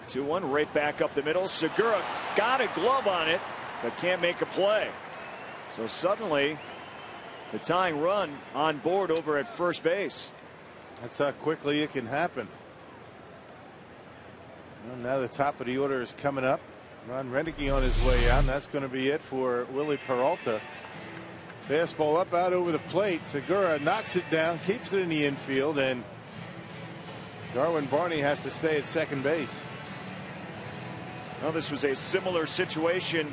G: Two-one, right back up the middle. Segura got a glove on it, but can't make a play. So suddenly, the tying run on board over at first base.
B: That's how quickly it can happen. Well, now the top of the order is coming up. Ron Renneke on his way out, and that's going to be it for Willie Peralta. Fastball up out over the plate. Segura knocks it down, keeps it in the infield, and Darwin Barney has to stay at second base.
G: Well, this was a similar situation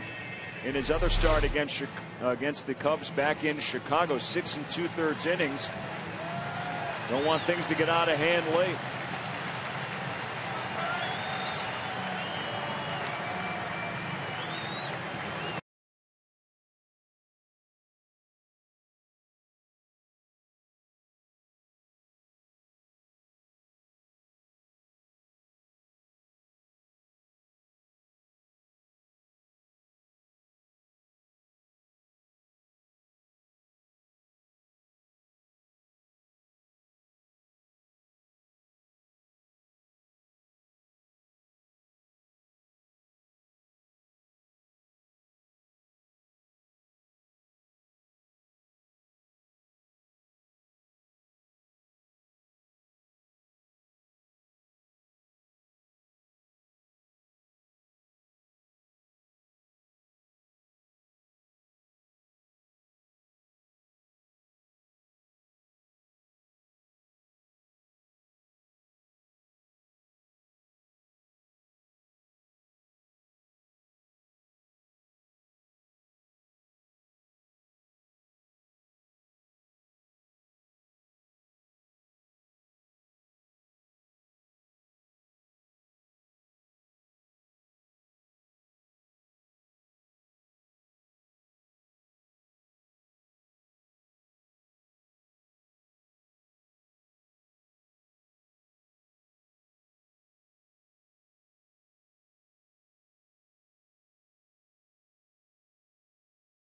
G: in his other start against the Cubs back in Chicago. 6 2/3 innings. Don't want things to get out of hand late.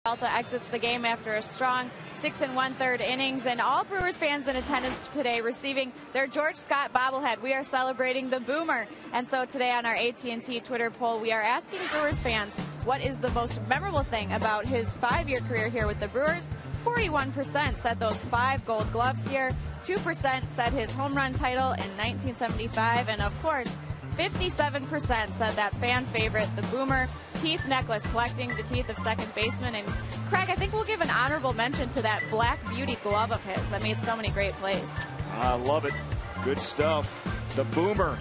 F: Peralta exits the game after a strong 6 1/3 innings, and all Brewers fans in attendance today receiving their George Scott bobblehead. We are celebrating the Boomer, and so today on our AT&T Twitter poll, we are asking Brewers fans what is the most memorable thing about his 5-year career here with the Brewers. 41% said those 5 Gold Gloves here, 2% said his home run title in 1975, and of course 57% said that fan favorite, the Boomer teeth necklace, collecting the teeth of second baseman. And Craig, I think we'll give an honorable mention to that Black Beauty glove of his that made so many great plays.
G: I love it. Good stuff. The Boomer.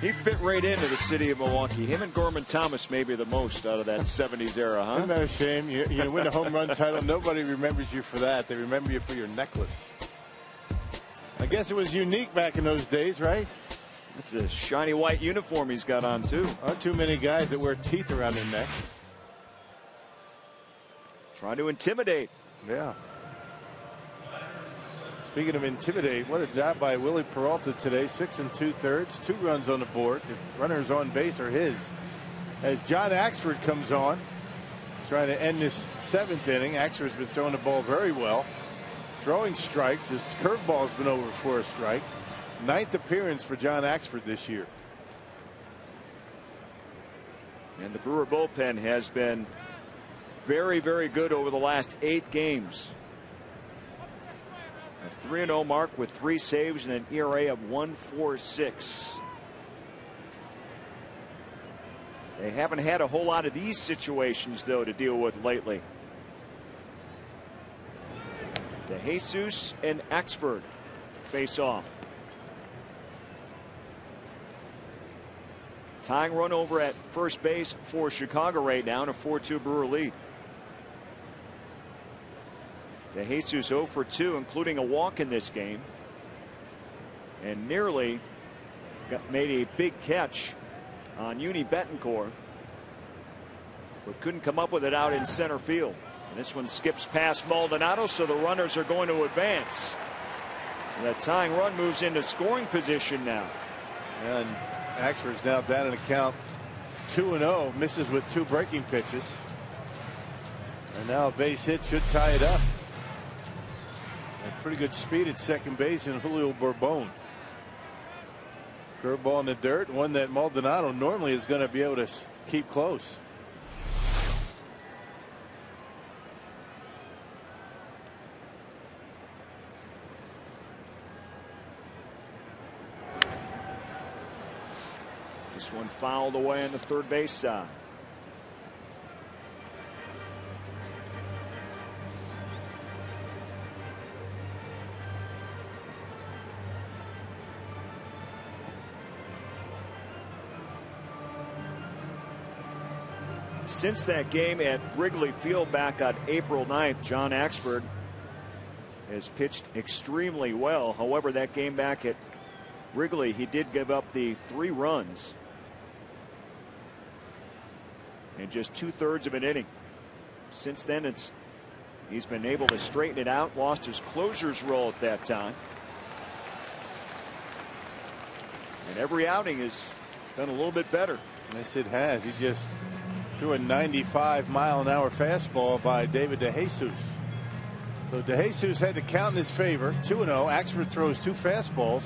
G: He fit right into the city of Milwaukee. Him and Gorman Thomas maybe the most out of that 70s era, huh?
B: Isn't that a shame? You win a home run title. Nobody remembers you for that. They remember you for your necklace. I guess it was unique back in those days, right?
G: It's a shiny white uniform he's got on, too.
B: Aren't too many guys that wear teeth around their neck.
G: Trying to intimidate.
B: Yeah. Speaking of intimidate, what a job by Willie Peralta today. 6 2/3, 2 runs on the board. The runners on base are his. As John Axford comes on, trying to end this 7th inning. Axford's been throwing the ball very well. Throwing strikes. His curveball's been over for a strike. 9th appearance for John Axford this year.
G: And the Brewer bullpen has been very, very good over the last 8 games. A 3-0 mark with 3 saves and an ERA of 1.46. They haven't had a whole lot of these situations, though, to deal with lately. DeJesus and Axford face off. Tying run over at first base for Chicago right now, and a 4-2 Brewer lead. DeJesus 0 for 2, including a walk in this game, and nearly made a big catch on Uni Betancourt. but couldn't come up with it out in center field. And this one skips past Maldonado, so the runners are going to advance. So that tying run moves into scoring position now.
B: And Axford's now down in the count 2-0, misses with 2 breaking pitches. And now a base hit should tie it up. And pretty good speed at second base in Julio Bourbon. Curveball in the dirt, one that Maldonado normally is going to be able to keep close.
G: This one fouled away on the third base side. Since that game at Wrigley Field back on April 9th, John Axford has pitched extremely well. However, that game back at Wrigley, he did give up the 3 runs in just 2/3 of an inning. Since then, he's been able to straighten it out, lost his closer's role at that time. And every outing has been a little bit better.
B: Yes, it has. He just threw a 95-mile-an-hour fastball by David DeJesus. So DeJesus had the count in his favor, 2-0. Axford throws 2 fastballs,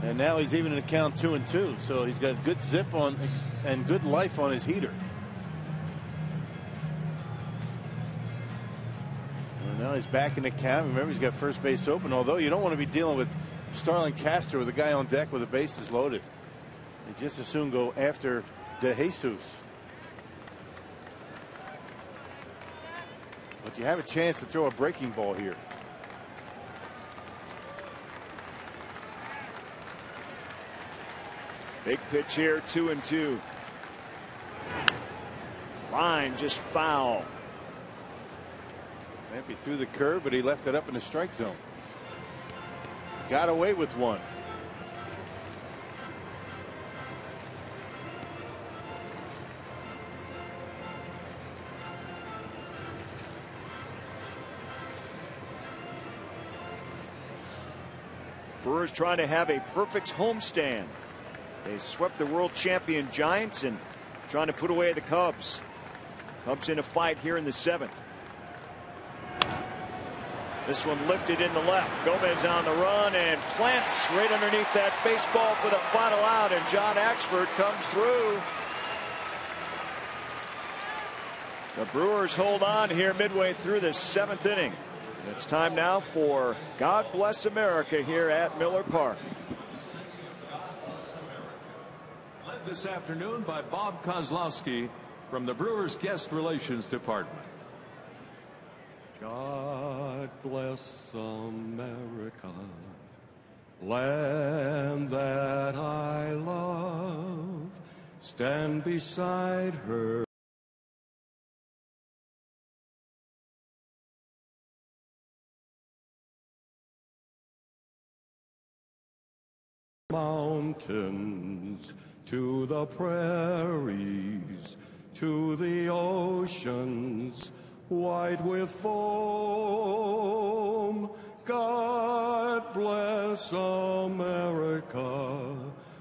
B: and now he's even in the count 2-2. So he's got good zip on and good life on his heater. And now he's back in the count. Remember, he's got first base open. Although you don't want to be dealing with Starlin Castro with a guy on deck with the bases loaded. You just as soon go after DeJesus. But you have a chance to throw a breaking ball here.
G: Big pitch here, 2-2. Line just foul.
B: He threw the curve, but he left it up in the strike zone. Got away with one.
G: Brewers trying to have a perfect homestand. They swept the world champion Giants and trying to put away the Cubs. Cubs in a fight here in the 7th. This one lifted in the left. Gomez on the run and plants right underneath that baseball for the final out, and John Axford comes through. The Brewers hold on here midway through the 7th inning. It's time now for God Bless America here at Miller Park.
H: Led this afternoon by Bob Kozlowski from the Brewers Guest Relations Department. God bless America, land that I love, stand beside her. Mountains, to the prairies, to the oceans, white with foam. God bless America,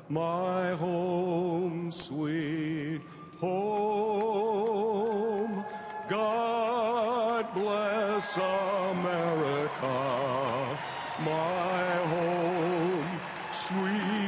H: my home, sweet home. God bless America, my home, sweet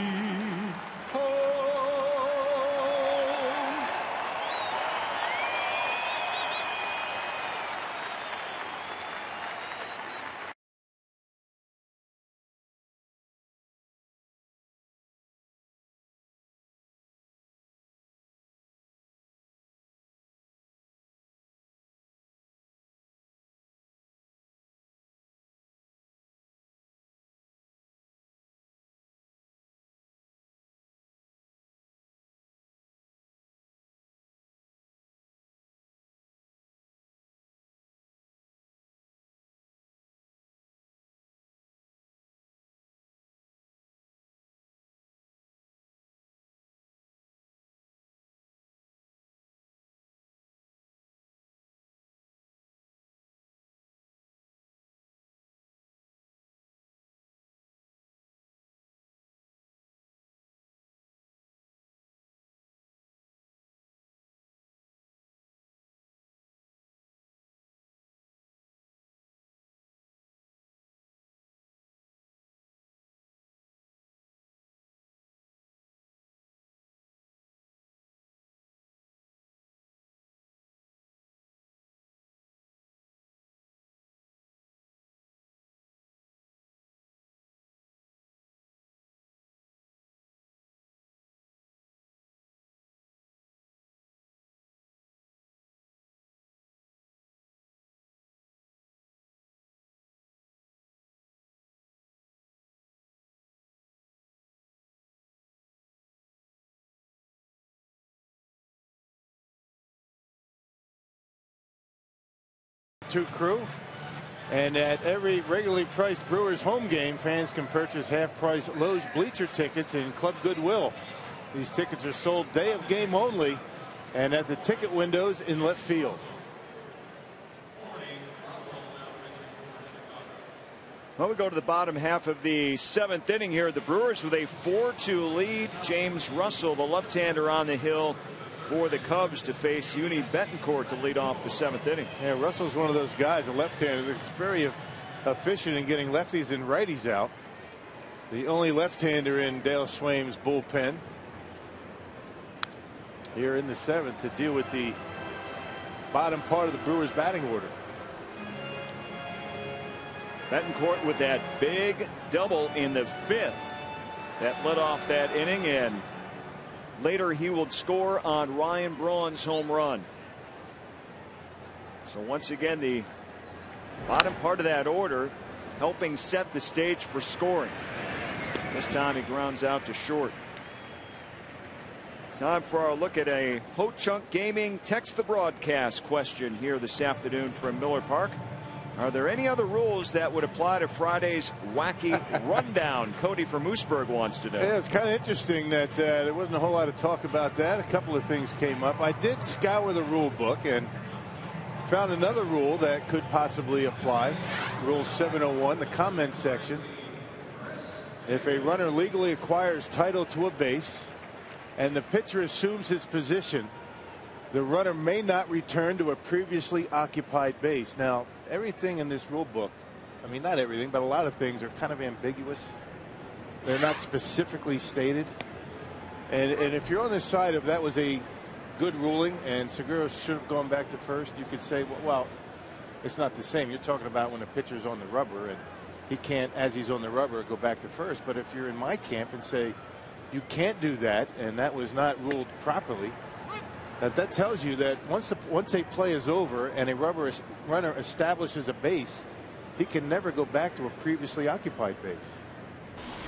B: 2 crew. And at every regularly priced Brewers home game, fans can purchase half-price Lowe's bleacher tickets in Club Goodwill. These tickets are sold day of game only and at the ticket windows in left field.
G: Well, we go to the bottom half of the 7th inning here. The Brewers with a 4-2 lead. James Russell, the left-hander, on the hill for the Cubs to face Uni Betancourt to lead off the 7th inning.
B: Yeah, Russell's one of those guys, a left-hander, that's very efficient in getting lefties and righties out. The only left-hander in Dale Swaim's bullpen here in the 7th to deal with the bottom part of the Brewers batting order.
G: Betancourt with that big double in the 5th that led off that inning, and later he will score on Ryan Braun's home run. So once again, the bottom part of that order helping set the stage for scoring. This time he grounds out to short. Time for our look at a Ho-Chunk Gaming Text the Broadcast question here this afternoon from Miller Park. Are there any other rules that would apply to Friday's wacky rundown? Cody from Moosburg wants to know.
B: Yeah, it's kind of interesting that there wasn't a whole lot of talk about that. A couple of things came up. I did scour the rule book and found another rule that could possibly apply. Rule 701, the comment section. If a runner legally acquires title to a base and the pitcher assumes his position, the runner may not return to a previously occupied base. Now, everything in this rule book, I mean, not everything, but a lot of things are kind of ambiguous. They're not specifically stated. And if you're on the side of that was a good ruling and Segura should have gone back to first, you could say, well, it's not the same. You're talking about when a pitcher's on the rubber and he can't, as he's on the rubber, go back to first. But if you're in my camp and say you can't do that and that was not ruled properly, that tells you that once a play is over and a runner establishes a base, he can never go back to a previously occupied base.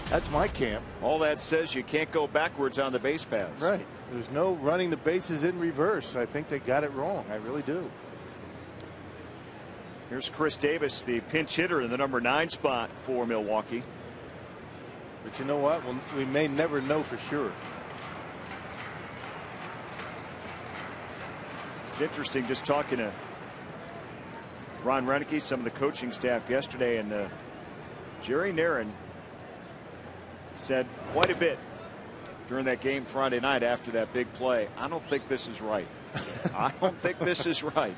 B: That's my camp.
G: All that says you can't go backwards on the base paths.
B: Right. There's no running the bases in reverse. I think they got it wrong. I really do.
G: Here's Chris Davis, the pinch hitter in the number 9 spot for Milwaukee.
B: But you know what? We may never know for sure.
G: It's interesting just talking to Ron Renneke, some of the coaching staff yesterday, and Jerry Narron said quite a bit during that game Friday night after that big play. I don't think this is right. I don't think this is right.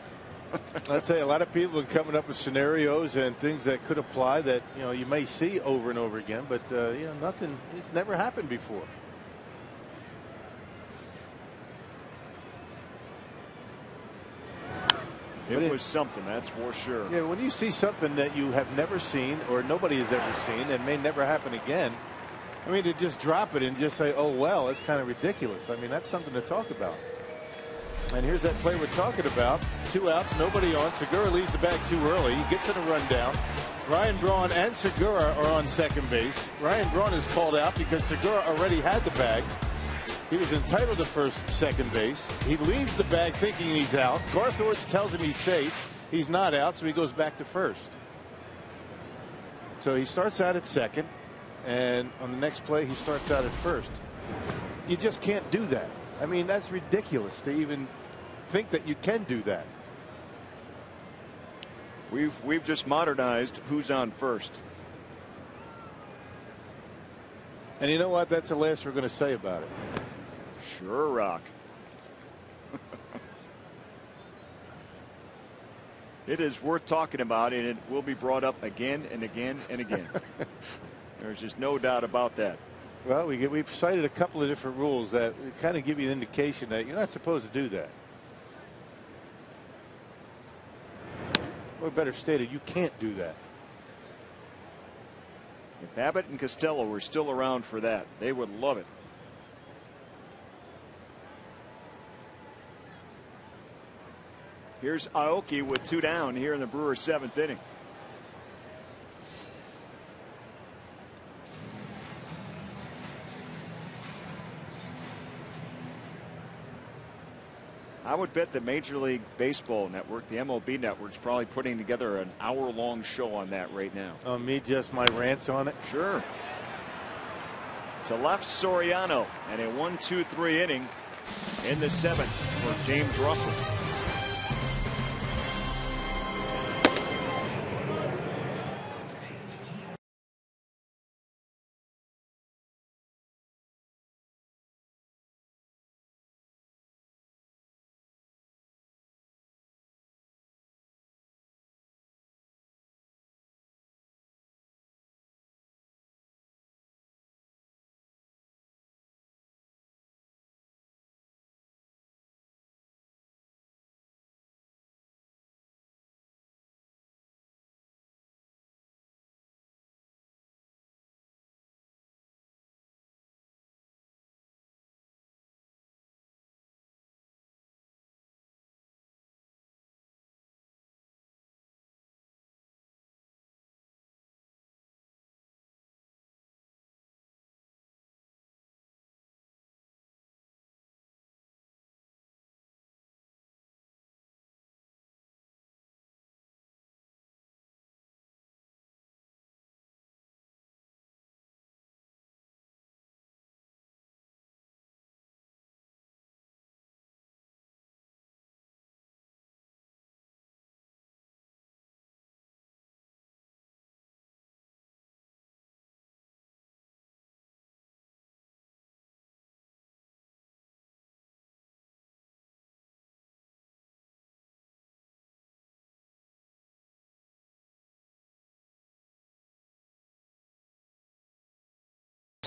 B: I'll tell you, a lot of people are coming up with scenarios and things that could apply that you may see over and over again, but nothing. It's never happened before.
G: It was something, that's for sure.
B: Yeah, when you see something that you have never seen or nobody has ever seen and may never happen again, I mean, to just drop it and just say, oh, well, it's kind of ridiculous. I mean, that's something to talk about. And here's that play we're talking about. 2 outs, nobody on. Segura leaves the bag too early. He gets in a rundown. Ryan Braun and Segura are on second base. Ryan Braun is called out because Segura already had the bag. He was entitled to second base. He leaves the bag thinking he's out. Garthorst tells him he's safe. He's not out, so he goes back to first. So he starts out at second, and on the next play, he starts out at first. You just can't do that. I mean, that's ridiculous to even think that you can do that.
G: We've just modernized who's on first.
B: And you know what? That's the last we're going to say about it.
G: Sure, Rock. It is worth talking about, and it will be brought up again and again and again. There's just no doubt about that.
B: Well, we've cited a couple of different rules that kind of give you an indication that you're not supposed to do that. Or better stated, you can't do that.
G: If Abbott and Costello were still around for that, they would love it. Here's Aoki with 2 down here in the Brewers' 7th inning. I would bet the Major League Baseball Network, the MLB Network, is probably putting together an hour-long show on that right now.
B: Me, just my rants on it?
G: Sure. To left, Soriano, and a 1-2-3 inning in the 7th for James Russell.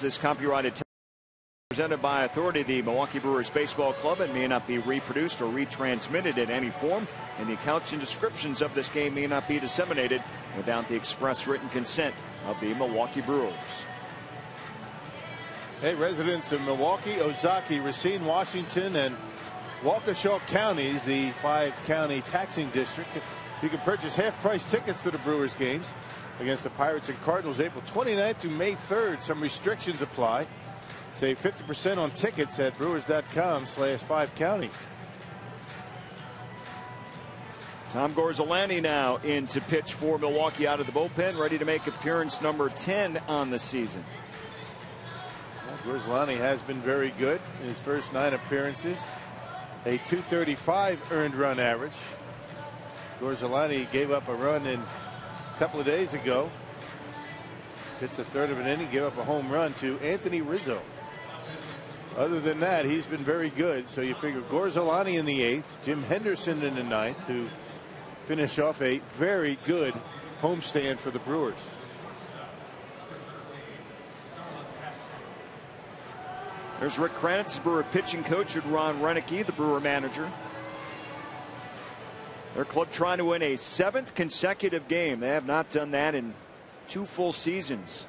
G: This copyrighted presented by authority of the Milwaukee Brewers Baseball Club and may not be reproduced or retransmitted in any form, and the accounts and descriptions of this game may not be disseminated without the express written consent of the Milwaukee Brewers.
B: Hey, residents of Milwaukee, Ozaki, Racine, Washington, and Waukesha counties, the 5-county taxing district, you can purchase half-price tickets to the Brewers games against the Pirates and Cardinals April 29th through May 3rd. Some restrictions apply. Save 50% on tickets at brewers.com/5county.
G: Tom Gorzolani now in to pitch for Milwaukee out of the bullpen, ready to make appearance number 10 on the season.
B: Well, Gorzolani has been very good in his first 9 appearances. A .235 earned run average. Gorzolani gave up a run in a couple of days ago. Pitched a third of an inning, gave up a home run to Anthony Rizzo. Other than that, he's been very good. So you figure Gorzolani in the 8th, Jim Henderson in the 9th to finish off a very good homestand for the Brewers.
G: There's Rick Kranitz, the Brewer pitching coach, and Ron Renicky, the Brewer manager. Their club trying to win a 7th consecutive game. They have not done that in 2 full seasons.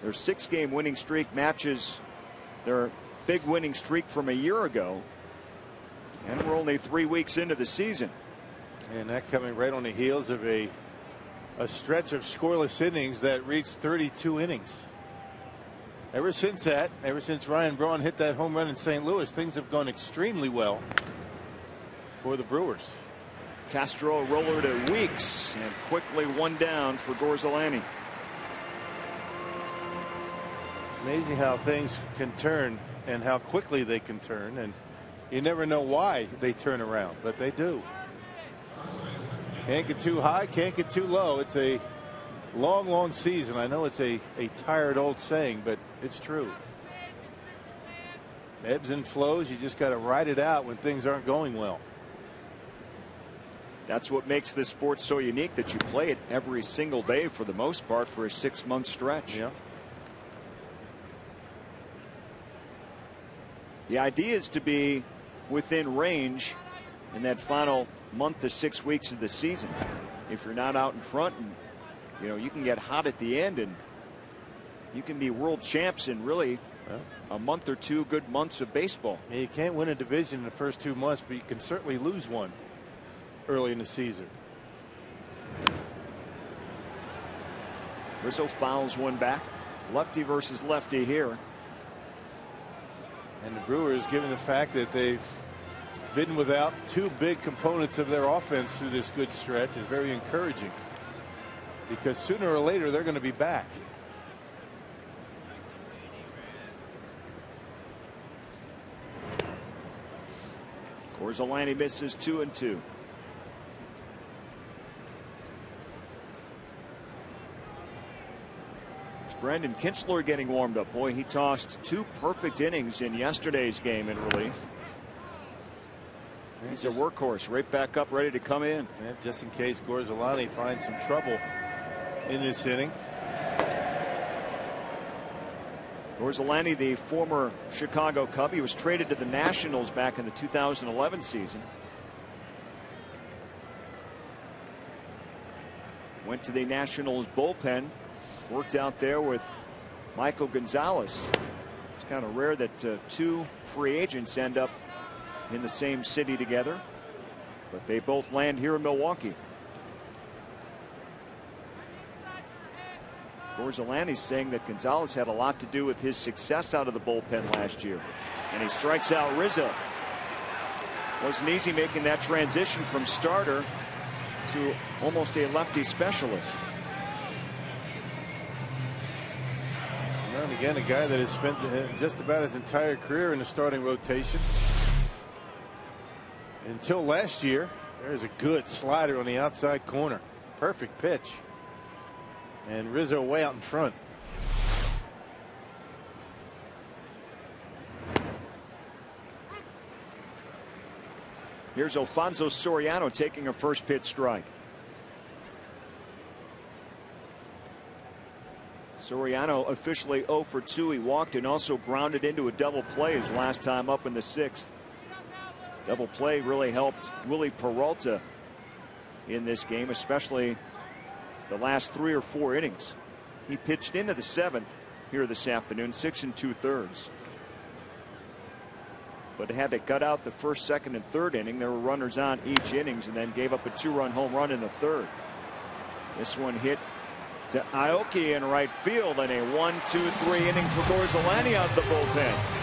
G: Their 6-game winning streak matches their big winning streak from a year ago. And we're only 3 weeks into the season.
B: And that coming right on the heels of a stretch of scoreless innings that reached 32 innings. Ever since Ryan Braun hit that home run in St. Louis, things have gone extremely well for the Brewers.
G: Castro roller to Weeks, and quickly 1 down for Gorzolani.
B: It's amazing how things can turn and how quickly they can turn, and you never know why they turn around, but they do. Can't get too high, can't get too low. It's a long season. I know it's a tired old saying, but it's true. Ebbs and flows, you just got to ride it out when things aren't going well.
G: That's what makes this sport so unique, that you play it every single day for the most part for a 6-month stretch.
B: Yeah.
G: The idea is to be within range in that final month to 6 weeks of the season. If you're not out in front, and you can get hot at the end, and you can be world champs in really a month or 2 good months of baseball.
B: Yeah, you can't win a division in the first 2 months, but you can certainly lose one early in the season.
G: Rizzo fouls one back. Lefty versus lefty here.
B: And the Brewers, given the fact that they've been without two big components of their offense through this good stretch is very encouraging, because sooner or later they're going to be back.
G: Gorzolani misses 2-2. Brandon Kintzler getting warmed up. Boy, he tossed 2 perfect innings in yesterday's game in relief. He's a workhorse, right back up, ready to come in.
B: Yeah, just in case Gorzolani finds some trouble in this inning.
G: Gorzolani, the former Chicago Cub, he was traded to the Nationals back in the 2011 season. Went to the Nationals bullpen. Worked out there with Michael Gonzalez. It's kind of rare that 2 free agents end up in the same city together, but they both land here in Milwaukee. Gorzolani's saying that Gonzalez had a lot to do with his success out of the bullpen last year, and he strikes out Rizzo. Wasn't easy making that transition from starter to almost a lefty specialist.
B: And again, a guy that has spent just about his entire career in the starting rotation. Until last year, there's a good slider on the outside corner. Perfect pitch. And Rizzo way out in front.
G: Here's Alfonso Soriano taking a first pitch strike. Soriano officially 0 for 2. He walked and also grounded into a double play his last time up in the 6th. Double play really helped Willie Peralta in this game, especially the last 3 or 4 innings. He pitched into the 7th here this afternoon, 6 2/3. But had to gut out the 1st, 2nd, and 3rd inning. There were runners on each innings, and then gave up a 2-run home run in the 3rd. This one hit to Aoki in right field, and a 1-2-3 inning for Gorzolani out the bullpen.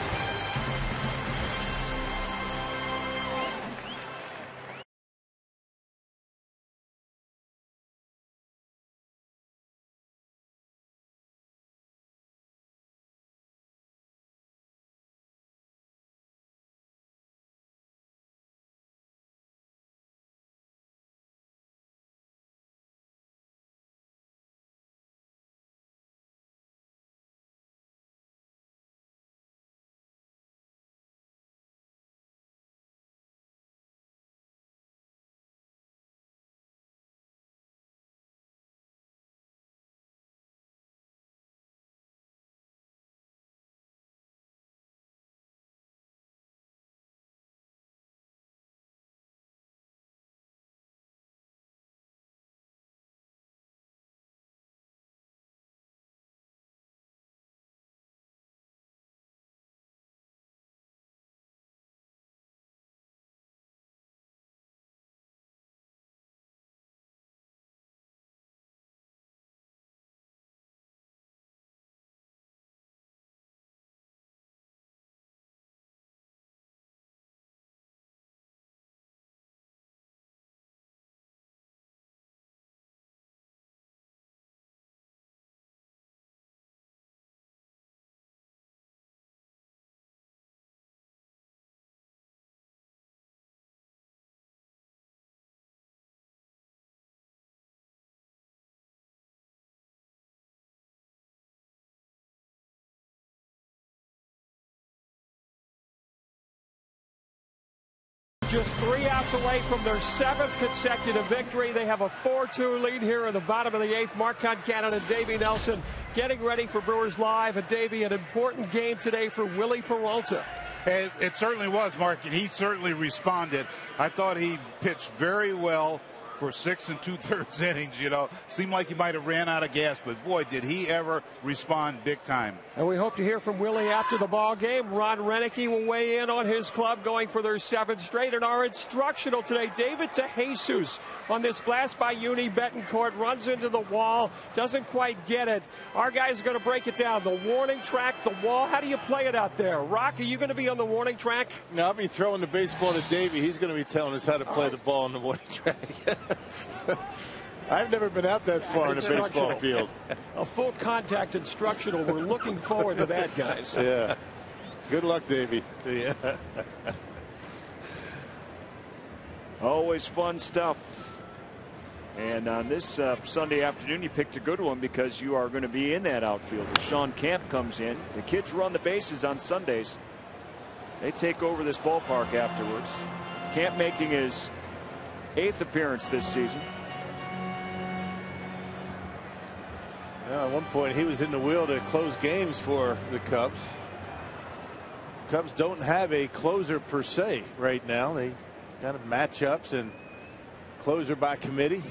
C: Just 3 outs away from their 7th consecutive victory. They have a 4-2 lead here in the bottom of the 8th. Mark Concannon and Davey Nelson getting ready for Brewers Live. And Davey, an important game today for Willie Peralta.
D: It certainly was, Mark, and he certainly responded. I thought he pitched very well for 6 2/3 innings. You know, seemed like he might have ran out of gas, but boy, did he ever respond big time.
C: And we hope to hear from Willie after the ball game. Ron Renicky will weigh in on his club going for their 7th straight. And our instructional today, David DeJesus on this blast by Uni Betancourt, runs into the wall, doesn't quite get it. Our guys are going to break it down. The warning track, the wall. How do you play it out there? Rock, are you going to be on the warning track?
B: No, I'll be throwing the baseball to Davey. He's going to be telling us how to play the ball on the warning track. I've never been out that far in a baseball field.
C: A full contact instructional. We're looking forward to that, guys.
B: Yeah. Good luck, Davey.
G: Yeah. Always fun stuff. And on this Sunday afternoon, you picked a good one because you are going to be in that outfield. As Sean Camp comes in. The kids run the bases on Sundays. They take over this ballpark afterwards. Camp making his 8th appearance this season.
B: At one point, he was in the wheel to close games for the Cubs. Cubs don't have a closer per se right now. They kind of matchups and closer by committee.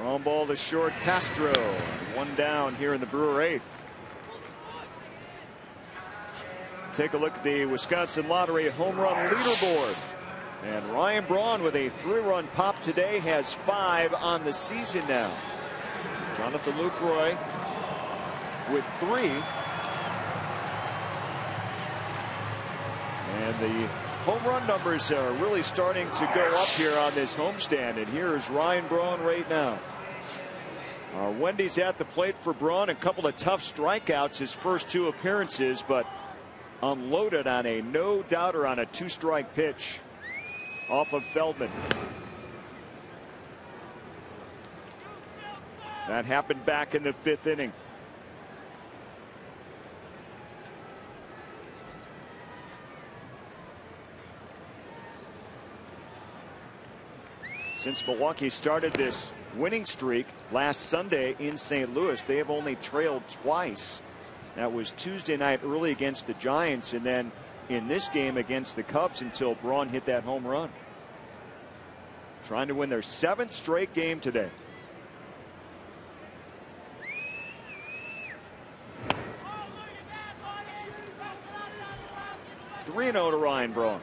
G: Wrong ball to short. Castro. 1 down here in the Brewer 8th. Take a look at the Wisconsin Lottery home run leaderboard. And Ryan Braun with a 3-run pop today has 5 on the season now. Jonathan Lucroy with 3. And the home run numbers are really starting to go up here on this homestand. And here is Ryan Braun right now. Wendy's at the plate for Braun. A couple of tough strikeouts his first 2 appearances, but unloaded on a no-doubter on a 2-strike pitch off of Feldman. That happened back in the 5th inning. Since Milwaukee started this winning streak last Sunday in St. Louis, they have only trailed twice. That was Tuesday night early against the Giants, and then in this game against the Cubs until Braun hit that home run. Trying to win their 7th straight game today. Three 3-0 to Ryan Braun.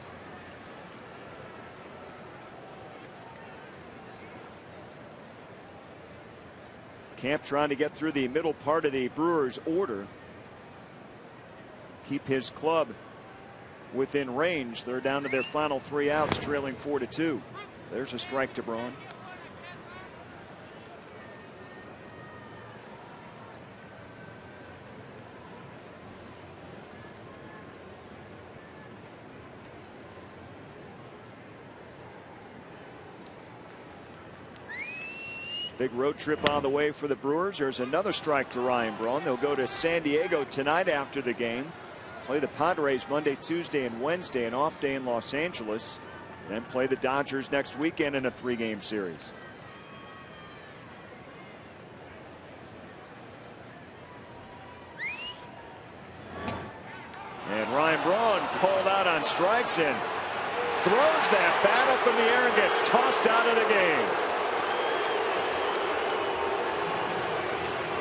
G: Camp trying to get through the middle part of the Brewers' order. Keep his club within range. They're down to their final 3 outs, trailing 4-2. There's a strike to Braun. Big road trip on the way for the Brewers. There's another strike to Ryan Braun. They'll go to San Diego tonight after the game. Play the Padres Monday, Tuesday, and Wednesday, an off day in Los Angeles. Then play the Dodgers next weekend in a 3-game series. And Ryan Braun called out on strikes and throws that bat up in the air and gets tossed out of the game.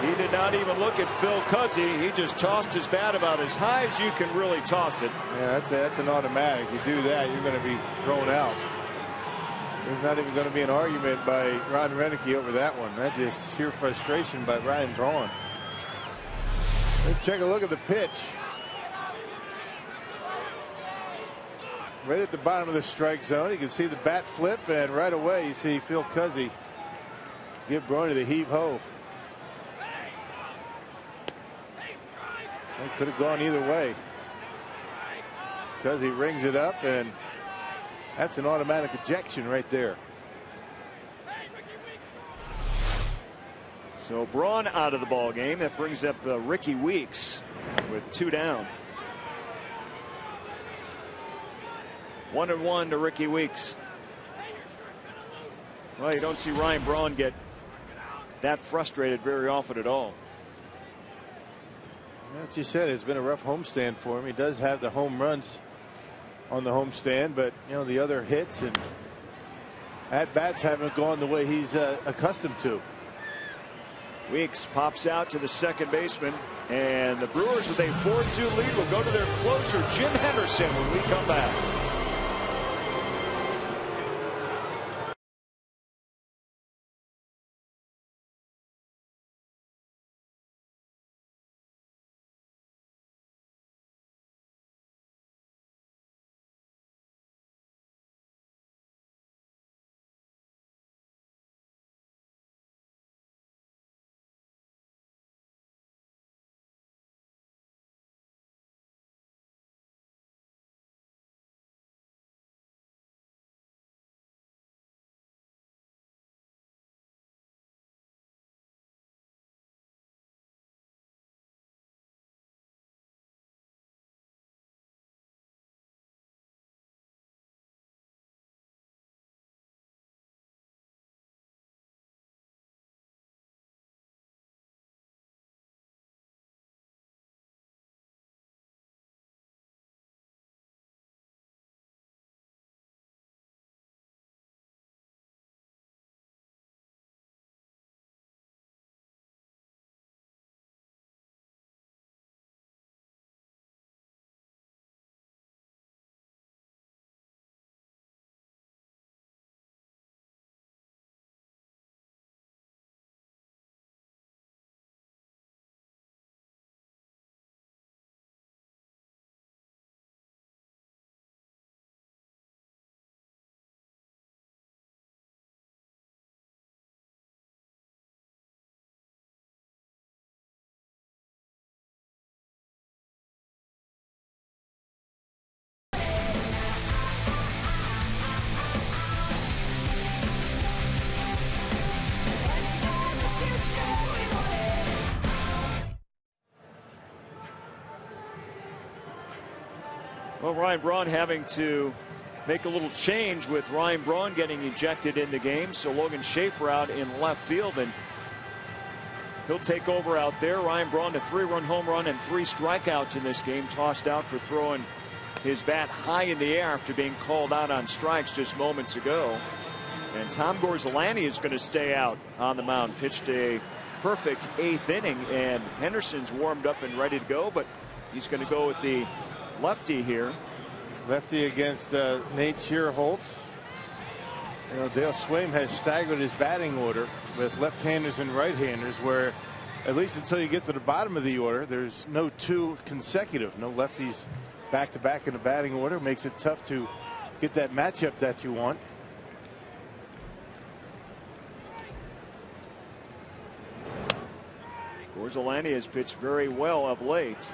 G: He did not even look at Phil Cuzzy. He just tossed his bat about as high as you can really toss it.
B: Yeah, that's an automatic. You do that, you're going to be thrown out. There's not even going to be an argument by Ron Renicky over that one. That's just sheer frustration by Ryan Braun. Let's take a look at the pitch. Right at the bottom of the strike zone. You can see the bat flip, and right away you see Phil Cuzzy give Braun the heave-ho. It could have gone either way. Cuzzy rings it up, and that's an automatic ejection right there.
G: So Braun out of the ball game. That brings up Ricky Weeks with 2 down. 1-1 to Ricky Weeks. Well, you don't see Ryan Braun get that frustrated very often at all.
B: As you said, it's been a rough homestand for him. He does have the home runs on the homestand, but you know, the other hits and at-bats haven't gone the way he's accustomed to.
G: Weeks pops out to the second baseman, and the Brewers with a 4-2 lead will go to their closer, Jim Henderson, when we come back. Well, Ryan Braun having to make a little change with Ryan Braun getting ejected in the game. So Logan Schaefer out in left field, and he'll take over out there. Ryan Braun, a 3-run home run and 3 strikeouts in this game, tossed out for throwing his bat high in the air after being called out on strikes just moments ago. And Tom Gorzolani is going to stay out on the mound. Pitched a perfect 8th inning, and Henderson's warmed up and ready to go, but he's going to go with the lefty here.
B: Lefty against Nate Schierholtz. You know, Dale Swaim has staggered his batting order with left-handers and right-handers, where at least until you get to the bottom of the order, there's no 2 consecutive, no lefties back-to-back in the batting order. Makes it tough to get that matchup that you want.
G: Gorzolani has pitched very well of late.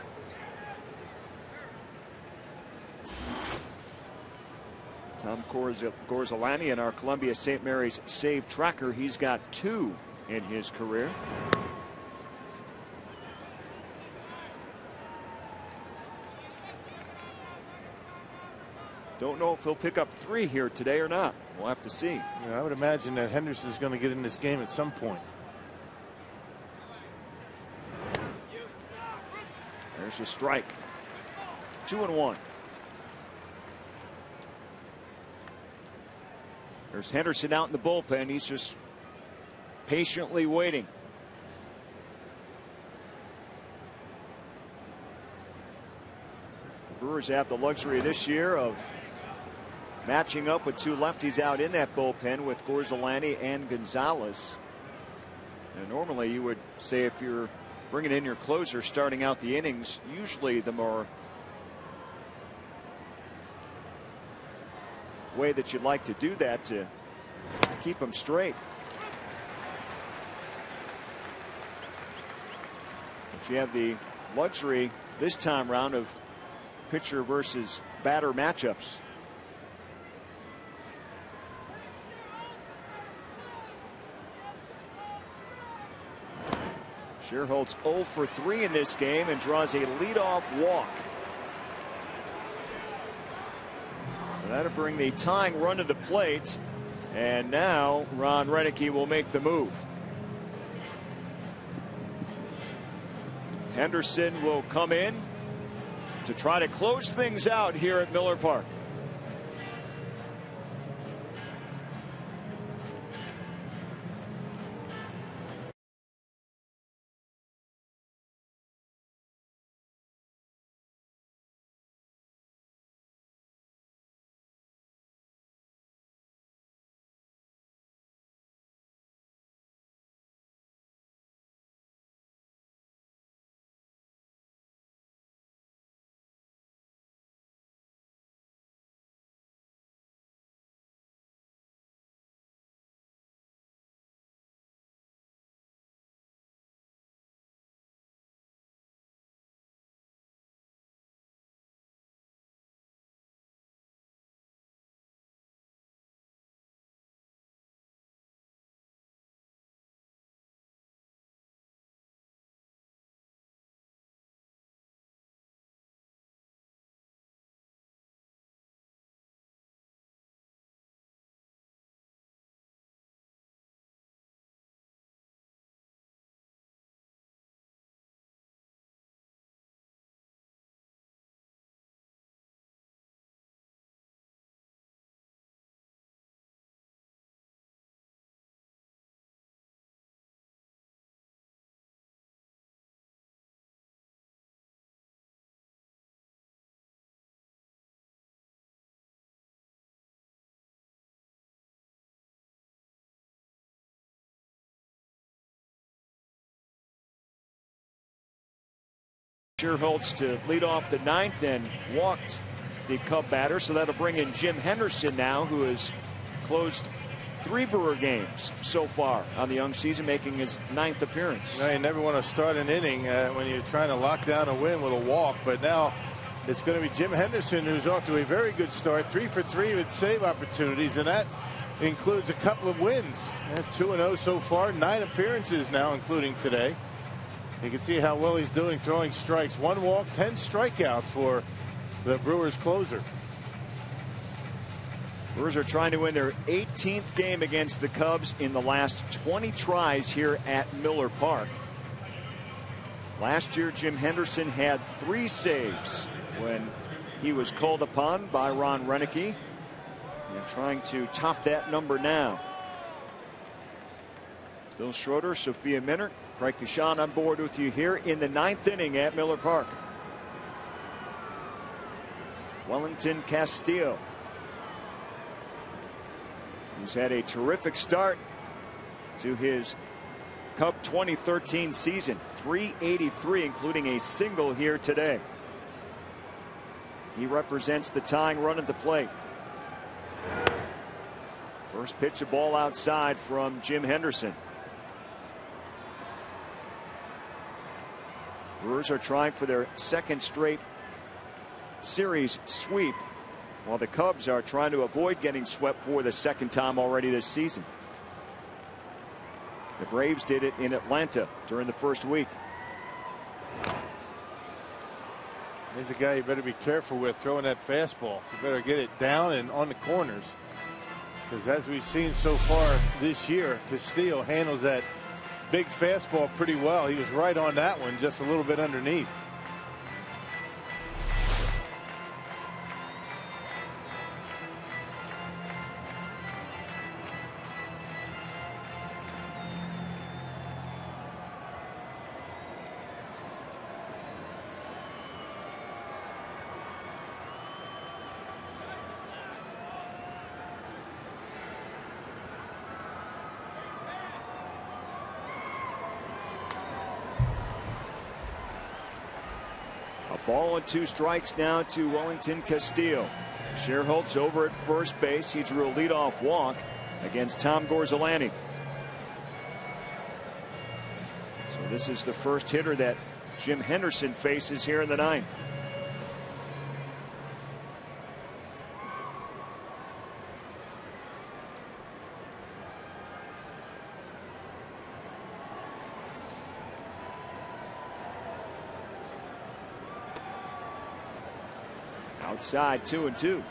G: Tom Gorzolani in our Columbia St. Mary's save tracker. He's got 2 in his career. Don't know if he'll pick up 3 here today or not. We'll have to see.
B: Yeah, I would imagine that Henderson's going to get in this game at some point.
G: There's a strike. 2-1. There's Henderson out in the bullpen. He's just patiently waiting. The Brewers have the luxury this year of matching up with 2 lefties out in that bullpen with Gorzolani and Gonzalez. And normally you would say if you're bringing in your closer starting out the innings, usually the more way that you'd like to do that to keep them straight. But you have the luxury this time round of pitcher versus batter matchups. Schierholtz 0 for 3 in this game and draws a leadoff walk. So that'll bring the tying run to the plate. And now Ron Renneke will make the move. Henderson will come in to try to close things out here at Miller Park. Schierholtz to lead off the ninth and walked the Cub batter, so that'll bring in Jim Henderson now, who has closed 3 Brewer games so far on the young season, making his 9th appearance.
B: You never want to start an inning when you're trying to lock down a win with a walk, but now it's going to be Jim Henderson, who's off to a very good start, 3 for 3 with save opportunities, and that includes a couple of wins. 2-0 so far, 9 appearances now, including today. You can see how well he's doing throwing strikes. 1 walk, 10 strikeouts for the Brewers closer.
G: Brewers are trying to win their 18th game against the Cubs in the last 20 tries here at Miller Park. Last year, Jim Henderson had 3 saves when he was called upon by Ron Renneke. And trying to top that number now. Bill Schroeder, Sophia Minner, Craig Kashan on board with you here in the 9th inning at Miller Park. Wellington Castillo, who's had a terrific start to his Cub 2013 season. 383, including a single here today. He represents the tying run at the plate. First pitch, a ball outside from Jim Henderson. Brewers are trying for their 2nd straight series sweep, while the Cubs are trying to avoid getting swept for the 2nd time already this season. The Braves did it in Atlanta during the first week.
B: He's a guy you better be careful with throwing that fastball. You better get it down and on the corners, because as we've seen so far this year, Castillo handles that big fastball pretty well. He was right on that one, just a little bit underneath.
G: Ball and 2 strikes now to Wellington Castillo. Schierholtz over at first base. He drew a leadoff walk against Tom Gorzolani. So this is the first hitter that Jim Henderson faces here in the 9th. Outside, 2-2.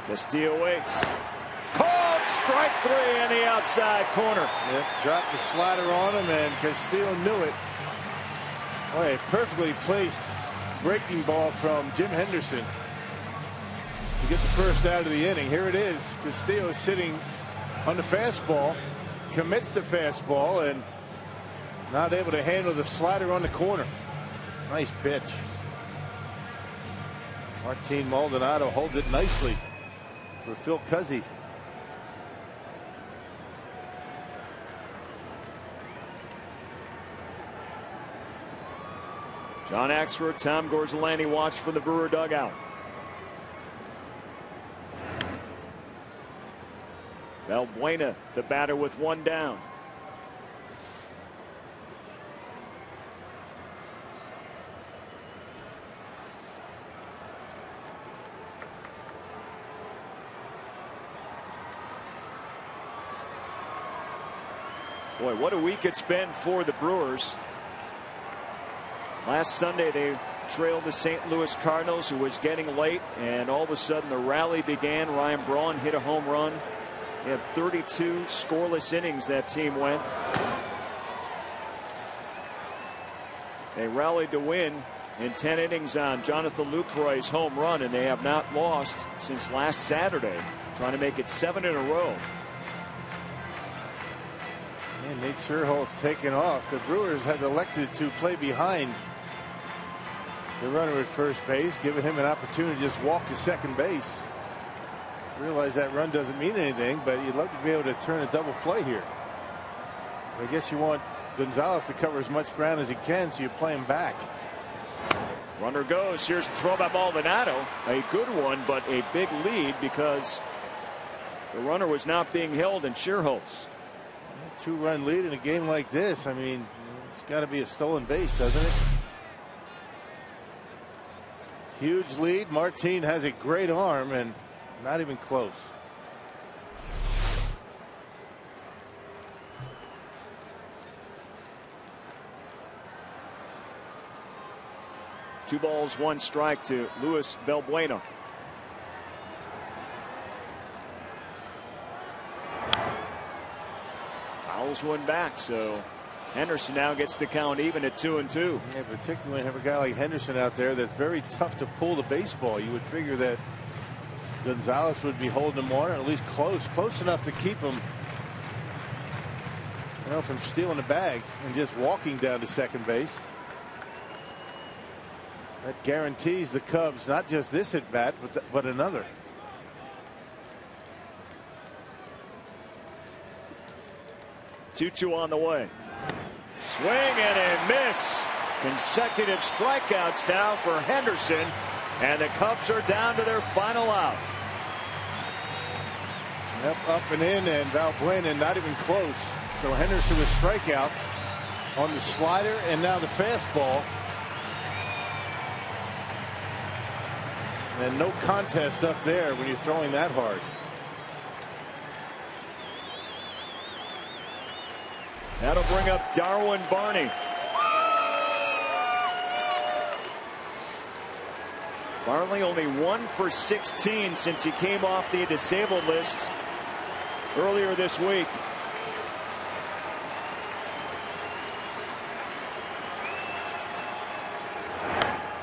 G: Castillo waits. Called strike 3 in the outside corner.
B: Yep, dropped the slider on him, and Castillo knew it. Boy, a perfectly placed breaking ball from Jim Henderson to get the first out of the inning. Here it is. Castillo sitting on the fastball, commits the fastball, and not able to handle the slider on the corner. Nice pitch. Martin Maldonado holds it nicely for Phil Cuzzy.
G: John Axford, Tom Gorzolani watch from the Brewer dugout. Valbuena, the batter, with 1 down. Boy, what a week it's been for the Brewers. Last Sunday they trailed the St. Louis Cardinals, who was getting late, and all of a sudden the rally began. Ryan Braun hit a home run. They had 32 scoreless innings that team went. They rallied to win in 10 innings on Jonathan Lucroy's home run, and they have not lost since last Saturday, trying to make it 7 in a row.
B: And Nate Sherholt's taken off. The Brewers have elected to play behind the runner at first base, giving him an opportunity to just walk to second base. Realize that run doesn't mean anything, but you'd love to be able to turn a double play here. I guess you want Gonzalez to cover as much ground as he can, so you play him back.
G: Runner goes. Here's the throw by Maldonado. A good one, but a big lead because the runner was not being held in Sherholtz.
B: 2-run lead in a game like this. I mean, it's got to be a stolen base, doesn't it? Huge lead. Martin has a great arm and not even close.
G: Two balls, one strike to Luis Valbuena. Fouls one back, so Henderson now gets the count even at 2-2.
B: Yeah, particularly have a guy like Henderson out there that's very tough to pull the baseball. You would figure that Gonzalez would be holding him on, or at least close enough to keep him, you know, from stealing the bag and just walking down to second base. That guarantees the Cubs not just this at bat, but another.
G: Two on the way. Swing and a miss. Consecutive strikeouts now for Henderson, and the Cubs are down to their final out.
B: Yep, up and in, and Valbuena not even close. So Henderson with strikeouts on the slider and now the fastball. And no contest up there when you're throwing that hard.
G: That'll bring up Darwin Barney. Barney only 1 for 16 since he came off the disabled list earlier this week.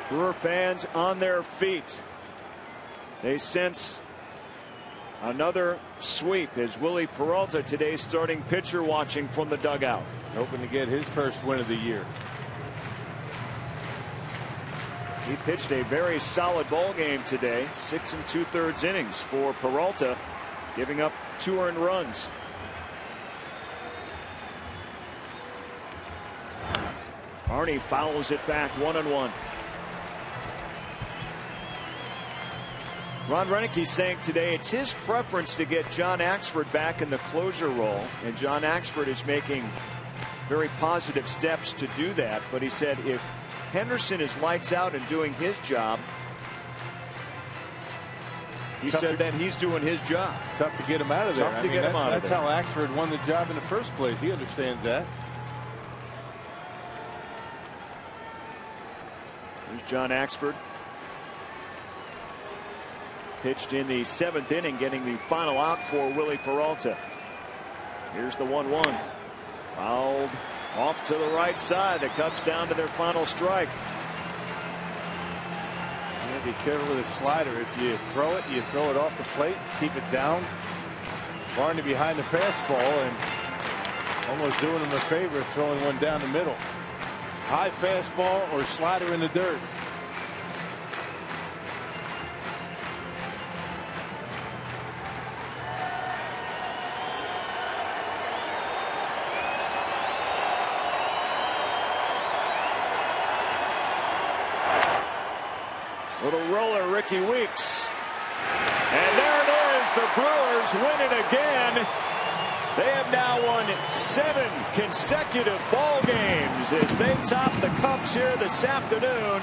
G: Brewer fans on their feet. They sense another sweep as Willie Peralta, today's starting pitcher, watching from the dugout.
B: Hoping to get his first win of the year.
G: He pitched a very solid ball game today. 6 2/3 innings for Peralta, giving up 2 earned runs. Barney fouls it back, 1-1. Ron Renicky saying today it's his preference to get John Axford back in the closer role, and John Axford is making very positive steps to do that. But he said if Henderson is lights out and doing his job, he said then he's doing his job.
B: Tough to get him out of there.
G: Tough to get him out of there.
B: That's how Axford won the job in the first place. He understands that.
G: Here's John Axford. Pitched in the 7th inning, getting the final out for Willie Peralta. Here's the 1-1. Fouled off to the right side. The Cubs down to their final strike.
B: Yeah, be careful with the slider. If you throw it, you throw it off the plate, keep it down. Barney behind the fastball and almost doing him a favor, throwing one down the middle. High fastball or slider in the dirt.
G: Little roller, Ricky Weeks. And there it is. The Brewers win it again. They have now won 7 consecutive ball games as they top the Cubs here this afternoon,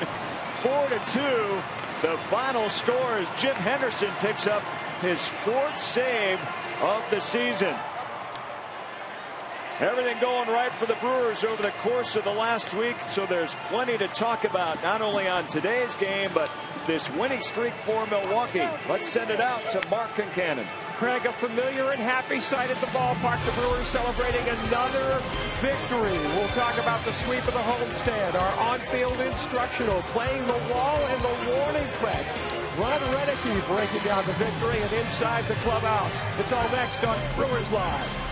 G: 4-2. The final score as Jim Henderson picks up his 4th save of the season. Everything going right for the Brewers over the course of the last week, so there's plenty to talk about, not only on today's game, but this winning streak for Milwaukee. Let's send it out to Mark Concannon.
C: Craig, a familiar and happy sight at the ballpark. The Brewers celebrating another victory. We'll talk about the sweep of the homestand, our on-field instructional, playing the wall and the warning track. Ron Renicky breaking down the victory and inside the clubhouse. It's all next on Brewers Live.